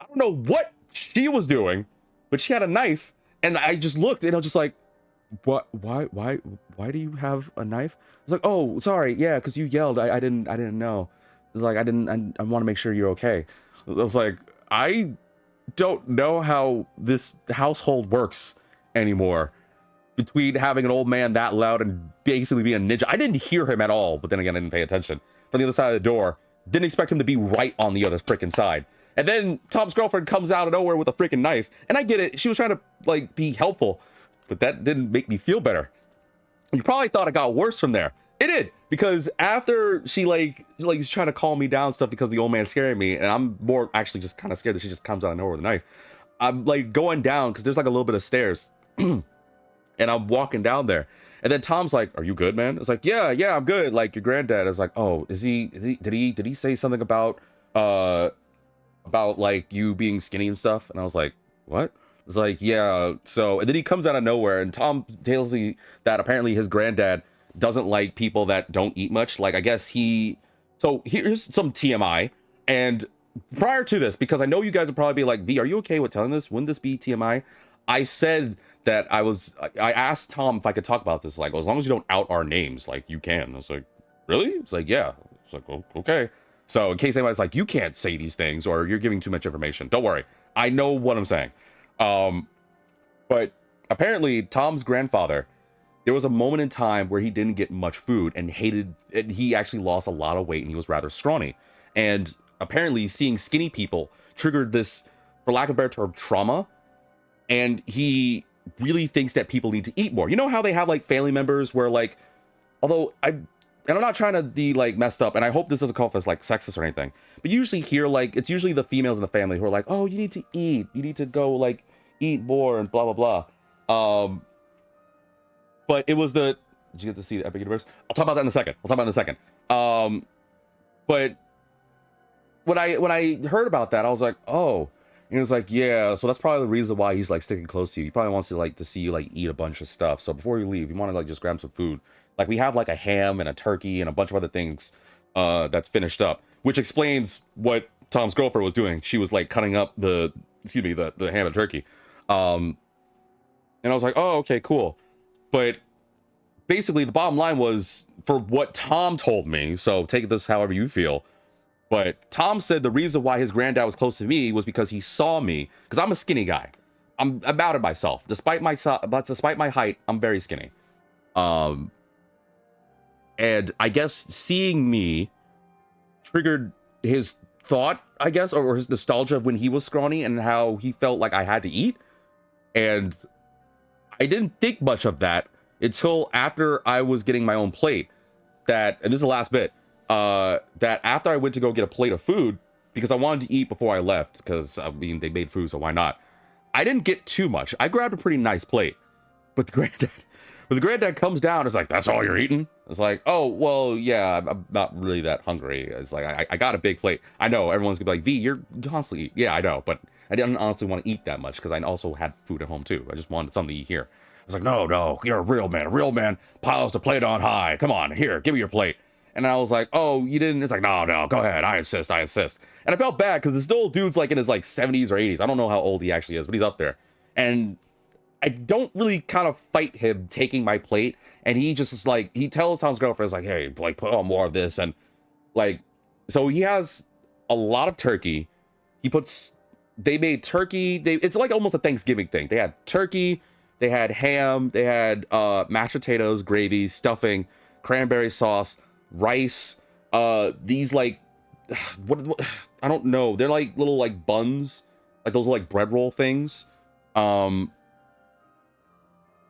I don't know what she was doing, but she had a knife. And I just looked and I was just like, what, why do you have a knife? I was like, oh, sorry. Yeah. Cause you yelled. I didn't know. It was like, I want to make sure you're okay. I was like, I don't know how this household works anymore, between having an old man that loud and basically being a ninja. I didn't hear him at all, but then again, I didn't pay attention. From the other side of the door, didn't expect him to be right on the other freaking side. And then Tom's girlfriend comes out of nowhere with a freaking knife. And I get it. She was trying to like be helpful. but that didn't make me feel better. You probably thought it got worse from there. It did, because after she like is trying to calm me down stuff because the old man's scaring me, and I'm more actually just kind of scared that she just comes out of nowhere with a knife. I'm like going down because there's like a little bit of stairs, and I'm walking down there, and then Tom's like, "Are you good, man?" It's like, "Yeah, I'm good." Like your granddad is like, "Oh, did he say something about like you being skinny and stuff?" And I was like, "What?" It's like, "Yeah." So, and then he comes out of nowhere, and Tom tells me that apparently his granddad doesn't like people that don't eat much. Like, I guess so here's some TMI. And prior to this, because I know you guys would probably be like, V, are you okay with telling this? Wouldn't this be TMI? I said that I asked Tom if I could talk about this. Like, well, as long as you don't out our names, like, you can. I was like, really? It's like, yeah. It's like, oh, okay. So in case anybody's like, you can't say these things or you're giving too much information, don't worry. I know what I'm saying. But apparently Tom's grandfather, there was a moment in time where he didn't get much food and he actually lost a lot of weight and he was rather scrawny. And apparently seeing skinny people triggered this, for lack of a better term, trauma. And he really thinks that people need to eat more. You know how they have like family members where like, although I'm not trying to be like messed up, and I hope this doesn't come off as like sexist or anything, but you usually hear like, it's usually the females in the family who are like, oh, you need to eat. You need to go like eat more and blah, blah, blah. But it was did you get to see the Epic Universe? I'll talk about that in a second. But when I heard about that, I was like, oh, and it was like, yeah, so that's probably the reason why he's like sticking close to you. He probably wants to like to see you like eat a bunch of stuff. So before you leave, you want to like just grab some food. Like we have like a ham and a turkey and a bunch of other things that's finished up, which explains what Tom's girlfriend was doing. She was like cutting up the ham and turkey. And I was like, oh, okay, cool. But basically the bottom line was, for what Tom told me, so take this however you feel, but Tom said the reason why his granddad was close to me was because he saw me, because I'm a skinny guy. I'm about it myself. Despite my height, I'm very skinny. And I guess seeing me triggered his thought, I guess, or his nostalgia of when he was scrawny and how he felt like I had to eat. And I didn't think much of that until after I was getting my own plate. And this is the last bit, that after I went to go get a plate of food, because I wanted to eat before I left, because I mean, they made food, so why not? I didn't get too much. I grabbed a pretty nice plate, but the granddad comes down, it's like, that's all you're eating? It's like, oh, well, yeah, I'm not really that hungry. It's like, I got a big plate. I know everyone's gonna be like, V, you're constantly eating. Yeah, I know, but I didn't honestly want to eat that much because I also had food at home too. I just wanted something to eat here. I was like, no, you're a real man. A real man piles the plate on high. Come on, here, give me your plate. And I was like, oh, you didn't? It's like, no, go ahead. I insist. And I felt bad because this old dude's like in his like 70s or 80s. I don't know how old he actually is, but he's up there. And I don't really kind of fight him taking my plate. And he just is like, he tells Tom's girlfriend, is like, hey, like, put on more of this. And like, so he has a lot of turkey. They made turkey. It's like almost a Thanksgiving thing. They had turkey, they had ham, they had mashed potatoes, gravy, stuffing, cranberry sauce, rice, these like, what I don't know. They're like little like buns, like those like bread roll things. A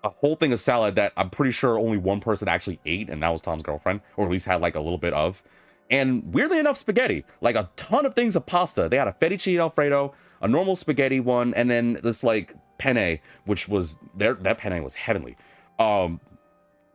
whole thing of salad that I'm pretty sure only one person actually ate, and that was Tom's girlfriend, or at least had like a little bit of. And weirdly enough, spaghetti, like a ton of things of pasta. They had a fettuccine alfredo, a normal spaghetti one, and then this like penne, which was that penne was heavenly. And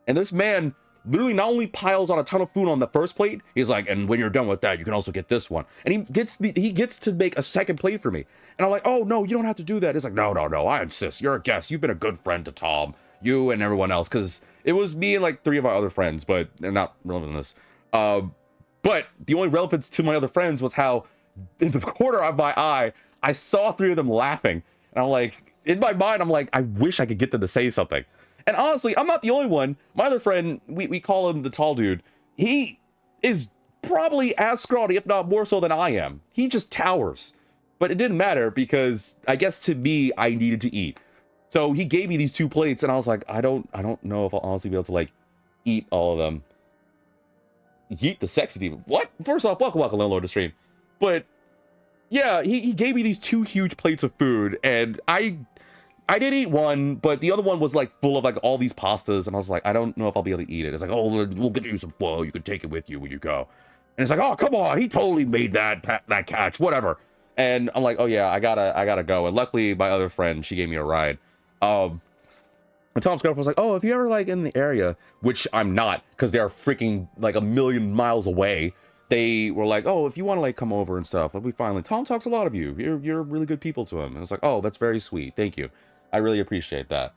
this man literally not only piles on a ton of food on the first plate, he's like, and when you're done with that, you can also get this one. And he gets to make a second plate for me. And I'm like, oh no, you don't have to do that. It's like, no, I insist. You're a guest. You've been a good friend to Tom, you and everyone else, because it was me and like 3 of our other friends, but they're not relevant in this. But the only relevance to my other friends was how in the corner of my eye, I saw 3 of them laughing. And I'm like, in my mind, I'm like, I wish I could get them to say something. And honestly, I'm not the only one. My other friend, we call him the tall dude. He is probably as scrawny, if not more so than I am. He just towers. But it didn't matter because I guess to me, I needed to eat. So he gave me these 2 plates and I was like, I don't know if I'll honestly be able to like eat all of them. Yeet the sexy demon. What? First off, welcome, landlord to stream. But yeah, he gave me these 2 huge plates of food, and I did eat one, but the other one was like full of like all these pastas, and I was like, I don't know if I'll be able to eat it. It's like, oh, we'll get you some pho. You can take it with you when you go. And it's like, oh, come on, he totally made that catch, whatever. And I'm like, oh yeah, I gotta go. And luckily, my other friend, she gave me a ride. And Tom's girlfriend was like, oh, if you ever like in the area, which I'm not, because they're freaking like a million miles away. They were like, oh, if you want to like come over and stuff, we'll be fine. Like, Tom talks a lot of you. You're really good people to him. And it's like, oh, that's very sweet. Thank you. I really appreciate that.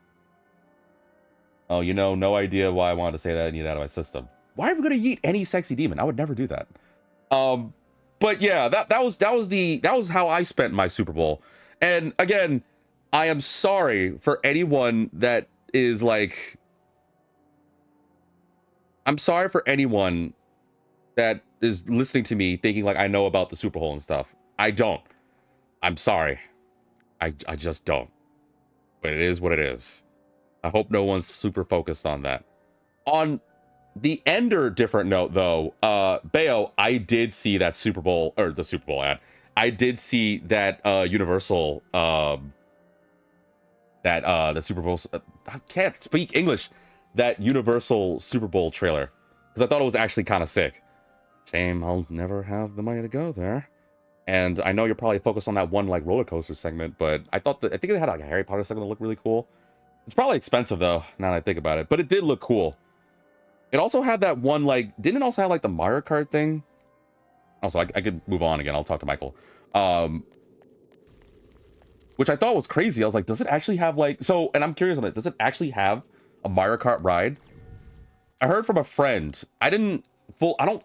Oh, you know, no idea why I wanted to say that and eat out of my system. Why are we gonna eat any sexy demon? I would never do that. But yeah, that was how I spent my Super Bowl. And again, I am sorry for anyone that is like, I'm sorry for anyone that is listening to me thinking like I know about the Super Bowl and stuff. I don't. I'm sorry. I just don't. But it is what it is. I hope no one's super focused on that. On the Ender different note though, Bayo, I did see that Super Bowl, or the Super Bowl ad. I did see that Universal the Super Bowl, I can't speak English, that Universal Super Bowl trailer, because I thought it was actually kind of sick. Shame I'll never have the money to go there. And I know you're probably focused on that one like roller coaster segment, but I think they had like a Harry Potter segment that looked really cool. It's probably expensive though, now that I think about it, but it did look cool. It also had that one like, didn't it also have like the Mario Kart thing? Also, I could move on again. I'll talk to Michael. Which I thought was crazy. I was like, does it actually have like, so, and I'm curious on it, does it actually have a Mario Kart ride? I heard from a friend. I don't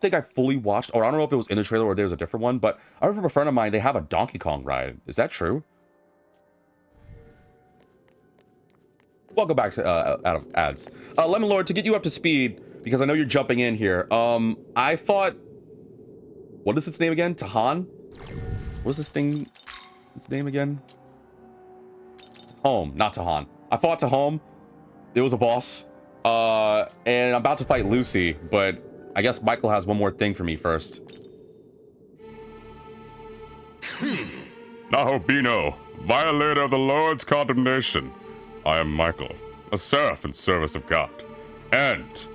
think I fully watched, or I don't know if it was in the trailer or there's a different one, but I heard from a friend of mine, they have a Donkey Kong ride. Is that true? Welcome back to out of ads. Lemon Lord, to get you up to speed, because I know you're jumping in here. I fought, what is its name again? Tahan? What's this thing? Its name again? Home, not Tahan. I fought Tahom. It was a boss. And I'm about to fight Lucy, but I guess Michael has one more thing for me first.
Nahobino, violator of the Lord's condemnation. I am Michael, a seraph in service of God, and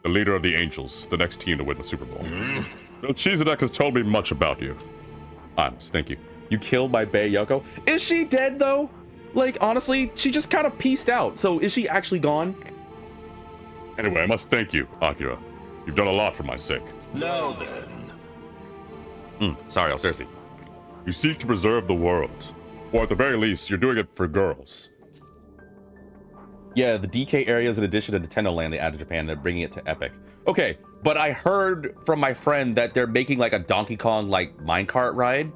the leader of the angels, the next team to win the Super Bowl. Melchizedek has told me much about you. Honest, thank you.
You killed my bae Yoko? Is she dead though? Like, honestly, she just kind of peaced out. So is she actually gone?
Anyway, I must thank you, Akira. You've done a lot for my sake.
Now then.
Sorry, Cersei.
You seek to preserve the world. Or at the very least, you're doing it for girls.
Yeah, the DK area is an addition to Nintendo Land they added to Japan. They're bringing it to Epic. Okay, but I heard from my friend that they're making like a Donkey Kong like minecart ride,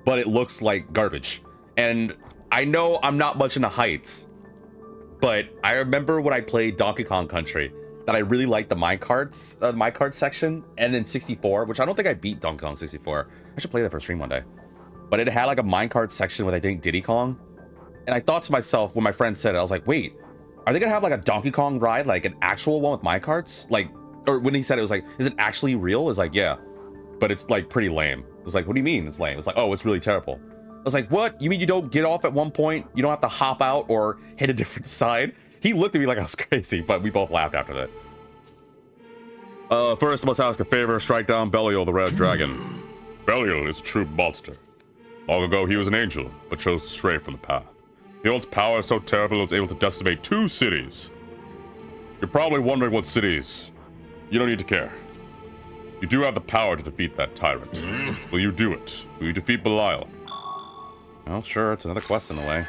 but it looks like garbage. And I know I'm not much into heights, but I remember when I played Donkey Kong Country that I really liked the minecart section, and then 64, which I don't think I beat Donkey Kong 64. I should play that for a stream one day. But it had like a minecart section with I think Diddy Kong, and I thought to myself when my friend said it, I was like, wait, are they gonna have like a Donkey Kong ride, like an actual one with minecarts? Like, or when he said it was like, is it actually real? It's like, yeah, but it's like pretty lame. It was like, what do you mean it's lame? It's like, oh, it's really terrible. I was like, what? You mean you don't get off at one point? You don't have to hop out or hit a different side? He looked at me like I was crazy, but we both laughed after that. First, I must ask a favor. Strike down Belial, the Red Dragon.
Belial is a true monster. Long ago, he was an angel, but chose to stray from the path. He holds power so terrible he was able to decimate 2 cities. You're probably wondering what cities. You don't need to care. You do have the power to defeat that tyrant. Will you do it? Will you defeat Belial?
Well, sure, it's another quest in a way.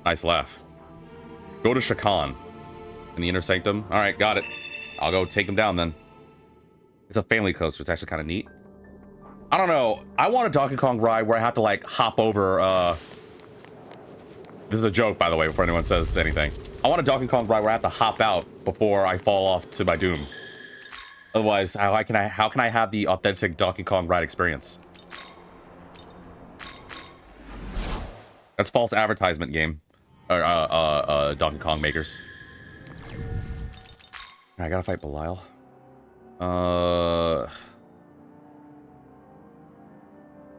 Nice laugh. Go to Shakan in the Inner Sanctum. All right, got it. I'll go take him down then. It's a family coaster. It's actually kind of neat. I don't know. I want a Donkey Kong ride where I have to like hop over. This is a joke, by the way, before anyone says anything. I want a Donkey Kong ride where I have to hop out before I fall off to my doom. Otherwise, how can I have the authentic Donkey Kong ride experience? That's false advertisement, game. Or Donkey Kong makers. I gotta fight Belial.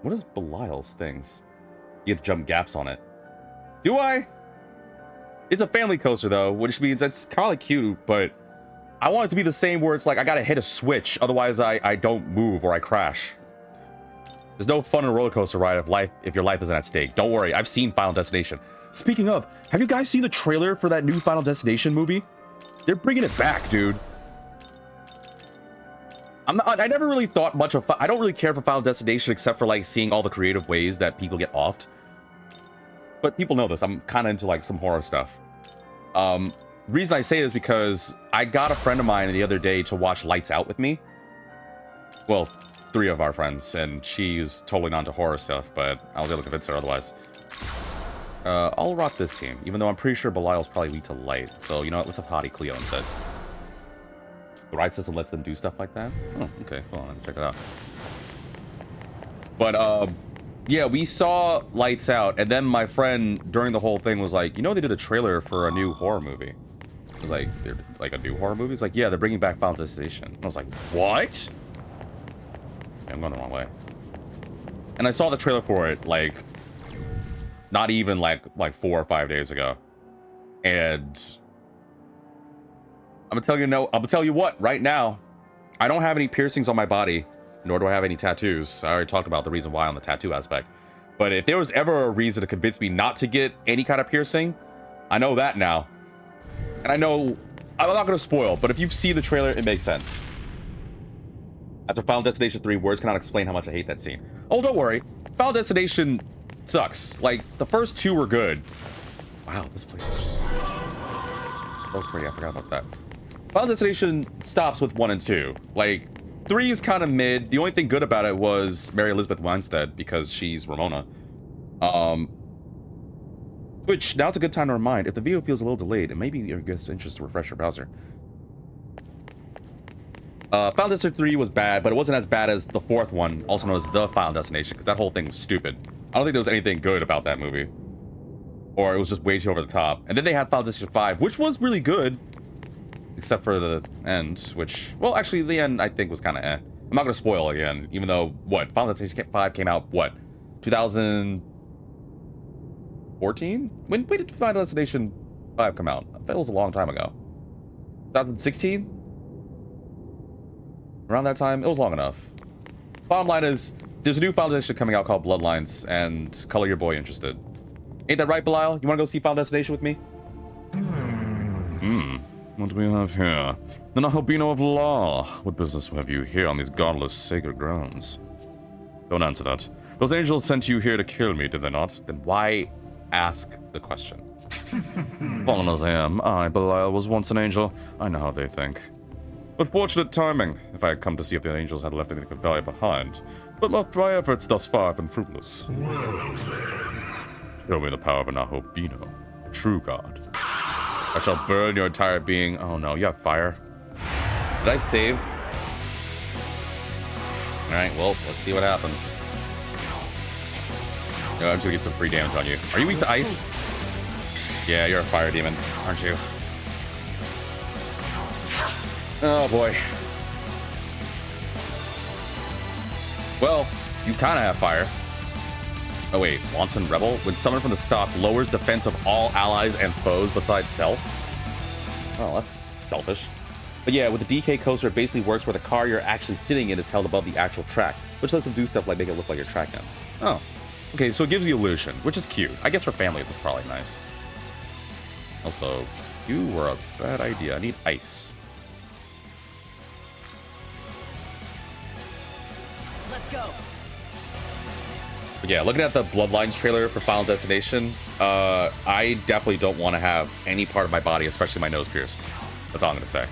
What is Belial's things? You have to jump gaps on it. Do I? It's a family coaster though, which means it's kind of cute, but I want it to be the same where it's like I gotta hit a switch, otherwise I don't move or I crash. There's no fun in a roller coaster ride if your life isn't at stake. Don't worry, I've seen Final Destination. Speaking of, have you guys seen the trailer for that new Final Destination movie? They're bringing it back, dude. I never really thought much of... I don't really care for Final Destination except for like seeing all the creative ways that people get offed. But people know this. I'm kind of into like some horror stuff. Reason I say it is because I got a friend of mine the other day to watch Lights Out with me. Well, 3 of our friends, and she's totally not into horror stuff, but I was able to convince her otherwise. I'll rock this team, even though I'm pretty sure Belial's probably weak to light. So, you know what? Let's have Hottie Cleo instead. The ride system lets them do stuff like that? Oh, okay. Hold on, let me check it out. But, yeah, we saw Lights Out, and then my friend, during the whole thing, was like, you know they did a trailer for a new horror movie. I was like, they're like a new horror movie? He's like, yeah, they're bringing back Final Destination. I was like, what? I'm going the wrong way. And I saw the trailer for it, like, not even like 4 or 5 days ago. And I'm gonna tell you what, right now, I don't have any piercings on my body, nor do I have any tattoos. I already talked about the reason why on the tattoo aspect. But if there was ever a reason to convince me not to get any kind of piercing, I know that now. And I know, I'm not gonna spoil, but if you've seen the trailer, it makes sense. After Final Destination 3, words cannot explain how much I hate that scene. Oh, don't worry. Final Destination sucks. Like, the first 2 were good. Wow, this place is just so pretty. I forgot about that. Final Destination stops with 1 and 2. Like, 3 is kind of mid. The only thing good about it was Mary Elizabeth Winstead, because she's Ramona. Which, now's a good time to remind, if the video feels a little delayed, it may be in your guest interest to refresh your browser. Final Destination 3 was bad, but it wasn't as bad as the 4th one, also known as The Final Destination, because that whole thing was stupid. I don't think there was anything good about that movie. Or it was just way too over the top. And then they had Final Destination 5, which was really good. Except for the end, which... Well, actually, the end, I think, was kind of eh. I'm not going to spoil it again, even though, what? Final Destination 5 came out, what? 2014? When did Final Destination 5 come out? I thought it was a long time ago. 2016? Around that time? It was long enough. Bottom line is, there's a new Final Destination coming out called Bloodlines, and color your boy interested. Ain't that right, Belial? You want to go see Final Destination with me? What do we have here? The Nahobino of Law. What business have you here on these godless sacred grounds? Don't answer that. Those angels sent you here to kill me, did they not? Then why ask the question? Fallen as I am, I, Belial, was once an angel. I know how they think. But fortunate timing, if I had come to see if the angels had left anything of value behind. But my efforts thus far have been fruitless. Show me the power of a Nahobino, a true god. I shall burn your entire being. Oh no, you have fire. Did I save? Alright, well, let's see what happens. No, I'm just gonna get some free damage on you. Are you weak to ice? Yeah, you're a fire demon, aren't you? Oh boy. Well, you kinda have fire. Oh wait, Wanton Rebel? When summoned from the stock, lowers defense of all allies and foes besides self? Oh, that's selfish. But yeah, with the DK coaster, it basically works where the car you're actually sitting in is held above the actual track, which lets them do stuff like make it look like your track ends. Oh. Okay, so it gives you illusion, which is cute. I guess for families, it's probably nice. Also, you were a bad idea. I need ice.
Let's go.
But yeah, looking at the Bloodlines trailer for Final Destination, I definitely don't want to have any part of my body, especially my nose, pierced. That's all I'm gonna say.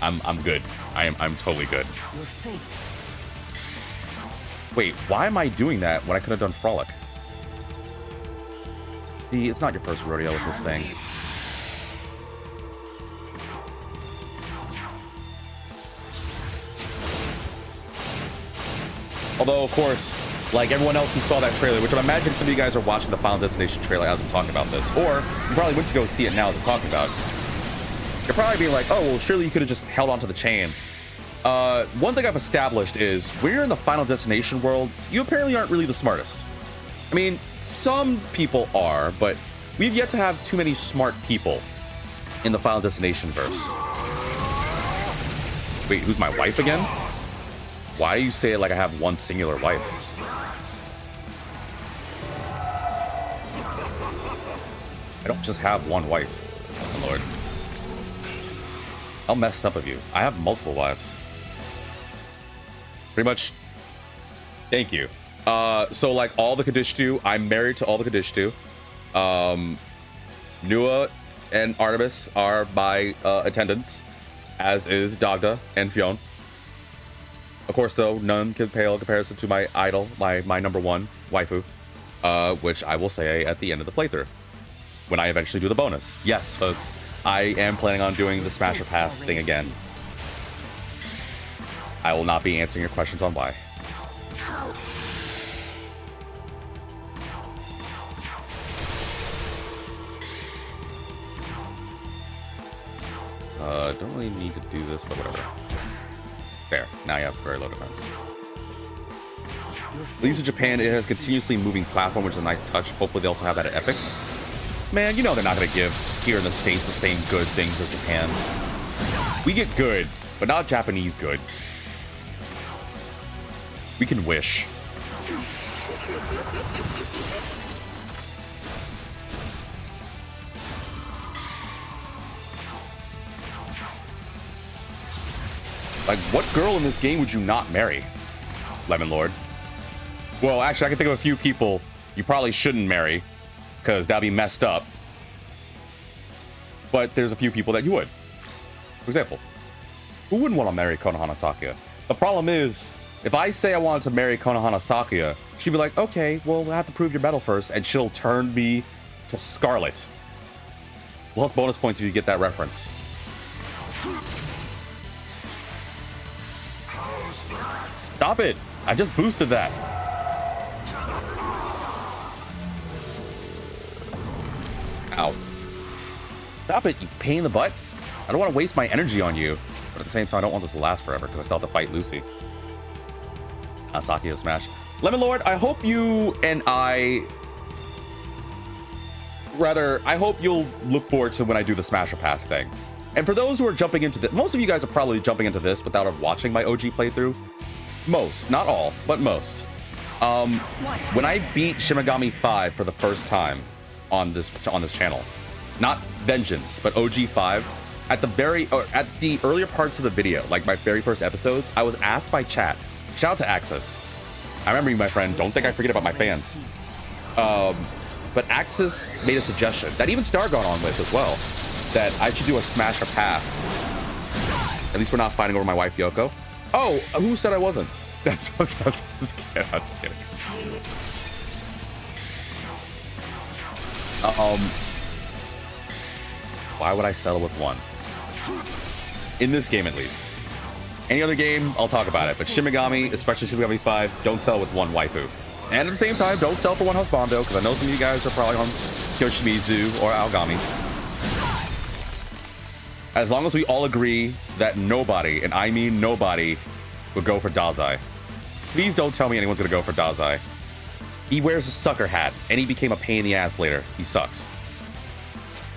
I'm good. I'm totally good.
Your fate.
Wait, why am I doing that when I could have done Frolic? See, it's not your first rodeo with this thing. Although, of course, like everyone else who saw that trailer, which I'm imagining some of you guys are watching the Final Destination trailer as I'm talking about this, or you probably went to go see it now as I'm talking about it. You're probably being like, oh, well, surely you could have just held onto the chain. One thing I've established is when you're in the Final Destination world, you apparently aren't really the smartest. I mean, some people are, but we've yet to have too many smart people in the Final Destination verse. Wait, who's my wife again? Why do you say it like I have one singular wife? I don't just have one wife, my lord. How messed up of you. I have multiple wives. Pretty much. Thank you. So like all the Kadishtu, I'm married to all the Kadishtu. Nua and Artemis are my attendants, as is Dagda and Fionn. Of course, though, none can pale in comparison to my idol, my number one waifu, which I will say at the end of the playthrough, when I eventually do the bonus. Yes, folks, I am planning on doing the Smasher Pass thing again. I will not be answering your questions on why. Don't really need to do this, but whatever. Fair. Now you have very low defense. Leaves of Japan, it has continuously moving platform, which is a nice touch. Hopefully they also have that at Epic. Man, you know they're not going to give here in the States the same good things as Japan. We get good, but not Japanese good. We can wish. Like, what girl in this game would you not marry, Lemon Lord? Well, actually, I can think of a few people you probably shouldn't marry, because that'd be messed up. But there's a few people that you would. For example, who wouldn't want to marry Konohana Sakuya? The problem is, if I say I wanted to marry Konohana Sakuya, she'd be like, okay, well, we'll have to prove your metal first, and she'll turn me to Scarlet. Plus bonus points if you get that reference. Stop it! I just boosted that. Ow. Stop it, you pain in the butt. I don't want to waste my energy on you, but at the same time, I don't want this to last forever because I still have to fight Lucy. Sakuya smash. Lemon Lord, I hope you and I hope you'll look forward to when I do the Smasher Pass thing. And for those who are jumping into this, most of you guys are probably jumping into this without watching my OG playthrough. Most, not all, but most. When I beat Shin Megami 5 for the first time on this channel, not Vengeance, but OG 5, at the earlier parts of the video, like my very first episodes, I was asked by chat. Shout out to Axis. I remember you, my friend. Don't think I forget about my fans. But Axis made a suggestion that even Star got on with as well, that I should do a Smasher Pass. At least we're not fighting over my wife, Yoko. Oh, who said I wasn't? That's just kidding. Why would I settle with one? In this game, at least. Any other game, I'll talk about it. But Shin Megami, especially Shin Megami 5, don't sell with one waifu. And at the same time, don't sell for one husbando, because I know some of you guys are probably on Yoshimizu or Aogami. As long as we all agree that nobody, and I mean nobody, would go for Dazai. Please don't tell me anyone's gonna go for Dazai. He wears a sucker hat, and he became a pain in the ass later. He sucks.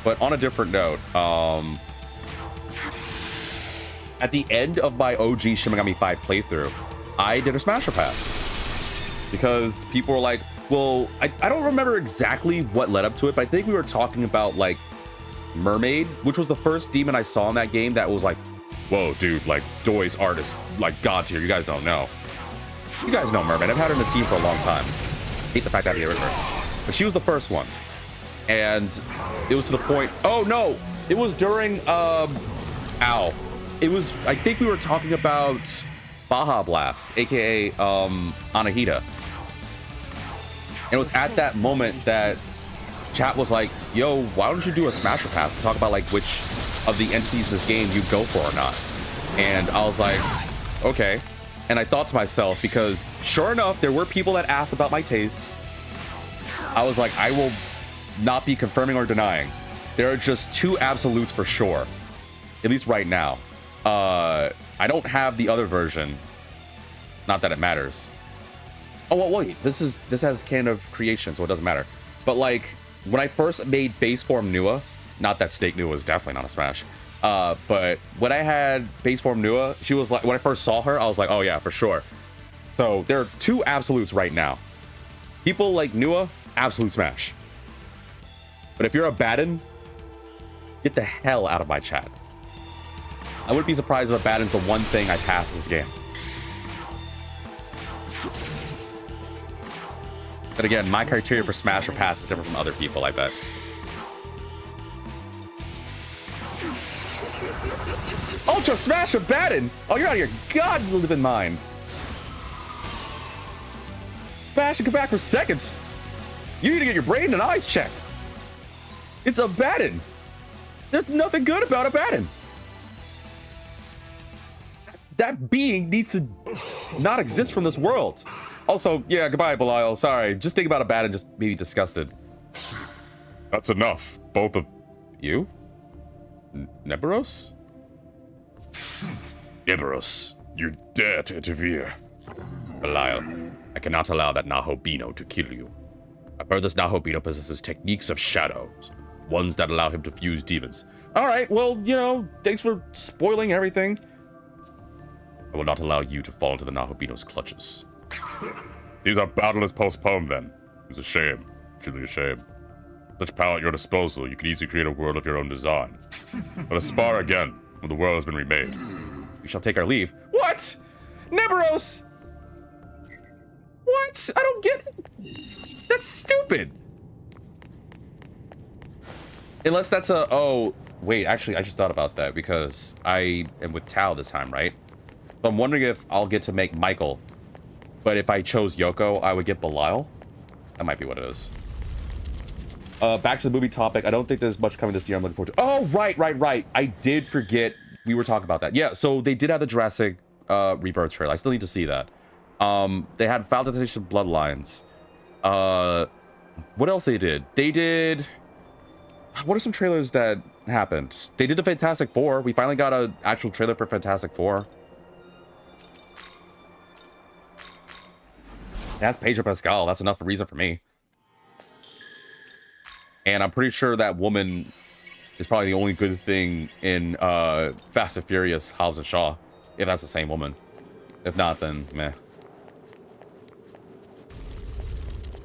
But on a different note, at the end of my OG Shin Megami 5 playthrough, I did a Smasher Pass. Because people were like, well, I don't remember exactly what led up to it, but I think we were talking about, like, Mermaid, which was the first demon I saw in that game that was like, whoa, dude, like, Doi's artist, like, god tier. You guys don't know. You guys know Mermaid. I've had her in the team for a long time. Hate the fact that I haven't her. But she was the first one. And it was to the point, oh no, it was during, it was, I think we were talking about Baja Blast, aka Anahita. And it was at that moment that chat was like, yo, why don't you do a Smasher Pass and talk about like which of the entities in this game you go for or not? And I was like, okay. And I thought to myself, because sure enough, there were people that asked about my tastes. I was like, I will not be confirming or denying. There are just two absolutes for sure, at least right now. I don't have the other version. Not that it matters. Oh, well, wait. This has canon of creation, so it doesn't matter. But, like, when I first made base form Nua, not that Snake Nua was definitely not a Smash, but when I had base form Nua, she was like, when I first saw her, I was like, oh, yeah, for sure. So there are two absolutes right now. People like Nua, absolute Smash. But if you're a Baden, get the hell out of my chat. I wouldn't be surprised if a Baden's the one thing I pass this game. But again, my criteria for Smash or Pass is different from other people, I bet. Ultra Smash a Baden! Oh, you're out of your god-living mind. Smash and come back for seconds. You need to get your brain and eyes checked. It's a Baden. There's nothing good about a Baden. That being needs to not exist from this world. Also, yeah, goodbye, Belial. Sorry. Just think about a Baden just made me disgusted.
That's enough. Both of
you? Neberos?
Neberos, you dare to interfere.
Belial, I cannot allow that Nahobino to kill you. I've heard this Nahobino possesses techniques of shadows, ones that allow him to fuse demons. Alright, well, you know, thanks for spoiling everything. I will not allow you to fall into the Nahobino's clutches.
Seems our battle is postponed then. It's a shame. Truly a shame. Such power at your disposal, you could easily create a world of your own design. Let us spar again when the world has been remade.
We shall take our leave. What? Neberos! What? I don't get it. That's stupid. Unless that's a... Oh, wait. Actually, I just thought about that because I am with Tao this time, right? So I'm wondering if I'll get to make Michael. But if I chose Yoko, I would get Belial. That might be what it is. Back to the movie topic. I don't think there's much coming this year I'm looking forward to. Oh, right. I did forget we were talking about that. Yeah, so they did have the Jurassic Rebirth trailer. I still need to see that. They had Final Destination Bloodlines. What else they did? They did... What are some trailers that happened? They did the Fantastic Four. We finally got an actual trailer for Fantastic Four. That's Pedro Pascal. That's enough reason for me. And I'm pretty sure that woman is probably the only good thing in Fast and Furious, Hobbs and Shaw. If that's the same woman. If not, then meh.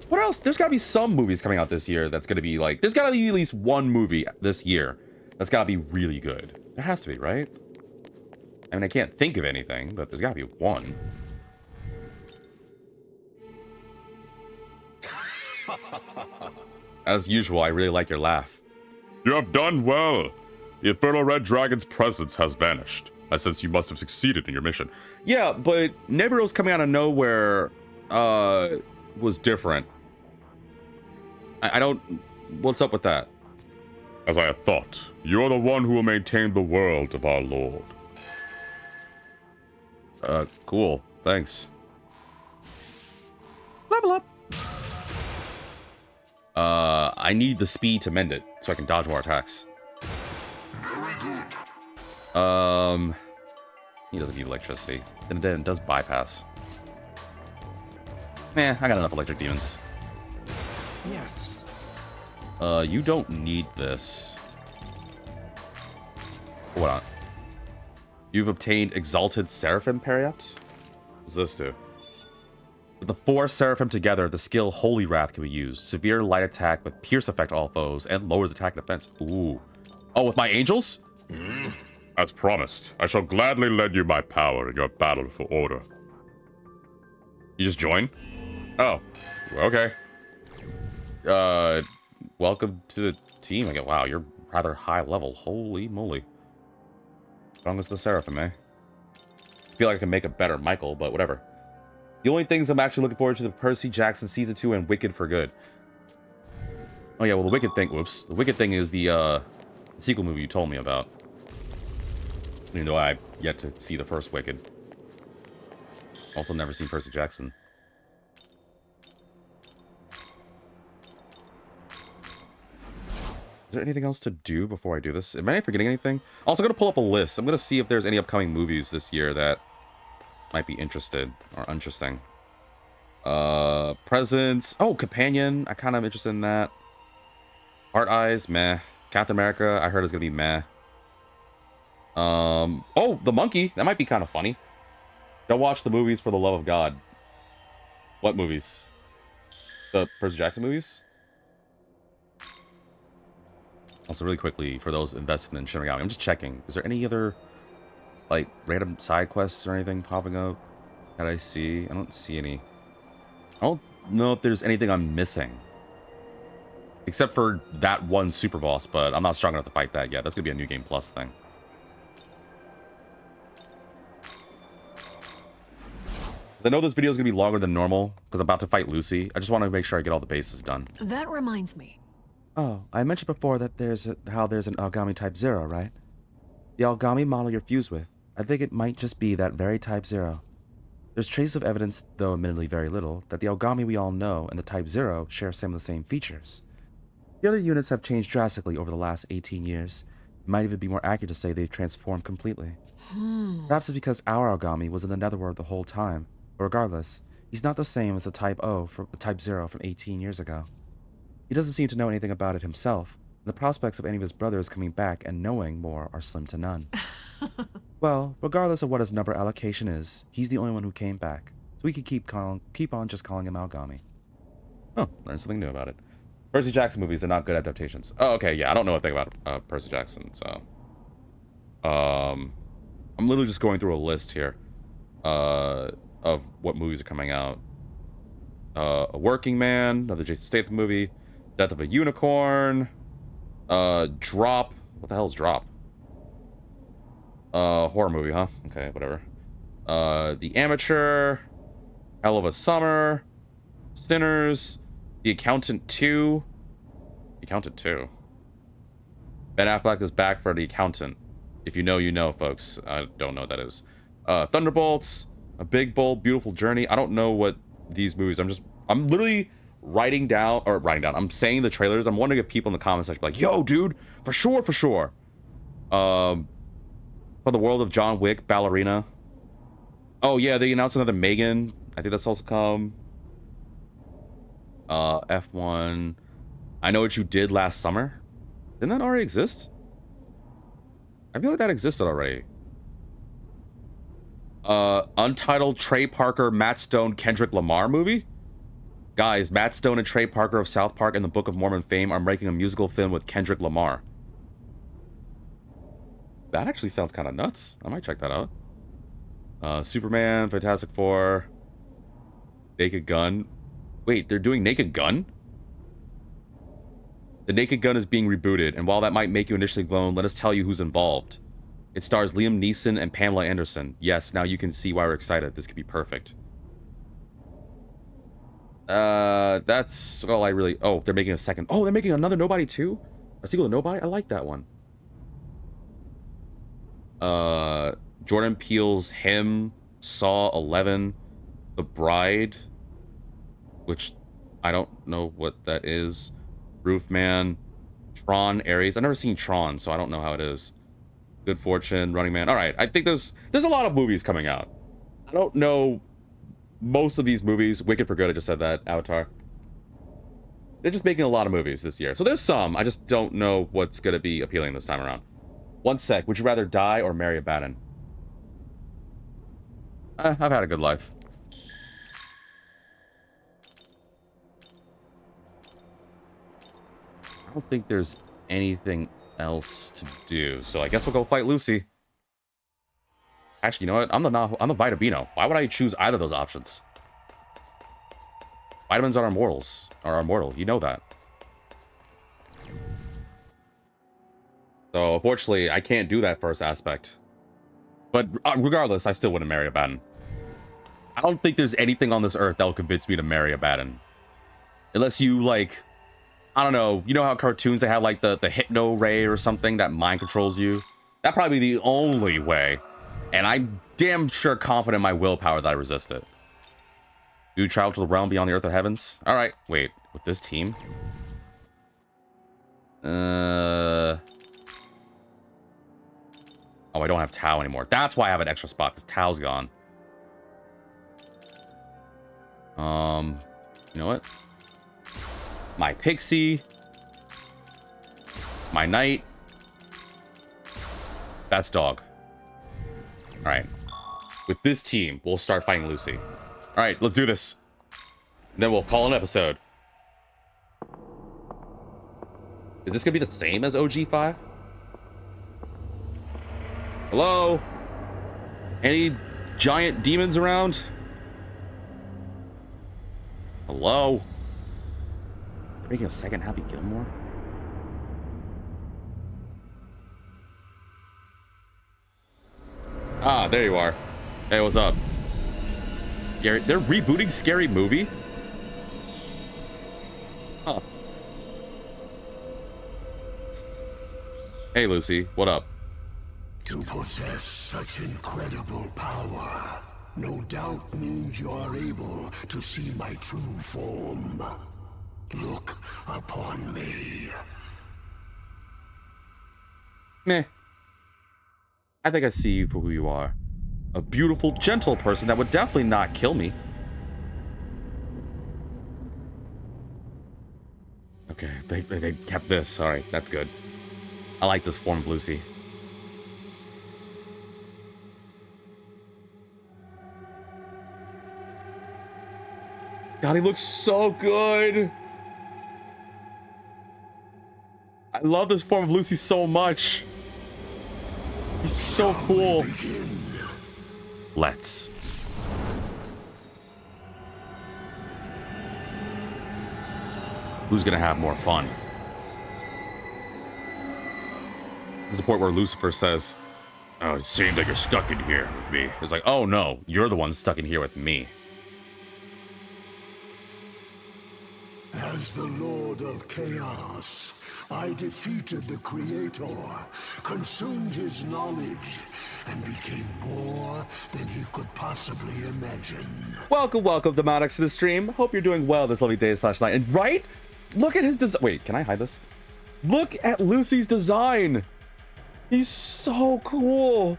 What else? There's gotta be some movies coming out this year that's gonna be like... There's gotta be at least one movie this year that's gotta be really good. There has to be, right? I mean, I can't think of anything, but there's gotta be one. As usual, I really like your laugh.
You have done well. The Infernal Red Dragon's presence has vanished. I sense you must have succeeded in your mission.
Yeah, but Neberos coming out of nowhere was different. I don't... What's up with that?
As I had thought, you are the one who will maintain the world of our Lord.
Cool. Thanks. Level up. I need the speed to mend it, so I can dodge more attacks. He doesn't need electricity. And then it does bypass. I got enough electric demons.
Yes.
You don't need this. Hold on. You've obtained Exalted Seraphim Periapt? What's this do? With the 4 Seraphim together, the skill Holy Wrath can be used. Severe light attack with pierce effect all foes and lowers attack and defense. Ooh. Oh, with my angels?
As promised, I shall gladly lend you my power in your battle for order.
You just join? Oh, okay. Welcome to the team. Wow, you're rather high level. Holy moly. Strong as the Seraphim, eh? I feel like I can make a better Michael, but whatever. The only things I'm actually looking forward to the Percy Jackson Season 2 and Wicked for Good. Oh yeah, well the Wicked thing, whoops. The Wicked thing is the sequel movie you told me about. Even though I've yet to see the first Wicked. Also never seen Percy Jackson. there anything else to do before I do this? Am I forgetting anything? Also, I'm gonna pull up a list. I'm gonna see if there's any upcoming movies this year that might be interested or interesting. Presents. Oh, Companion. I kind of interested in that. Heart Eyes, meh. Captain America, I heard it's gonna be meh. Oh, The Monkey. That might be kind of funny. Don't watch the movies for the love of God. What movies? The Percy Jackson movies? Also, really quickly, for those invested in Shin Megami, I'm just checking. Is there any other, like, random side quests or anything popping up that I see? I don't see any. I don't know if there's anything I'm missing. Except for that one super boss, but I'm not strong enough to fight that yet. That's gonna be a New Game Plus thing. I know this video is gonna be longer than normal, because I'm about to fight Lucy. I just want to make sure I get all the bases done.
That reminds me.
Oh, I mentioned before that there's an Aogami Type 0, right? The Aogami model you're fused with. I think it might just be that very Type 0. There's traces of evidence, though admittedly very little, that the Aogami we all know and the Type 0 share some of the same features. The other units have changed drastically over the last 18 years. It might even be more accurate to say they've transformed completely. Perhaps it's because our Aogami was in the Netherworld the whole time. But regardless, he's not the same as the Type 0 from 18 years ago. He doesn't seem to know anything about it himself, and the prospects of any of his brothers coming back and knowing more are slim to none. Well, regardless of what his number allocation is, he's the only one who came back, so we could keep on just calling him Aogami.
Oh, learned something new about it. Percy Jackson movies, they're not good adaptations. Oh, okay, yeah, I don't know a thing about Percy Jackson, so... I'm literally just going through a list here of what movies are coming out. A Working Man, another Jason Statham movie, Death of a Unicorn, Drop. What the hell is Drop? Horror movie, huh? Okay, whatever. The Amateur, Hell of a Summer, Sinners, The Accountant 2. The Accountant 2. Ben Affleck is back for The Accountant. If you know, you know, folks. I don't know what that is. Thunderbolts, A Big, Bold, Beautiful Journey. I don't know what these movies... I'm literally writing down... I'm saying the trailers. I'm wondering if people in the comments section are like, yo, dude, for sure. From the world of John Wick, Ballerina. Oh, yeah, they announced another Megan. I think that's also come. F1. I Know What You Did Last Summer. Didn't that already exist? I feel like that existed already. Untitled Trey Parker, Matt Stone, Kendrick Lamar movie? Guys, Matt Stone and Trey Parker of South Park and the Book of Mormon fame are making a musical film with Kendrick Lamar. That actually sounds kind of nuts. I might check that out. Superman, Fantastic Four, Naked Gun. Wait, they're doing Naked Gun? The Naked Gun is being rebooted, and while that might make you initially groan, let us tell you who's involved. It stars Liam Neeson and Pamela Anderson. Yes, now you can see why we're excited. This could be perfect. That's all I really... Oh, they're making a second... Oh, they're making another Nobody 2? A sequel to Nobody? I like that one. Jordan Peele's Him, Saw 11, The Bride, which I don't know what that is. Roofman, Tron, Ares. I've never seen Tron, so I don't know how it is. Good Fortune, Running Man. All right, I think there's a lot of movies coming out. I don't know most of these movies. Wicked for Good, I just said that. Avatar. They're just making a lot of movies this year. So there's some. I just don't know what's going to be appealing this time around. One sec. Would you rather die or marry a Batten? I've had a good life. I don't think there's anything else to do, so I guess we'll go fight Lucy. Actually, you know what? I'm the Vitamino. Why would I choose either of those options? Vitamins are immortal. You know that. So, unfortunately, I can't do that first aspect. But regardless, I still wouldn't marry a Batten. I don't think there's anything on this earth that will convince me to marry a Batten. Unless you, like... I don't know. You know how cartoons, they have, like, the hypno ray or something that mind controls you? That'd probably be the only way. And I'm damn sure confident in my willpower that I resist it. You travel to the realm beyond the earth of heavens? Alright, wait. With this team? Oh, I don't have Tao anymore. That's why I have an extra spot, because Tao's gone. You know what? My Pixie. My Knight. That's Dog. Alright. With this team, we'll start fighting Lucy. Alright, let's do this. Then we'll call an episode. Is this gonna be the same as OG5? Hello? Any giant demons around? Hello? They're making a second Happy Gilmore? Ah, there you are. Hey, what's up? Scary. They're rebooting Scary Movie? Huh. Hey, Lucy. What up?
To possess such incredible power, no doubt means you are able to see my true form. Look upon me.
Meh. I think I see you for who you are. A beautiful, gentle person that would definitely not kill me. Okay, they kept this. Alright, that's good. I like this form of Lucy. God, he looks so good. I love this form of Lucy so much. He's so cool. Let's. Who's gonna have more fun? This is the point where Lucifer says, "Oh, it seems like you're stuck in here with me." It's like, "Oh no, you're the one stuck in here with me."
As the Lord of Chaos, I defeated the Creator, consumed his knowledge, and became more than he could possibly imagine.
Welcome, Demonics, to the stream. Hope you're doing well this lovely day/night. And right? Look at his design. Wait, can I hide this? Look at Lucy's design. He's so cool.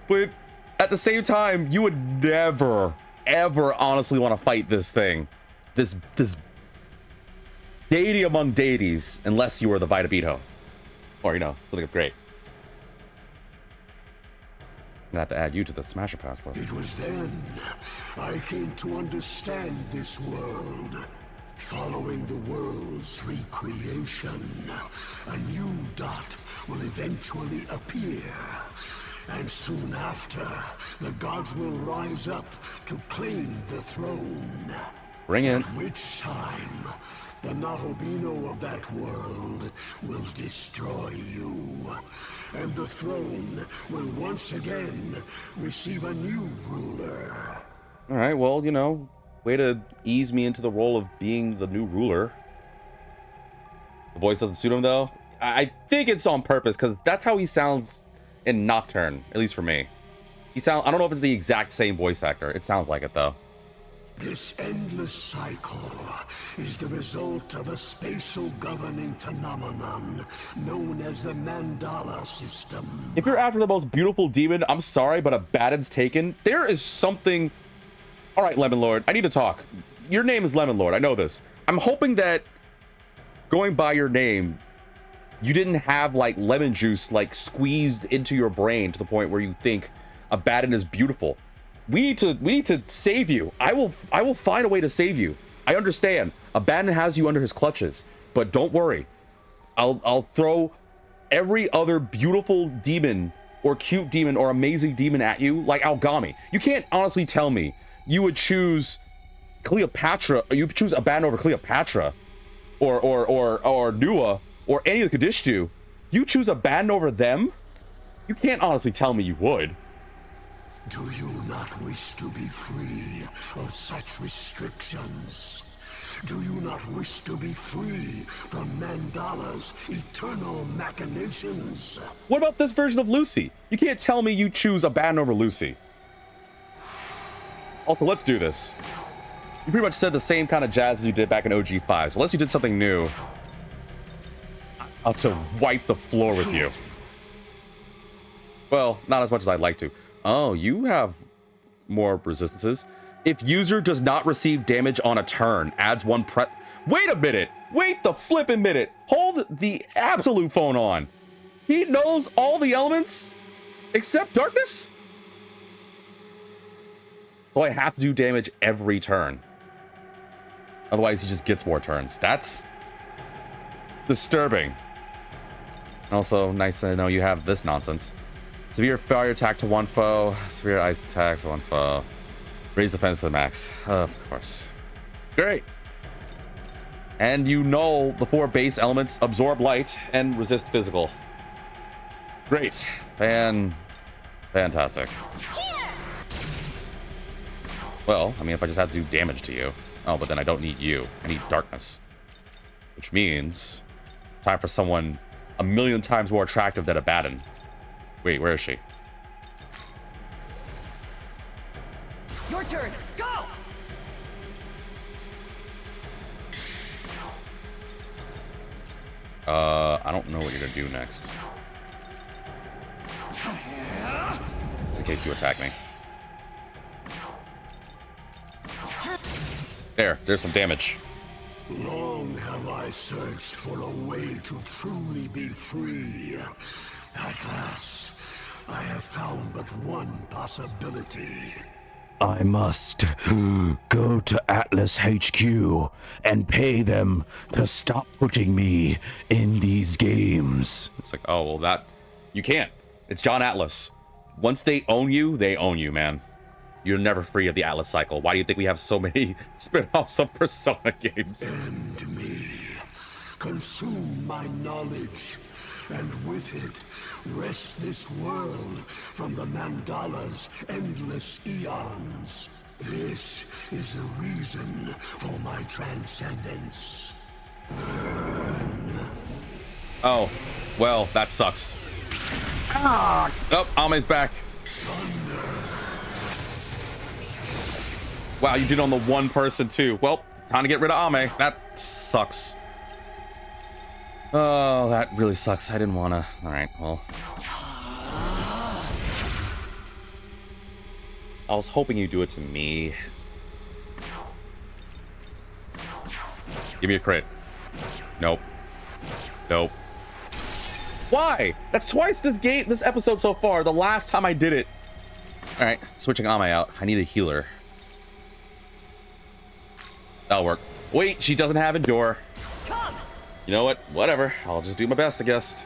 But at the same time, you would never, ever honestly want to fight this thing. This deity among deities, unless you were the Vita-Beto. Or, you know, something great. I'm gonna have to add you to the Smasher Pass list.
It was then I came to understand this world. Following the world's recreation, a new dot will eventually appear. And soon after, the gods will rise up to claim the throne.
Bring it.
At which time, the Nahobino of that world will destroy you. And the throne will once again receive a new ruler.
Alright, well, you know, way to ease me into the role of being the new ruler. The voice doesn't suit him, though. I think it's on purpose, because that's how he sounds in Nocturne, at least for me. I don't know if it's the exact same voice actor. It sounds like it, though.
This endless cycle is the result of a spatial governing phenomenon known as the Mandala system.
If you're after the most beautiful demon, I'm sorry, but Abaddon's taken. There is something... Alright, Lemon Lord, I need to talk. Your name is Lemon Lord, I know this. I'm hoping that, going by your name, you didn't have, like, lemon juice, like, squeezed into your brain to the point where you think Abaddon is beautiful. We need to save you. I will find a way to save you. I understand. Abaddon has you under his clutches, but don't worry. I'll throw every other beautiful demon or cute demon or amazing demon at you, like Aogami. You can't honestly tell me you would choose Cleopatra, or you choose Abaddon over Cleopatra, or Nua, or any of the Kadishtu. You choose Abaddon over them? You can't honestly tell me you would.
Do you not wish to be free of such restrictions? Do you not wish to be free from Mandala's eternal machinations?
What about this version of Lucy? You can't tell me you choose Abaddon over Lucy. Also, let's do this. You pretty much said the same kind of jazz as you did back in OG5, so unless you did something new. I'll to wipe the floor with you. Well, not as much as I'd like to. Oh, you have more resistances. If user does not receive damage on a turn, adds 1 prep. Wait a minute. Wait the flippin' minute. Hold the absolute phone on. He knows all the elements except darkness? So I have to do damage every turn. Otherwise, he just gets more turns. That's disturbing. Also, nice to know you have this nonsense. Severe fire attack to 1 foe. Severe ice attack to 1 foe. Raise defense to the max. Of course. Great. And you know the 4 base elements: absorb light and resist physical. Great. Fantastic. Well, I mean, if I just have to do damage to you. Oh, but then I don't need you. I need darkness. Which means time for someone a million times more attractive than Abaddon. Wait, where is she?
Your turn. Go.
I don't know what you're gonna do next. Just in case you attack me. There's some damage.
Long have I searched for a way to truly be free. At last, I have found but one possibility.
I must go to Atlas HQ and pay them to stop putting me in these games.
It's like, oh, well, that... You can't. It's John Atlas. Once they own you, man. You're never free of the Atlas cycle. Why do you think we have so many spin-offs of Persona games?
End me. Consume my knowledge. And with it, wrest this world from the Mandala's endless eons. This is the reason for my transcendence. Burn.
Oh, well, that sucks. Ah! Oh, Ame's back. Wow, you did on the one person too. Well, time to get rid of Ame. That sucks. Oh, that really sucks. I didn't want to. All right, well. I was hoping you'd do it to me. Give me a crit. Nope. Nope. Why? That's twice this episode so far. The last time I did it. All right, switching Ame out. I need a healer. That'll work. Wait, she doesn't have Endure.
Come.
You know what? Whatever. I'll just do my best, I guess.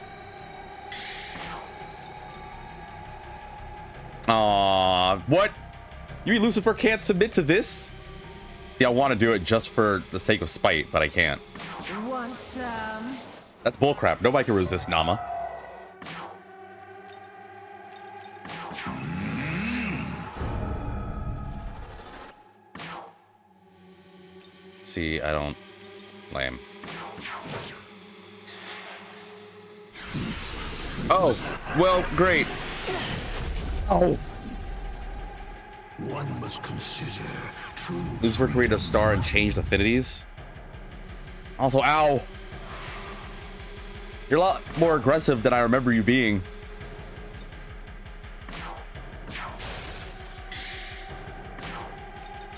Aww, what? You mean Lucifer can't submit to this? See, I want to do it just for the sake of spite, but I can't.
Want some?
That's bullcrap. Nobody can resist Nama. See, I don't... Lame. Oh, well, great. Oh.
One must consider true.
Lucifer created a star and changed affinities. Also, ow. You're a lot more aggressive than I remember you being.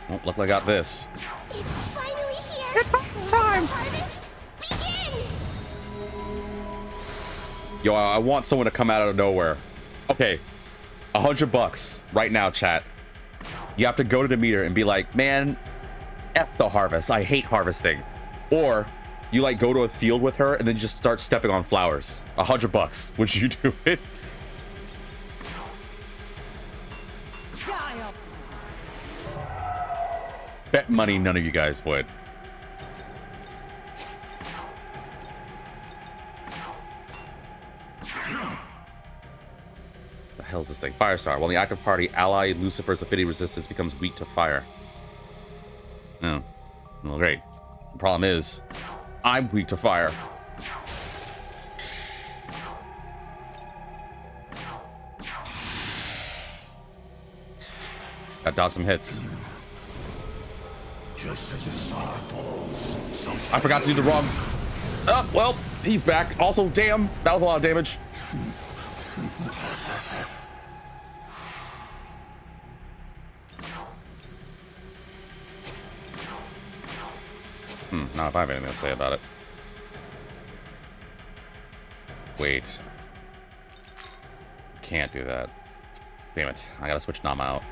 Oh, look, I got this.
It's finally here.
It's harvest time.
Harvest begin.
Yo, I want someone to come out of nowhere. Okay, $100 right now, chat. You have to go to the meter and be like, man, F the harvest. I hate harvesting. Or you like go to a field with her and then just start stepping on flowers. $100. Would you do it?
Dial.
Bet money none of you guys would. The hell's this thing? Firestar. While the active party ally Lucifer's affinity resistance becomes weak to fire. Oh. Well, great. The problem is, I'm weak to fire. Got dodged some hits.
Just as a star falls,
I forgot to do the wrong... Oh, well, he's back. Also, damn, that was a lot of damage. Not if I have anything to say about it. Wait. Can't do that. Damn it. I gotta switch Nama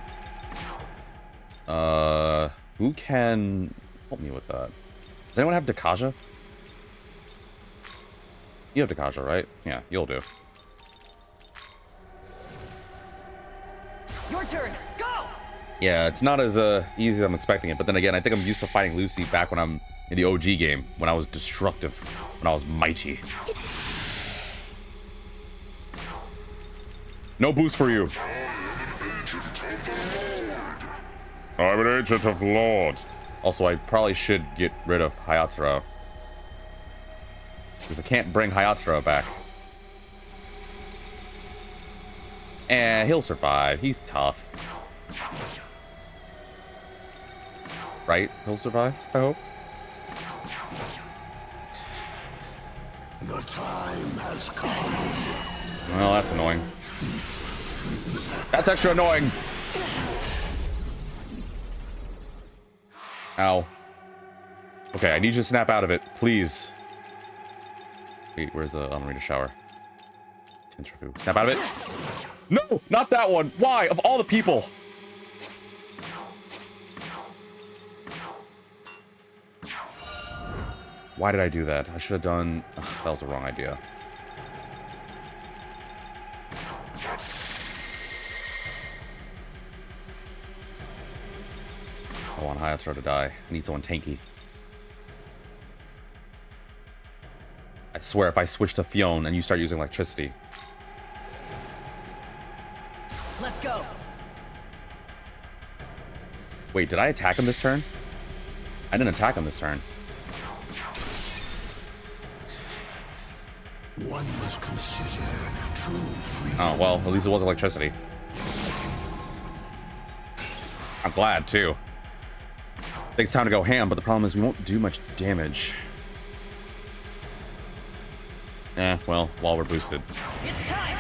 out. Who can help me with that? Does anyone have Dakaja? You have Dakaja, right? Yeah, you'll do.
Your turn. Go.
Yeah, it's not as easy as I'm expecting it, but then again, I think I'm used to fighting Lucy back when I'm in the OG game, when I was destructive, when I was mighty. No boost for you.
I'm an agent of Lord.
Also, I probably should get rid of Hayataro, because I can't bring Hayataro back. And he'll survive. He's tough. Right? He'll survive, I hope.
The time has come.
Well, that's annoying. That's extra annoying. Ow. Okay, I need you to snap out of it, please. Wait, where's the... I'm gonna need a shower. Tentrifu. Snap out of it. No! Not that one! Why? Of all the people! Why did I do that? I should have done... Ugh, that was the wrong idea. I want Hayataro to die. I need someone tanky. I swear, if I switch to Fion and you start using electricity...
Let's go.
Wait, did I attack him this turn? I didn't attack him this turn.
One must consider true freedom.
Oh, well, at least it was electricity. I'm glad, too. Takes time to go ham, but the problem is we won't do much damage. Well, while we're boosted.
It's time.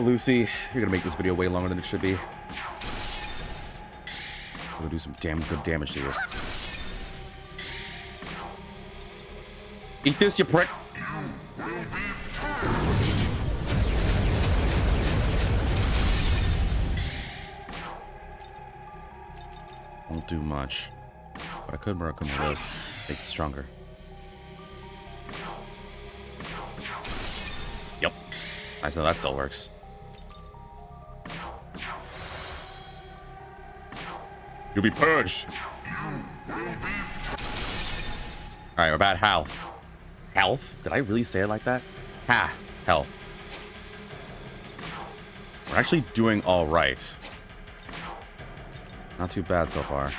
Lucy, you're gonna make this video way longer than it should be. I'm gonna do some damn good damage to you. Eat this, you prick! Won't do much. But I could Murakami with this. Make it stronger. Yep. I know that still works.
You'll be purged.
Alright, we're about health. Health? Did I really say it like that? Ha! Health. We're actually doing alright. Not too bad so far.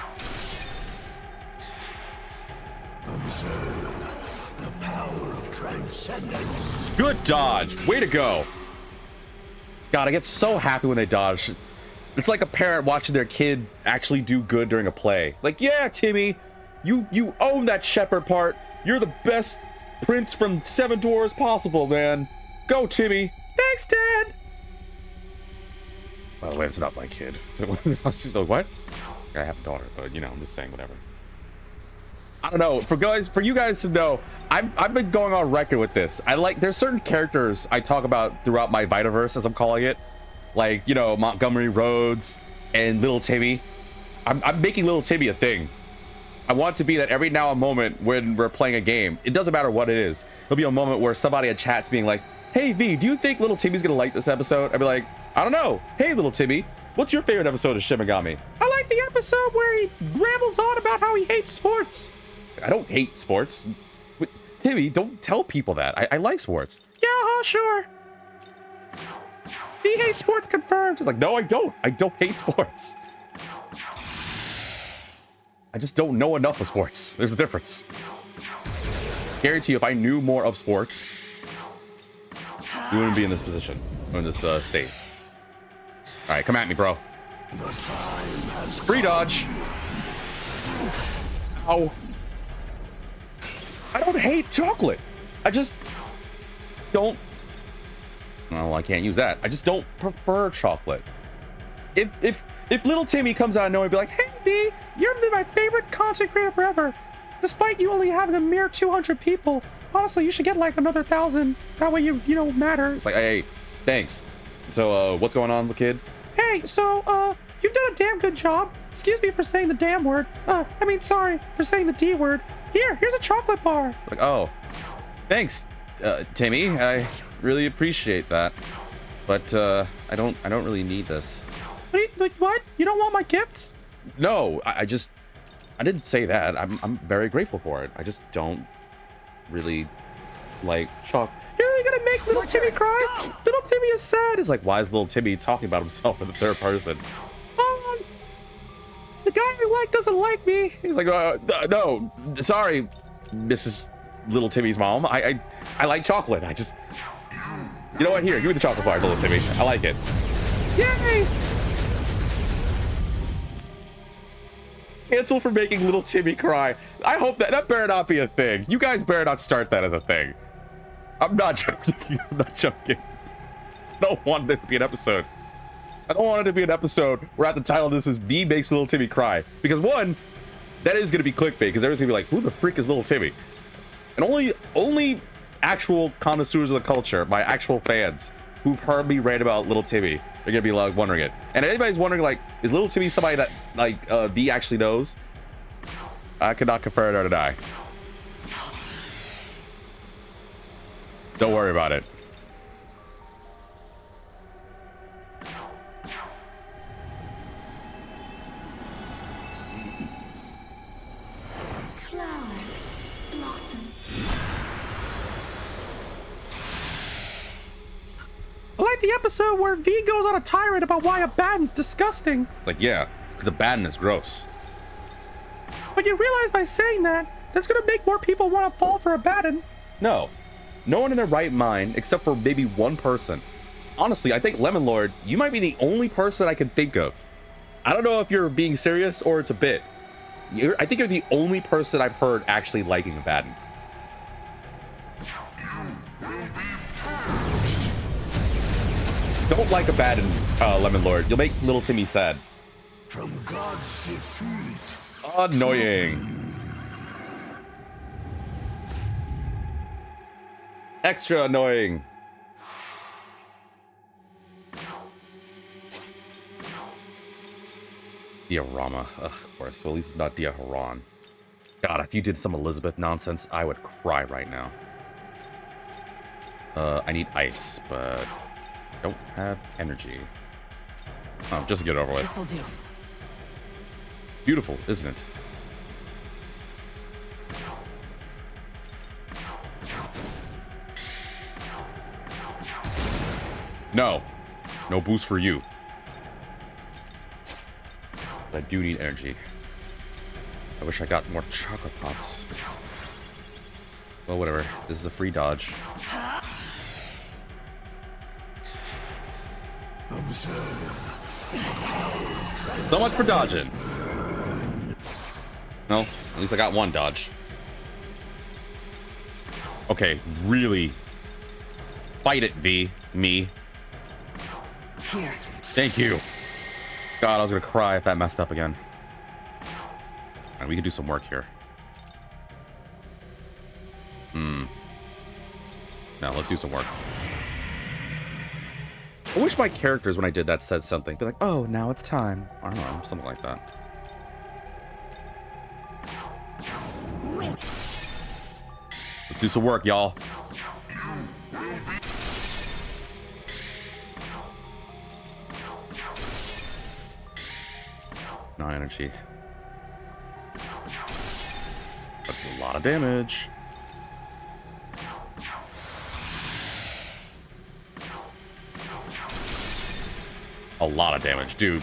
Observe the power of transcendence.
Good dodge! Way to go! God, I get so happy when they dodge. It's like a parent watching their kid actually do good during a play. Like, yeah, Timmy, you own that shepherd part. You're the best prince from Seven Dwarfs possible, man. Go, Timmy. Thanks, Dad. By the way, it's not my kid. So, what? I have a daughter, but you know, I'm just saying whatever. I don't know. For you guys to know, I've been going on record with this. There's certain characters I talk about throughout my Vitaverse, as I'm calling it. Like, you know, Montgomery Rhodes and Little Timmy. I'm making Little Timmy a thing. I want it to be that every now and moment when we're playing a game, it doesn't matter what it is, there'll be a moment where somebody in chat's being like, hey V, do you think Little Timmy's gonna like this episode? I'd be like, I don't know. Hey Little Timmy, what's your favorite episode of Shin Megami? I like the episode where he rambles on about how he hates sports. I don't hate sports. Timmy, don't tell people that. I like sports. Yeah, sure. He hates sports confirmed. It's like, no, I don't. I don't hate sports. I just don't know enough of sports. There's a difference. Guarantee you, if I knew more of sports, we wouldn't be in this position, or in this state. All right, come at me, bro.
The time has
Free dodge. Ow. I don't hate chocolate. I just don't. Well, I can't use that. I just don't prefer chocolate. If little Timmy comes out of nowhere and be like, "Hey, B, you've been my favorite content creator forever, despite you only having a mere 200 people. Honestly, you should get like another 1,000. That way you know matter." It's like, hey, thanks. So, what's going on, kid? Hey, so, you've done a damn good job. Excuse me for saying the damn word. Sorry for saying the D word. Here's a chocolate bar. Like, oh, thanks, Timmy. I really appreciate that. But, I don't really need this. What? You don't want my gifts? No, I didn't say that. I'm very grateful for it. I just don't really like chocolate. You're really gonna make little Timmy cry? Go. Little Timmy is sad. It's like, why is little Timmy talking about himself in the third person? The guy I like doesn't like me. He's like, no, sorry, Mrs. Little Timmy's mom. I like chocolate. I just, you know what? Here, give me the chocolate bar, little Timmy. I like it. Yay! Cancel for making little Timmy cry. I hope that better not be a thing. You guys better not start that as a thing. I'm not joking. I'm not joking. I don't want it to be an episode. I don't want it to be an episode where at the title of this is V makes little Timmy cry. Because one, that is going to be clickbait because everyone's going to be like, who the freak is little Timmy? And only actual connoisseurs of the culture, my actual fans who've heard me rant about little Timmy, they're going to be like wondering it. And anybody's wondering, like, is little Timmy somebody that like V actually knows? I could not confirm or deny. Don't worry about it.
Flowers blossom.
I like the episode where V goes on a tirade about why a baton's disgusting.
It's like, yeah, because a baton is gross.
But you realize by saying that, that's gonna make more people want to fall for a baton.
No. No one in their right mind, except for maybe one person. Honestly, I think Lemon Lord, you might be the only person I can think of. I don't know if you're being serious or it's a bit. I think you're the only person I've heard actually liking a baton. Don't like a baton, Lemon Lord. You'll make little Timmy sad.
From God's defeat.
Annoying. Extra annoying. Diorama. Ugh, of course. Well, at least it's not Diaharon. God, if you did some Elizabeth nonsense, I would cry right now. I need ice, but I don't have energy. Oh, just to get it over with.
This'll do.
Beautiful, isn't it? No. No boost for you. But I do need energy. I wish I got more chocolate pots. Well, whatever. This is a free dodge. So much for dodging. No, at least I got one dodge. Okay, really. Fight it, V. Me.
Here.
Thank you. God, I was gonna cry if that messed up again. Alright, we can do some work here. Now, let's do some work. I wish my characters, when I did that, said something. Be like, oh, now it's time. I don't know, something like that. Let's do some work, y'all. No energy. But a lot of damage. A lot of damage, dude.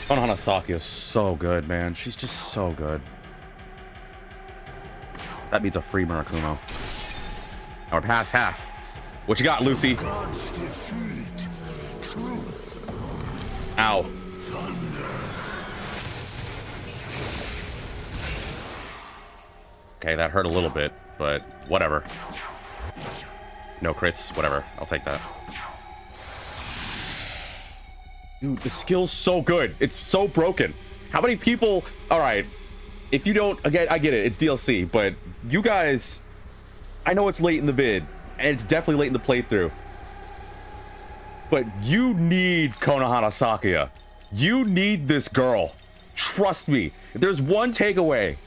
Konohana Saki is so good, man. She's just so good. That means a free Murakumo. Now we're past half. What you got, Lucy? Ow.
Thunder.
Okay, that hurt a little bit, but whatever. No crits, whatever. I'll take that. Dude, the skill's so good. It's so broken. How many people... Alright, if you don't... Again, I get it. It's DLC, but you guys... I know it's late in the vid, and it's definitely late in the playthrough. But you need Konohana Sakuya. You need this girl. Trust me. If there's one takeaway...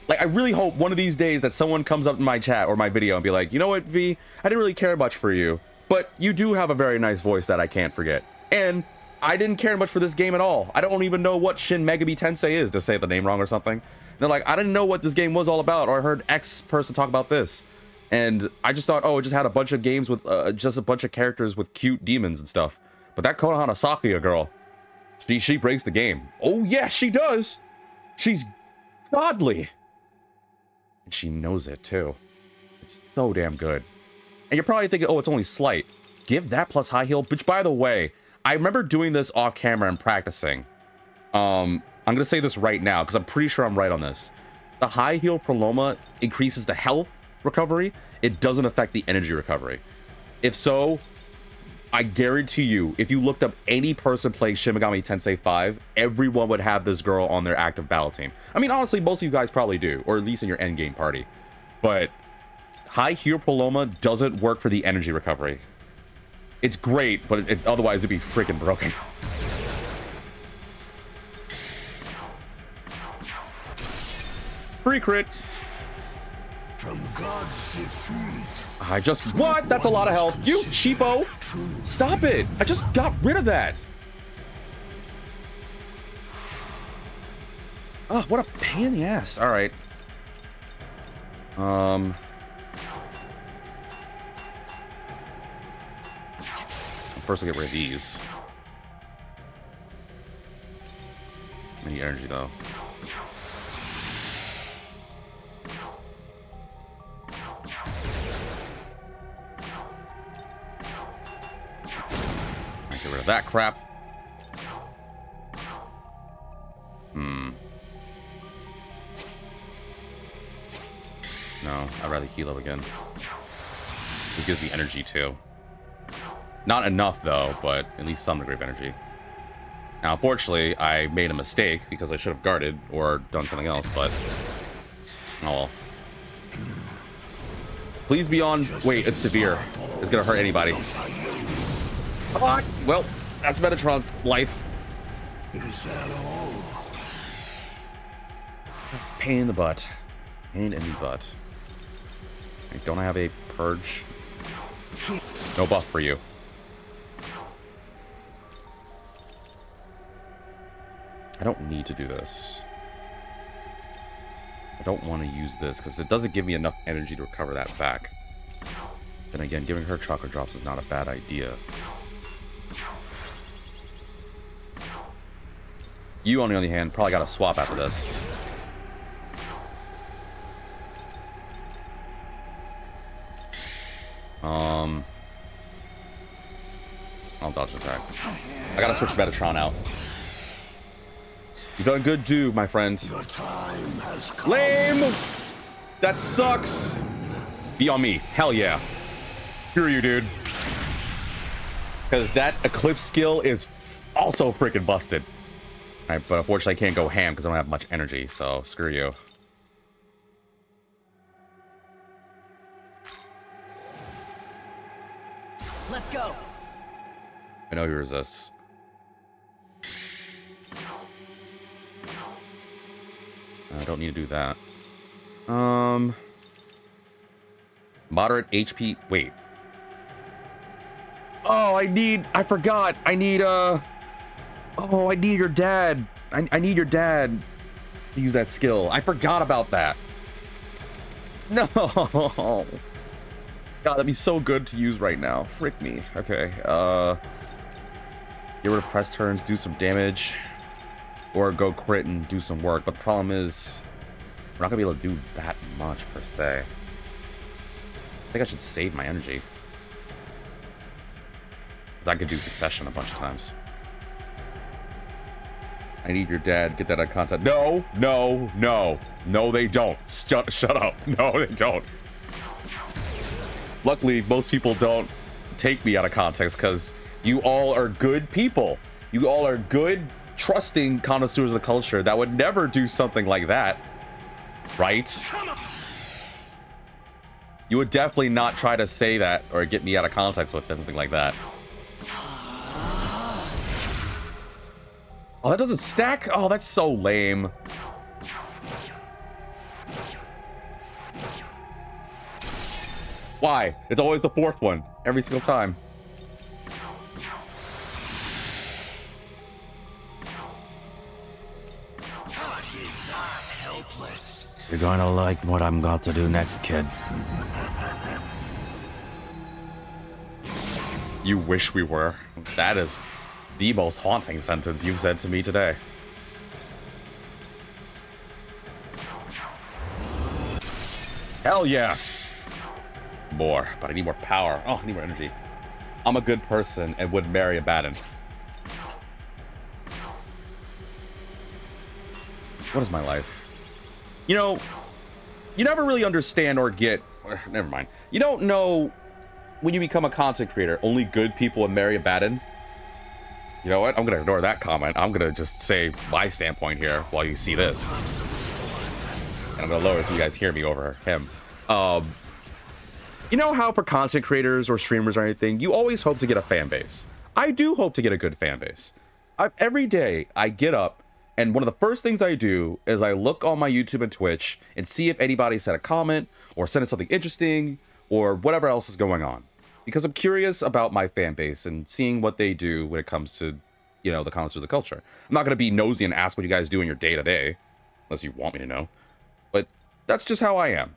Like, I really hope one of these days that someone comes up in my chat or my video and be like, you know what, V? I didn't really care much for you, but you do have a very nice voice that I can't forget. And I didn't care much for this game at all. I don't even know what Shin Megami Tensei is, to say the name wrong or something. And they're like, I didn't know what this game was all about, or I heard X person talk about this. And I just thought, oh, it just had a bunch of games with just a bunch of characters with cute demons and stuff. But that Konohana Sakuya girl, she breaks the game. Oh, yeah, she does. She's godly. And she knows it, too. It's so damn good. And you're probably thinking, oh, it's only slight. Give that plus high heal. Which, by the way, I remember doing this off camera and practicing. I'm going to say this right now, because I'm pretty sure I'm right on this. The high heal Proloma increases the health recovery. It doesn't affect the energy recovery. If so, I guarantee you, if you looked up any person playing Shin Megami Tensei 5, everyone would have this girl on their active battle team. I mean, honestly, most of you guys probably do, or at least in your endgame party. But high heal Proloma doesn't work for the energy recovery. It's great, but otherwise it'd be freaking broken. Free crit.
From God's defeat.
I just... What? That's a lot of health. You cheapo. Stop it. I just got rid of that. Oh, what a pain in the ass. All right. First I'll get rid of these. I need energy, though. Get rid of that crap. No, I'd rather heal up again. It gives me energy too. Not enough though, but at least some degree of energy. Now, unfortunately, I made a mistake because I should have guarded or done something else, but oh well. Please be on. Wait, it's severe. It's gonna hurt anybody. Oh, well, that's Metatron's life.
Is that all?
Pain in the butt. Pain in the butt. Wait, don't I have a purge? No buff for you. I don't need to do this. I don't want to use this because it doesn't give me enough energy to recover that back. Then again, giving her chakra drops is not a bad idea. You, on the other hand, probably got to swap after this. I'll dodge attack. I gotta switch Metatron out. You done good, too, my friend. Lame! That sucks! Be on me. Hell yeah. Screw you, dude. Because that Eclipse skill is also freaking busted. Alright, but unfortunately I can't go ham because I don't have much energy, so screw you.
Let's go.
I know he resists. I don't need to do that. Moderate HP. Wait. Oh, I forgot. I need oh, I need your dad. I need your dad to use that skill. I forgot about that. No. God, that'd be so good to use right now. Frick me. Okay. Get rid of press turns, do some damage. Or go crit and do some work. But the problem is, we're not gonna be able to do that much per se. I think I should save my energy. Because I could do succession a bunch of times. I need your dad. Get that out of context. No, no, no. No, they don't. Shut up. No, they don't. Luckily, most people don't take me out of context because you all are good people. You all are good, trusting connoisseurs of the culture that would never do something like that. Right? You would definitely not try to say that or get me out of context with something like that. Oh, that doesn't stack? Oh, that's so lame. Why? It's always the fourth one. Every single time.
You're gonna like what I'm about to do next, kid.
You wish we were. That is the most haunting sentence you've said to me today. Hell yes. More, but I need more power. Oh, I need more energy. I'm a good person and would marry a Baden. What is my life? You know, you never really understand or get... Never mind. You don't know when you become a content creator, only good people would marry a Baden. You know what? I'm going to ignore that comment. I'm going to just say my standpoint here while you see this. And I'm going to lower it so you guys hear me over him. You know how for content creators or streamers or anything, you always hope to get a fan base. I do hope to get a good fan base. Every day I get up, and one of the first things I do is I look on my YouTube and Twitch and see if anybody said a comment or sent something interesting or whatever else is going on. Because I'm curious about my fan base and seeing what they do when it comes to, you know, the connoisseurs of the culture. I'm not going to be nosy and ask what you guys do in your day-to-day, unless you want me to know. But that's just how I am.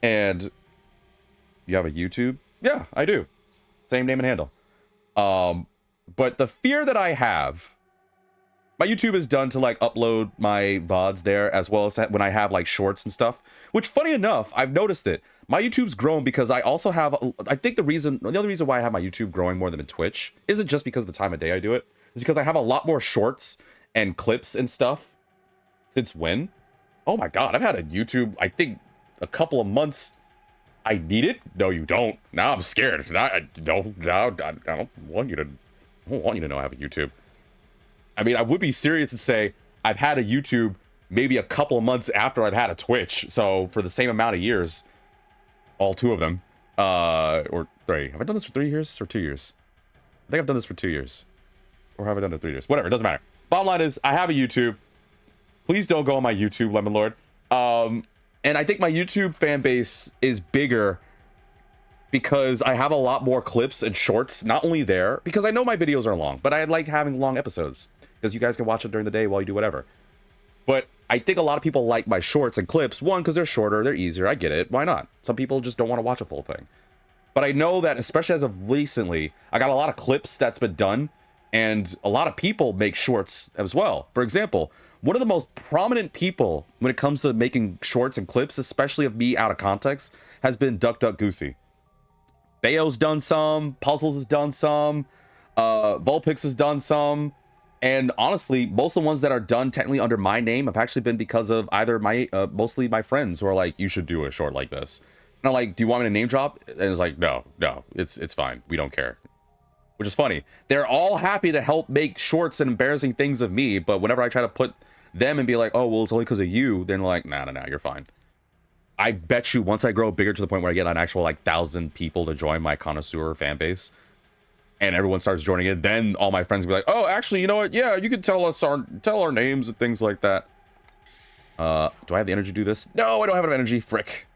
And you have a YouTube? Yeah, I do. Same name and handle. But the fear that I have... My YouTube is done to like upload my VODs there, as well as when I have like shorts and stuff, which funny enough, I've noticed it. My YouTube's grown because I also have, I think the other reason why I have my YouTube growing more than in Twitch isn't just because of the time of day I do it. It's because I have a lot more shorts and clips and stuff. Since when? Oh my God, I've had a YouTube, I think a couple of months. I need it? No, you don't. Now I'm scared. I don't want you to know I have a YouTube. I mean, I would be serious and say I've had a YouTube maybe a couple of months after I've had a Twitch. So for the same amount of years, all two of them, or three. Have I done this for 3 years or 2 years? I think I've done this for 2 years. Or have I done it 3 years? Whatever, it doesn't matter. Bottom line is I have a YouTube. Please don't go on my YouTube, Lemon Lord. And I think my YouTube fan base is bigger because I have a lot more clips and shorts, not only there, because I know my videos are long, but I like having long episodes because you guys can watch it during the day while you do whatever. But I think a lot of people like my shorts and clips, one, because they're shorter, they're easier, I get it, why not? Some people just don't want to watch a full thing. But I know that, especially as of recently, I got a lot of clips that's been done, and a lot of people make shorts as well. For example, one of the most prominent people when it comes to making shorts and clips, especially of me out of context, has been Duck Duck Goosey. Bayo's done some, Puzzles has done some, Vulpix has done some, and honestly, most of the ones that are done technically under my name have actually been because of either my, mostly my friends who are like, you should do a short like this. And I'm like, do you want me to name drop? And it's like, no, it's fine. We don't care. Which is funny. They're all happy to help make shorts and embarrassing things of me, but whenever I try to put them and be like, oh, well, it's only because of you, then like, nah, you're fine. I bet you once I grow bigger to the point where I get an actual like 1,000 people to join my connoisseur fan base and everyone starts joining it, then all my friends will be like, oh, actually, you know what? Yeah, you can tell our names and things like that. Do I have the energy to do this? No, I don't have enough energy. Frick.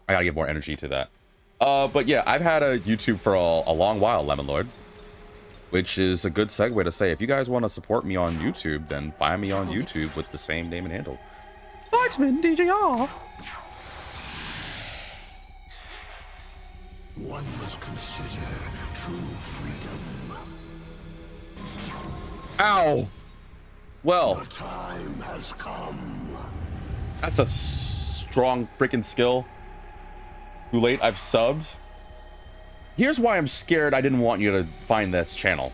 I gotta give more energy to that. But yeah, I've had a YouTube for a long while, Lemon Lord. Which is a good segue to say, if you guys want to support me on YouTube, then find me on YouTube with the same name and handle.
Vitamin DGR.
One must consider true freedom.
Ow! Well,
The time has come.
that's a strong freaking skill. Too late, I've subbed. Here's why I'm scared I didn't want you to find this channel.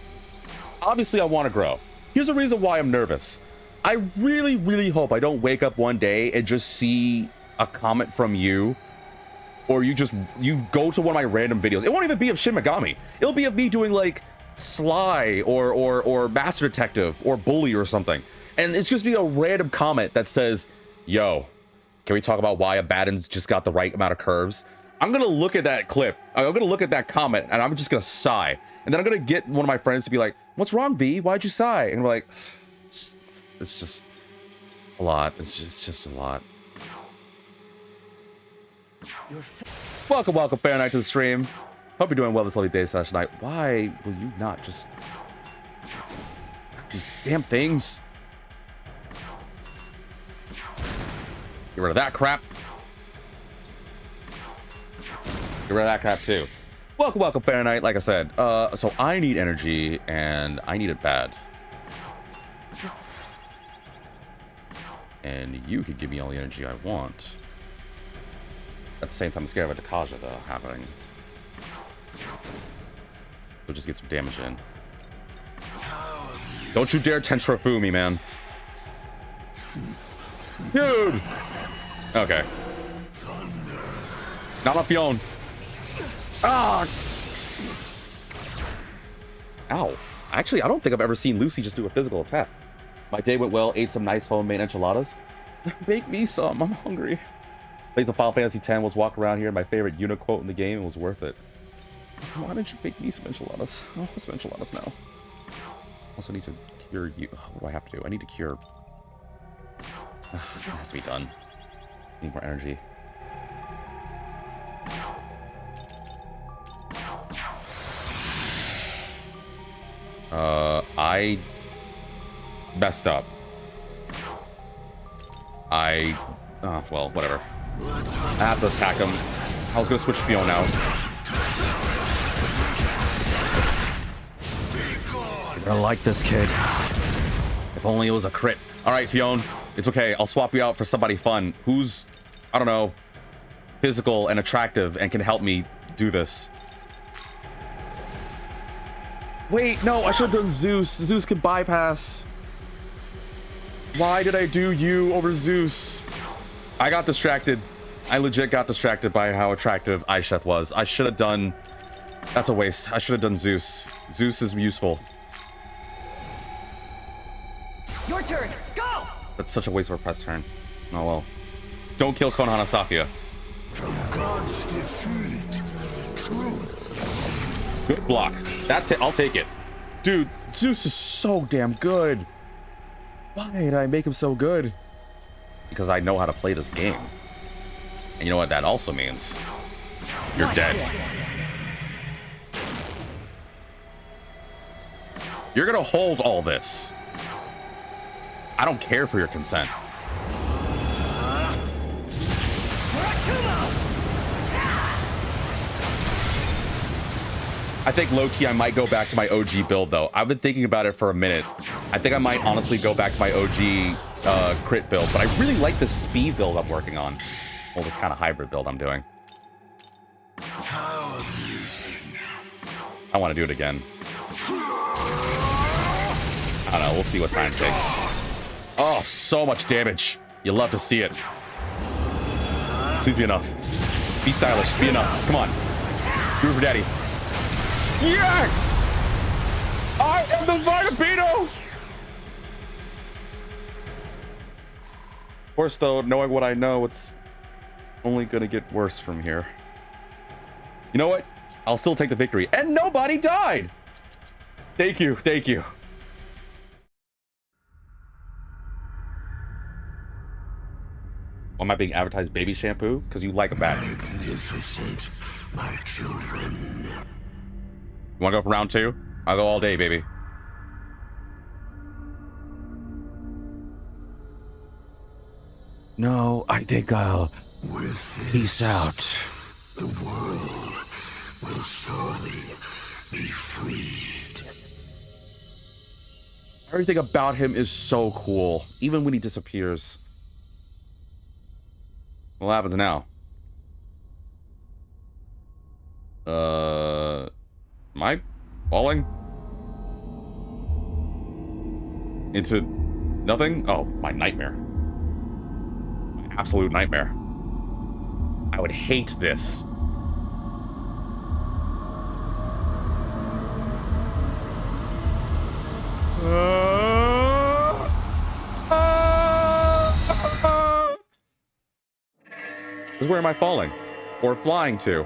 obviously I want to grow. Here's a reason why I'm nervous. I really, really hope I don't wake up one day and just see a comment from you, or you go to one of my random videos. It won't even be of Shin Megami. It'll be of me doing like Sly or Master Detective or Bully or something. And it's just be a random comment that says, yo, can we talk about why Abaddon's just got the right amount of curves? I'm gonna look at that clip. I'm gonna look at that comment and I'm just gonna sigh. And then I'm gonna get one of my friends to be like, what's wrong, V? Why'd you sigh? And we're like, it's just a lot. It's just a lot. Welcome, Fair Night, to the stream. Hope you're doing well this lovely day / night. Why will you not just... these damn things? Get rid of that crap. Get rid of that crap too. Welcome, Fair Night. Like I said, so I need energy, and I need it bad. And you could give me all the energy I want. At the same time, I'm scared of a Dakaja, though, happening. We'll just get some damage in. Don't you dare Tentrofu me, man. Dude! Okay. Not off your own. Ah! Ow. Actually, I don't think I've ever seen Lucy just do a physical attack. My day went well, ate some nice homemade enchiladas. Bake me some, I'm hungry. Played some Final Fantasy X, was walking around here, my favorite Una quote in the game, it was worth it. Why didn't you bake me some enchiladas? Oh, let's some enchiladas now. Also need to cure you. What do I have to do? I need to cure... this has to be done. Need more energy. I messed up. Well, whatever. I have to attack him. I was gonna switch Fiona now. You're gonna like this, kid. If only it was a crit. Alright, Fiona. It's okay. I'll swap you out for somebody fun. Who's, I don't know, physical and attractive and can help me do this. Wait, no, I should have done Zeus. Zeus can bypass. Why did I do you over Zeus? I got distracted. I legit got distracted by how attractive Aisheth was. I should have done... That's a waste. I should have done Zeus. Zeus is useful.
Your turn. Go!
That's such a waste of a press turn. Oh well. Don't kill Konohana Sakuya.
From God's defeat, truth.
Good block. I'll take it. Dude, Zeus is so damn good. Why did I make him so good? Because I know how to play this game. And you know what that also means? You're dead. You're gonna hold all this. I don't care for your consent. I think low-key I might go back to my OG build though. I've been thinking about it for a minute. I think I might honestly go back to my OG crit build, but I really like the speed build I'm working on. Well, this kind of hybrid build I'm doing.
How amusing.
I want to do it again. I don't know, we'll see what time it takes. Oh, so much damage. You love to see it. Please be enough. Be stylish, be enough. Come on. Do it for daddy. Yes! I am the Vitapino! Of course, though, knowing what I know, it's only gonna get worse from here. You know what? I'll still take the victory. And nobody died! Thank you, thank you. Why am I being advertised baby shampoo? Because you like a bat.
Magnificent, my children.
You wanna go for round 2? I'll go all day, baby. No, I think I'll peace out.
The world will surely be freed.
Everything about him is so cool, even when he disappears. What happens now? Am I falling? into nothing. Oh, my nightmare. My absolute nightmare. I would hate this. Where am I falling? Or flying to?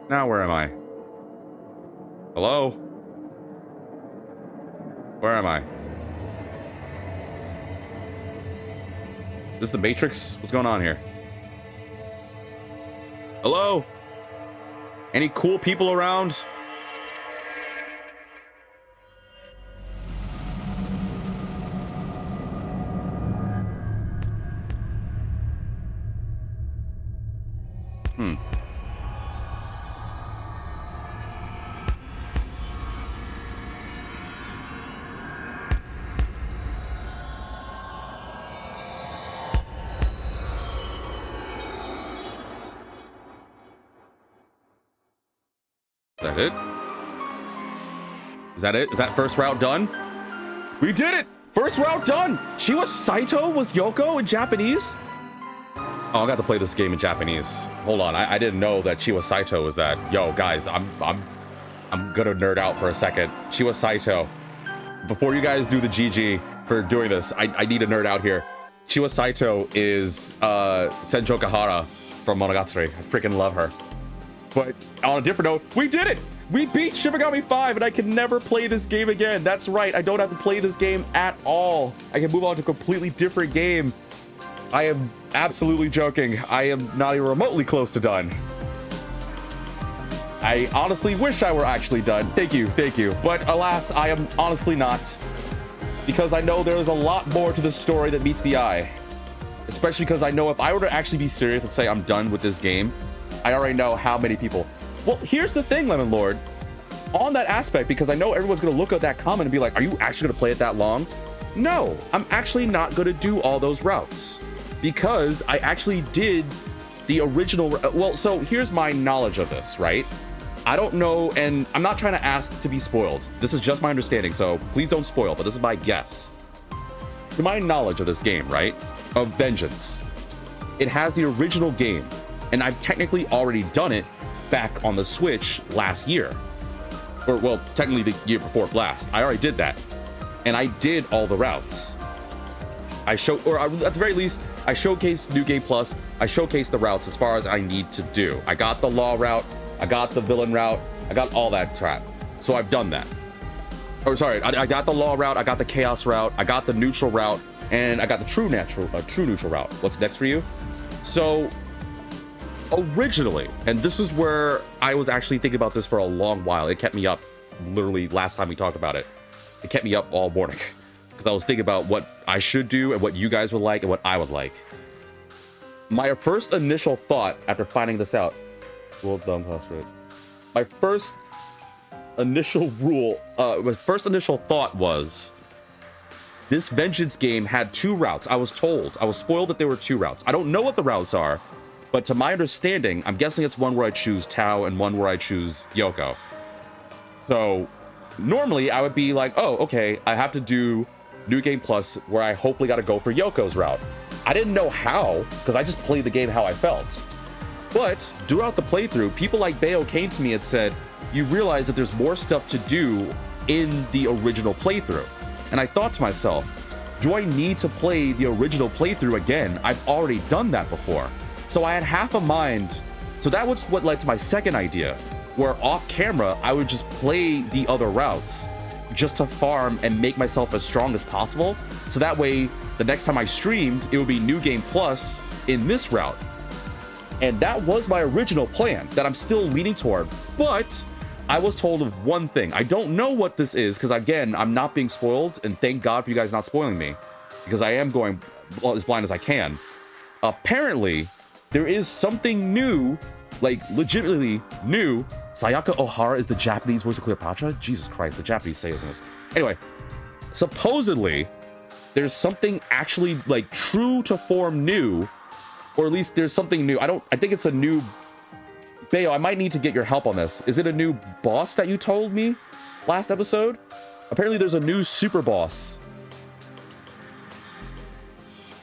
Now where am I? Hello? Where am I? Is this the Matrix? What's going on here? Hello? Any cool people around? Is that it? Is that it? Is that first route done? We did it! First route done! Chiwa Saito was Yoko in Japanese? Oh, I got to play this game in Japanese. Hold on, I didn't know that Chiwa Saito was that. Yo, guys, I'm gonna nerd out for a second. Chiwa Saito. Before you guys do the GG for doing this, I need to nerd out here. Chiwa Saito is Senjo Kahara from Monogatari. I freaking love her. But on a different note, we did it! We beat Shin Megami 5, and I can never play this game again. That's right, I don't have to play this game at all. I can move on to a completely different game. I am absolutely joking. I am not even remotely close to done. I honestly wish I were actually done. Thank you. But alas, I am honestly not. Because I know there's a lot more to this story that meets the eye. Especially because I know if I were to actually be serious and say I'm done with this game, I already know how many people. Well, here's the thing, Lemon Lord. On that aspect, because I know everyone's going to look at that comment and be like, are you actually going to play it that long? No, I'm actually not going to do all those routes. Because I actually did the original. Well, so here's my knowledge of this, right? I don't know, and I'm not trying to ask to be spoiled. This is just my understanding, so please don't spoil, but this is my guess. To my knowledge of this game, right? Of Vengeance. It has the original game. And I've technically already done it back on the Switch last year. Or, well, technically the year before last. I already did that. And I did all the routes. At the very least, I showcased New Game Plus. I showcased the routes as far as I need to do. I got the Law route. I got the Villain route. I got all that crap. So I've done that. Or, sorry, I got the Law route. I got the Chaos route. I got the Neutral route. And I got the True Neutral route. What's next for you? So originally, and this is where I was actually thinking about this for a long while. It kept me up, literally last time we talked about it. It kept me up all morning because I was thinking about what I should do and what you guys would like and what I would like. My first initial thought after finding this out, my first initial thought was this Vengeance game had two routes. I was spoiled that there were two routes. I don't know what the routes are. But to my understanding, I'm guessing it's one where I choose Tao and one where I choose Yoko. So normally I would be like, oh, okay, I have to do New Game Plus where I hopefully got to go for Yoko's route. I didn't know how, because I just played the game how I felt. But throughout the playthrough, people like Bayo came to me and said, you realize that there's more stuff to do in the original playthrough. And I thought to myself, do I need to play the original playthrough again? I've already done that before. So I had half a mind. So that was what led to my second idea, where off camera, I would just play the other routes just to farm and make myself as strong as possible. So that way, the next time I streamed, it would be New Game Plus in this route. And that was my original plan that I'm still leaning toward. But I was told of one thing. I don't know what this is, because again, I'm not being spoiled. And thank God for you guys not spoiling me, because I am going as blind as I can. Apparently, there is something new, like legitimately new. Sayaka Ohara is the Japanese voice of Cleopatra? Jesus Christ, the Japanese say isn't this. Anyway, supposedly, there's something actually like true to form new, or at least there's something new. I think it's a new, Bayo, I might need to get your help on this. Is it a new boss that you told me? last episode. Apparently there's a new super boss.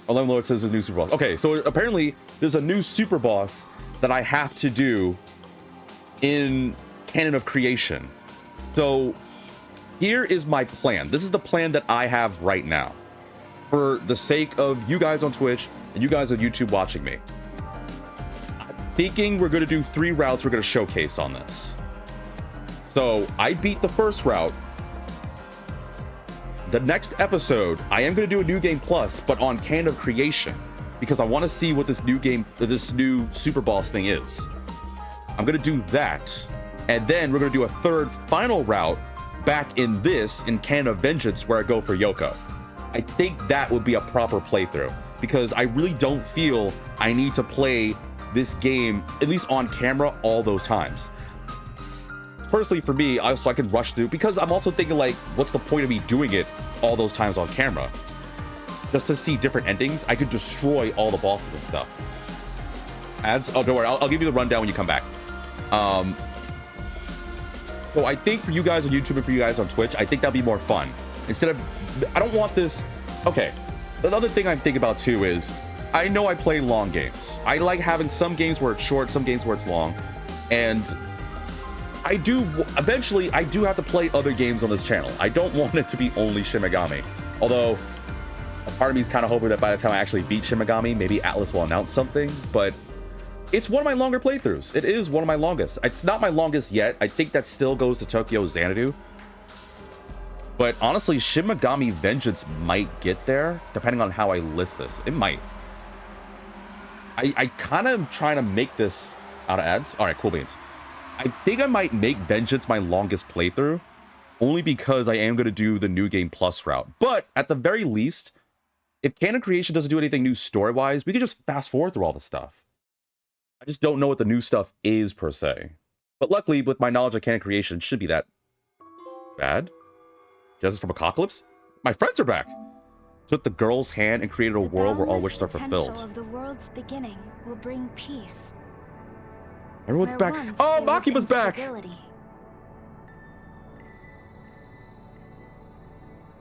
Lord says there's a new super boss. Okay, so apparently there's a new super boss that I have to do in Canon of Creation. So here is my plan. This is the plan that I have right now, for the sake of you guys on Twitch and you guys on YouTube watching me. I'm thinking we're going to do 3 routes we're going to showcase on this. So I beat the first route. The next episode, I am going to do a new game plus, but on Canon of Creation, because I want to see what this new game, this new super boss thing is. I'm going to do that, and then we're going to do a third final route back in Canon of Vengeance, where I go for Yoko. I think that would be a proper playthrough, because I really don't feel I need to play this game, at least on camera, all those times. Personally, for me, so I can rush through, because I'm also thinking, like, what's the point of me doing it all those times on camera? Just to see different endings? I could destroy all the bosses and stuff. Ads? Oh, don't worry, I'll give you the rundown when you come back. So I think for you guys on YouTube and for you guys on Twitch, I think that'd be more fun. Instead of, I don't want this. Okay, the other thing I'm thinking about too is, I know I play long games. I like having some games where it's short, some games where it's long, and eventually I do have to play other games on this channel. I don't want it to be only Shin Megami. Although, a part of me is kind of hoping that by the time I actually beat Shin Megami, maybe Atlas will announce something, but it's one of my longer playthroughs. It is one of my longest. It's not my longest yet. I think that still goes to Tokyo Xanadu. But honestly, Shin Megami Vengeance might get there, depending on how I list this. It might. I kind of am trying to make this out of ads. All right, cool beans. I think I might make Vengeance my longest playthrough, only because I am going to do the New Game Plus route. But at the very least, if Canon Creation doesn't do anything new story-wise, we can just fast forward through all the stuff. I just don't know what the new stuff is, per se. But luckily, with my knowledge of Canon Creation, it should be that bad. Justice from Apocalypse? My friends are back! Took the girl's hand and created a world where all wishes are fulfilled.
The of the world's beginning will bring peace.
Everyone's back. Oh, Makima's back!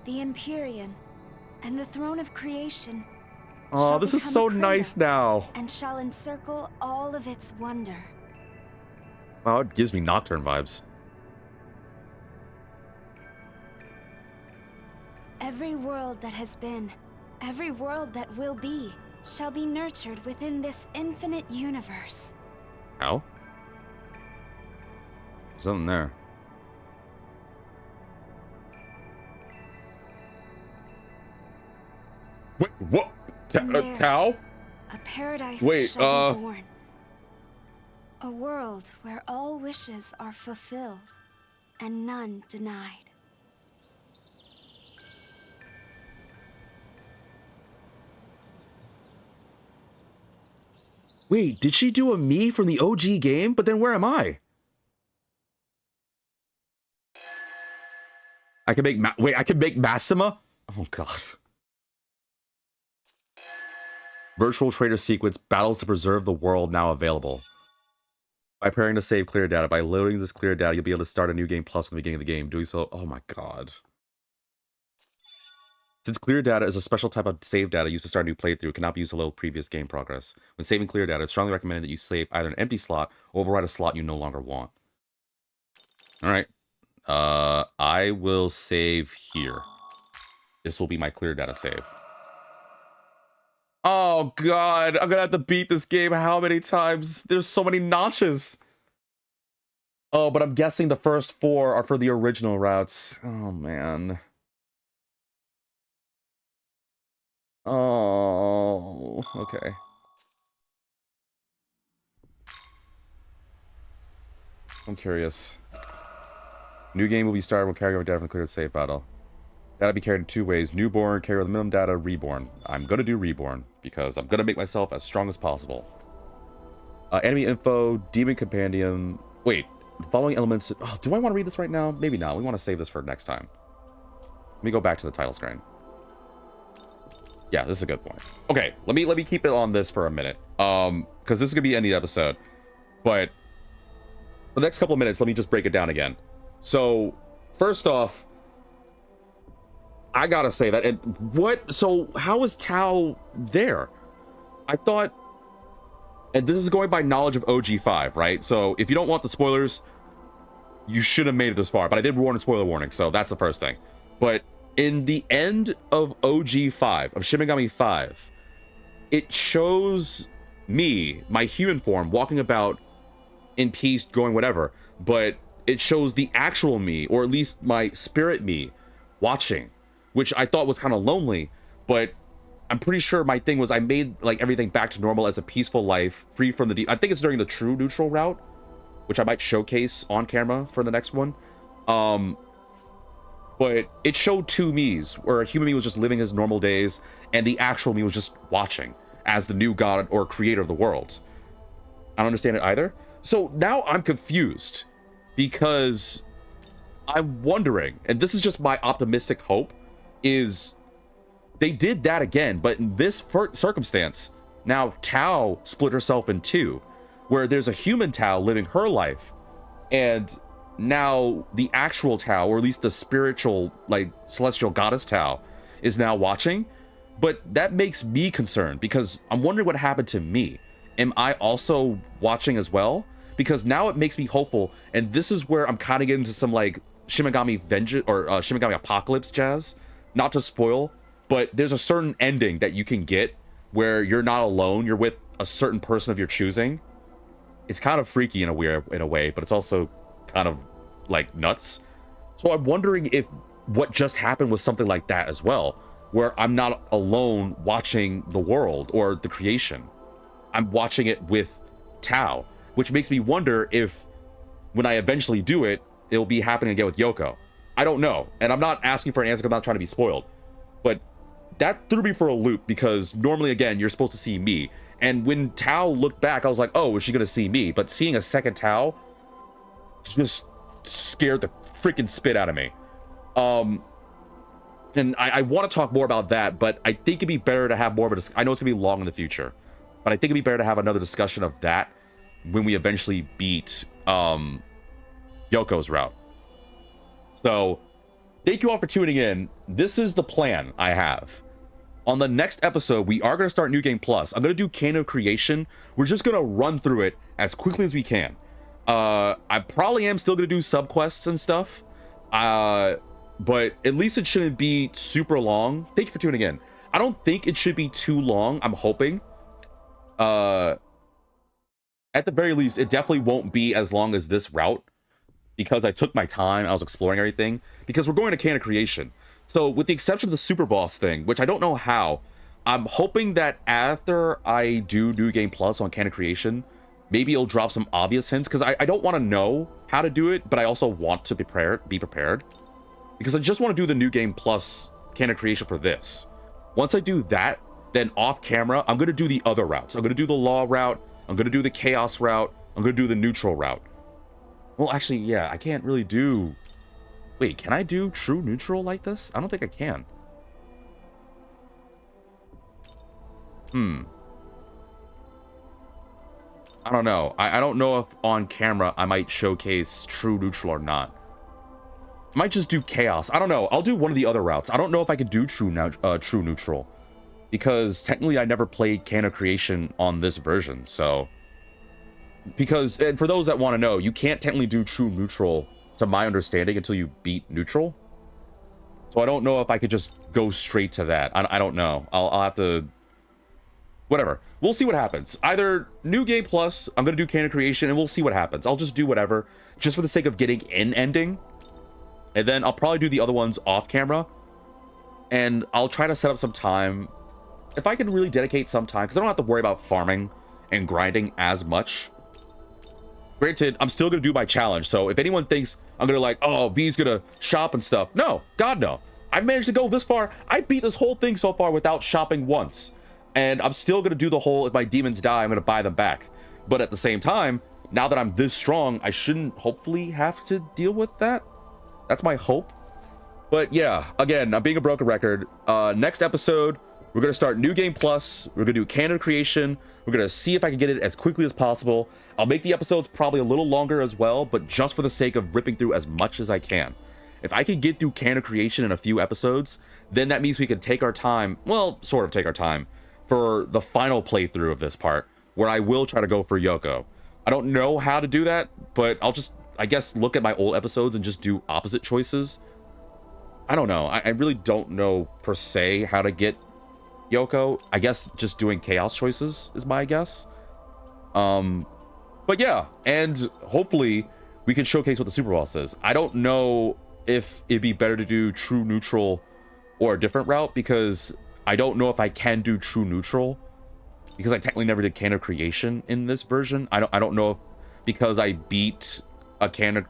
The Empyrean and the throne of creation.
Oh, this is so nice now.
And shall encircle all of its wonder.
Wow, it gives me Nocturne vibes.
Every world that has been, every world that will be, shall be nurtured within this infinite universe.
How? Something there. Wait, what? Tao?
A paradise
Wait,
shall be born. A world where all wishes are fulfilled and none denied.
Wait, did she do a me from the OG game? But then where am I? I can make I can make Massima? Oh god. Virtual trader sequence, battles to preserve the world now available. By preparing to save clear data, by loading this clear data, you'll be able to start a new game plus from the beginning of the game. Doing so, oh my god. Since clear data is a special type of save data used to start a new playthrough, it cannot be used to load previous game progress. When saving clear data, it's strongly recommended that you save either an empty slot or override a slot you no longer want. Alright. I will save here. This will be my clear data save. Oh god, I'm gonna have to beat this game how many times? There's so many notches. Oh, but I'm guessing the first 4 are for the original routes. Oh man. Oh, okay. I'm curious. New game will be started when carrying over data from cleared save battle. Data be carried in 2 ways. Newborn, carry with minimum data, reborn. I'm gonna do reborn, because I'm gonna make myself as strong as possible. Enemy info, demon compendium. Wait, the following elements. Oh, do I want to read this right now? Maybe not. We want to save this for next time. Let me go back to the title screen. Yeah, this is a good point. Okay, let me keep it on this for a minute. Because this is gonna be the end of the episode. But the next couple of minutes, let me just break it down again. So, first off, I gotta say that. So how is Tao there? I thought, and this is going by knowledge of OG5, right? So if you don't want the spoilers, you should have made it this far, but I did warn a spoiler warning, so that's the first thing. But in the end of OG5, of Shin Megami 5, it shows me, my human form, walking about in peace, going whatever, but it shows the actual me, or at least my spirit me, watching, which I thought was kind of lonely, but I'm pretty sure my thing was I made like everything back to normal as a peaceful life, free from the I think it's during the true neutral route, which I might showcase on camera for the next one. But it showed two me's, where a human me was just living his normal days, and the actual me was just watching as the new god or creator of the world. I don't understand it either. So now I'm confused, because I'm wondering, and this is just my optimistic hope, is they did that again, but in this circumstance, now Tao split herself in two, where there's a human Tao living her life, and now the actual Tao, or at least the spiritual, like celestial goddess Tao, is now watching. But that makes me concerned, because I'm wondering what happened to me. Am I also watching as well? Because now it makes me hopeful, and this is where I'm kind of getting into some like Shin Megami Vengeance or Shin Megami Apocalypse jazz. Not to spoil, but there's a certain ending that you can get where you're not alone, you're with a certain person of your choosing. It's kind of freaky in a way, but it's also kind of like nuts. So I'm wondering if what just happened was something like that as well, where I'm not alone watching the world or the creation. I'm watching it with Tao, which makes me wonder if when I eventually do it, it'll be happening again with Yoko. I don't know, and I'm not asking for an answer because I'm not trying to be spoiled, but that threw me for a loop, because normally, again, you're supposed to see me, and when Tao looked back, I was like, oh, is she gonna see me? But seeing a second Tao just scared the freaking spit out of me. And I want to talk more about that, but I think it'd be better to have more of a I know it's gonna be long in the future, but I think it'd be better to have another discussion of that when we eventually beat Yoko's route. So thank you all for tuning in. This is the plan I have. On the next episode, we are going to start New Game Plus. I'm going to do Canon Creation. We're just going to run through it as quickly as we can. I probably am still going to do subquests and stuff, but at least it shouldn't be super long. Thank you for tuning in. I don't think it should be too long. I'm hoping. At the very least, it definitely won't be as long as this route, because I took my time, I was exploring everything, because we're going to Canon Creation. So with the exception of the super boss thing, which I don't know how, I'm hoping that after I do New Game Plus on Canon Creation, maybe it'll drop some obvious hints, because I don't want to know how to do it, but I also want to be prepared, because I just want to do the New Game Plus Canon Creation for this. Once I do that, then off camera, I'm going to do the other routes. I'm going to do the Law route, I'm going to do the Chaos route, I'm going to do the Neutral route. Well, actually, yeah, I can't really do... Wait, can I do true neutral like this? I don't think I can. I don't know. I don't know if on camera I might showcase true neutral or not. I might just do chaos. I don't know. I'll do one of the other routes. I don't know if I could do true neutral, because technically I never played Canon Creation on this version. So, because, and for those that want to know, you can't technically do true neutral, to my understanding, until you beat neutral. So I don't know if I could just go straight to that. I don't know. I'll have to... Whatever. We'll see what happens. Either New Game Plus, I'm going to do Canon Creation, and we'll see what happens. I'll just do whatever, just for the sake of getting an ending. And then I'll probably do the other ones off camera. And I'll try to set up some time. If I can really dedicate some time, because I don't have to worry about farming and grinding as much. Granted, I'm still going to do my challenge, so if anyone thinks I'm going to like, oh, V's going to shop and stuff. No, God no. I've managed to go this far. I beat this whole thing so far without shopping once. And I'm still going to do the whole, if my demons die, I'm going to buy them back. But at the same time, now that I'm this strong, I shouldn't hopefully have to deal with that. That's my hope. But yeah, again, I'm being a broken record. Next episode, we're going to start New Game Plus. We're going to do Canon Creation. We're going to see if I can get it as quickly as possible. I'll make the episodes probably a little longer as well, but just for the sake of ripping through as much as I can. If I can get through canon creation in a few episodes, then that means we can take our time, well, sort of take our time, for the final playthrough of this part, where I will try to go for Yoko. I don't know how to do that, but I'll just, I guess, look at my old episodes and just do opposite choices. I don't know. I really don't know, per se, how to get Yoko. I guess just doing chaos choices is my guess. But yeah, and hopefully we can showcase what the super boss is. I don't know if it'd be better to do true neutral or a different route, because I don't know if I can do true neutral, because I technically never did canon creation in this version. I don't know if because I beat a canon,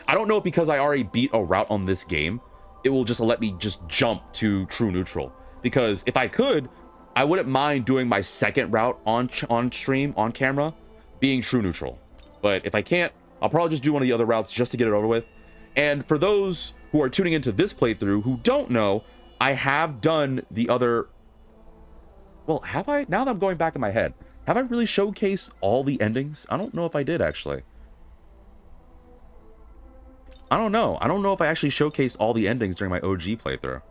I don't know if because I already beat a route on this game, it will just let me just jump to true neutral. Because if I could, I wouldn't mind doing my second route on stream, on camera, being true neutral. But if I can't, I'll probably just do one of the other routes just to get it over with. And for those who are tuning into this playthrough who don't know, I have done the other... Well, have I? Now that I'm going back in my head, have I really showcased all the endings? I don't know if I did, actually. I don't know. I don't know if I actually showcased all the endings during my OG playthrough.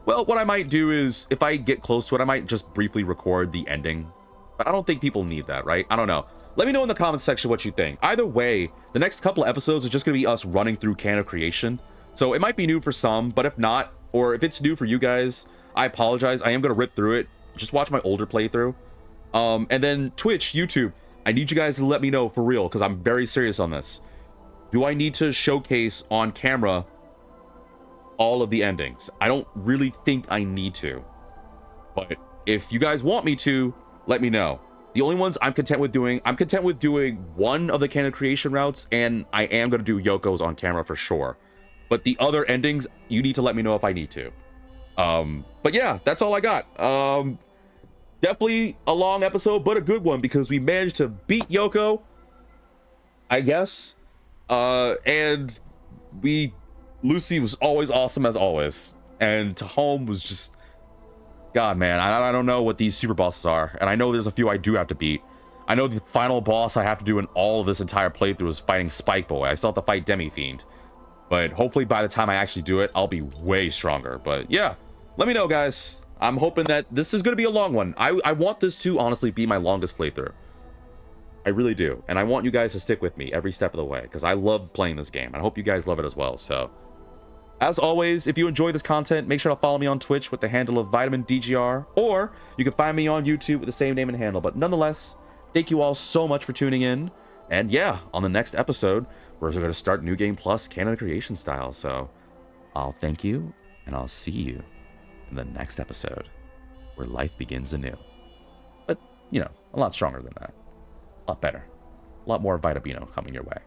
Well, what I might do is, if I get close to it, I might just briefly record the ending. But I don't think people need that, right? I don't know. Let me know in the comments section what you think. Either way, the next couple of episodes is just going to be us running through canon creation. So it might be new for some, but if not, or if it's new for you guys, I apologize. I am going to rip through it. Just watch my older playthrough. And then Twitch, YouTube, I need you guys to let me know for real, because I'm very serious on this. Do I need to showcase on camera all of the endings? I don't really think I need to. But if you guys want me to, let me know. The only ones I'm content with doing one of the canon creation routes, and I am going to do Yoko's on camera for sure. But the other endings, you need to let me know if I need to. But yeah, that's all I got. Definitely a long episode, but a good one, because we managed to beat Yoko, I guess. And Lucy was always awesome as always. And Tahom was just, God, man, I don't know what these super bosses are. And I know there's a few I do have to beat. I know the final boss I have to do in all of this entire playthrough is fighting Spike Boy. I still have to fight Demi Fiend. But hopefully by the time I actually do it, I'll be way stronger. But yeah, let me know, guys. I'm hoping that this is going to be a long one. I want this to honestly be my longest playthrough. I really do. And I want you guys to stick with me every step of the way, because I love playing this game. I hope you guys love it as well. So, as always, if you enjoy this content, make sure to follow me on Twitch with the handle of VitaminDGR, or you can find me on YouTube with the same name and handle. But nonetheless, thank you all so much for tuning in. And yeah, on the next episode, we're going to start New Game Plus canon creation style. So, I'll thank you, and I'll see you in the next episode, where life begins anew. But, you know, a lot stronger than that. A lot better. A lot more Vitabino coming your way.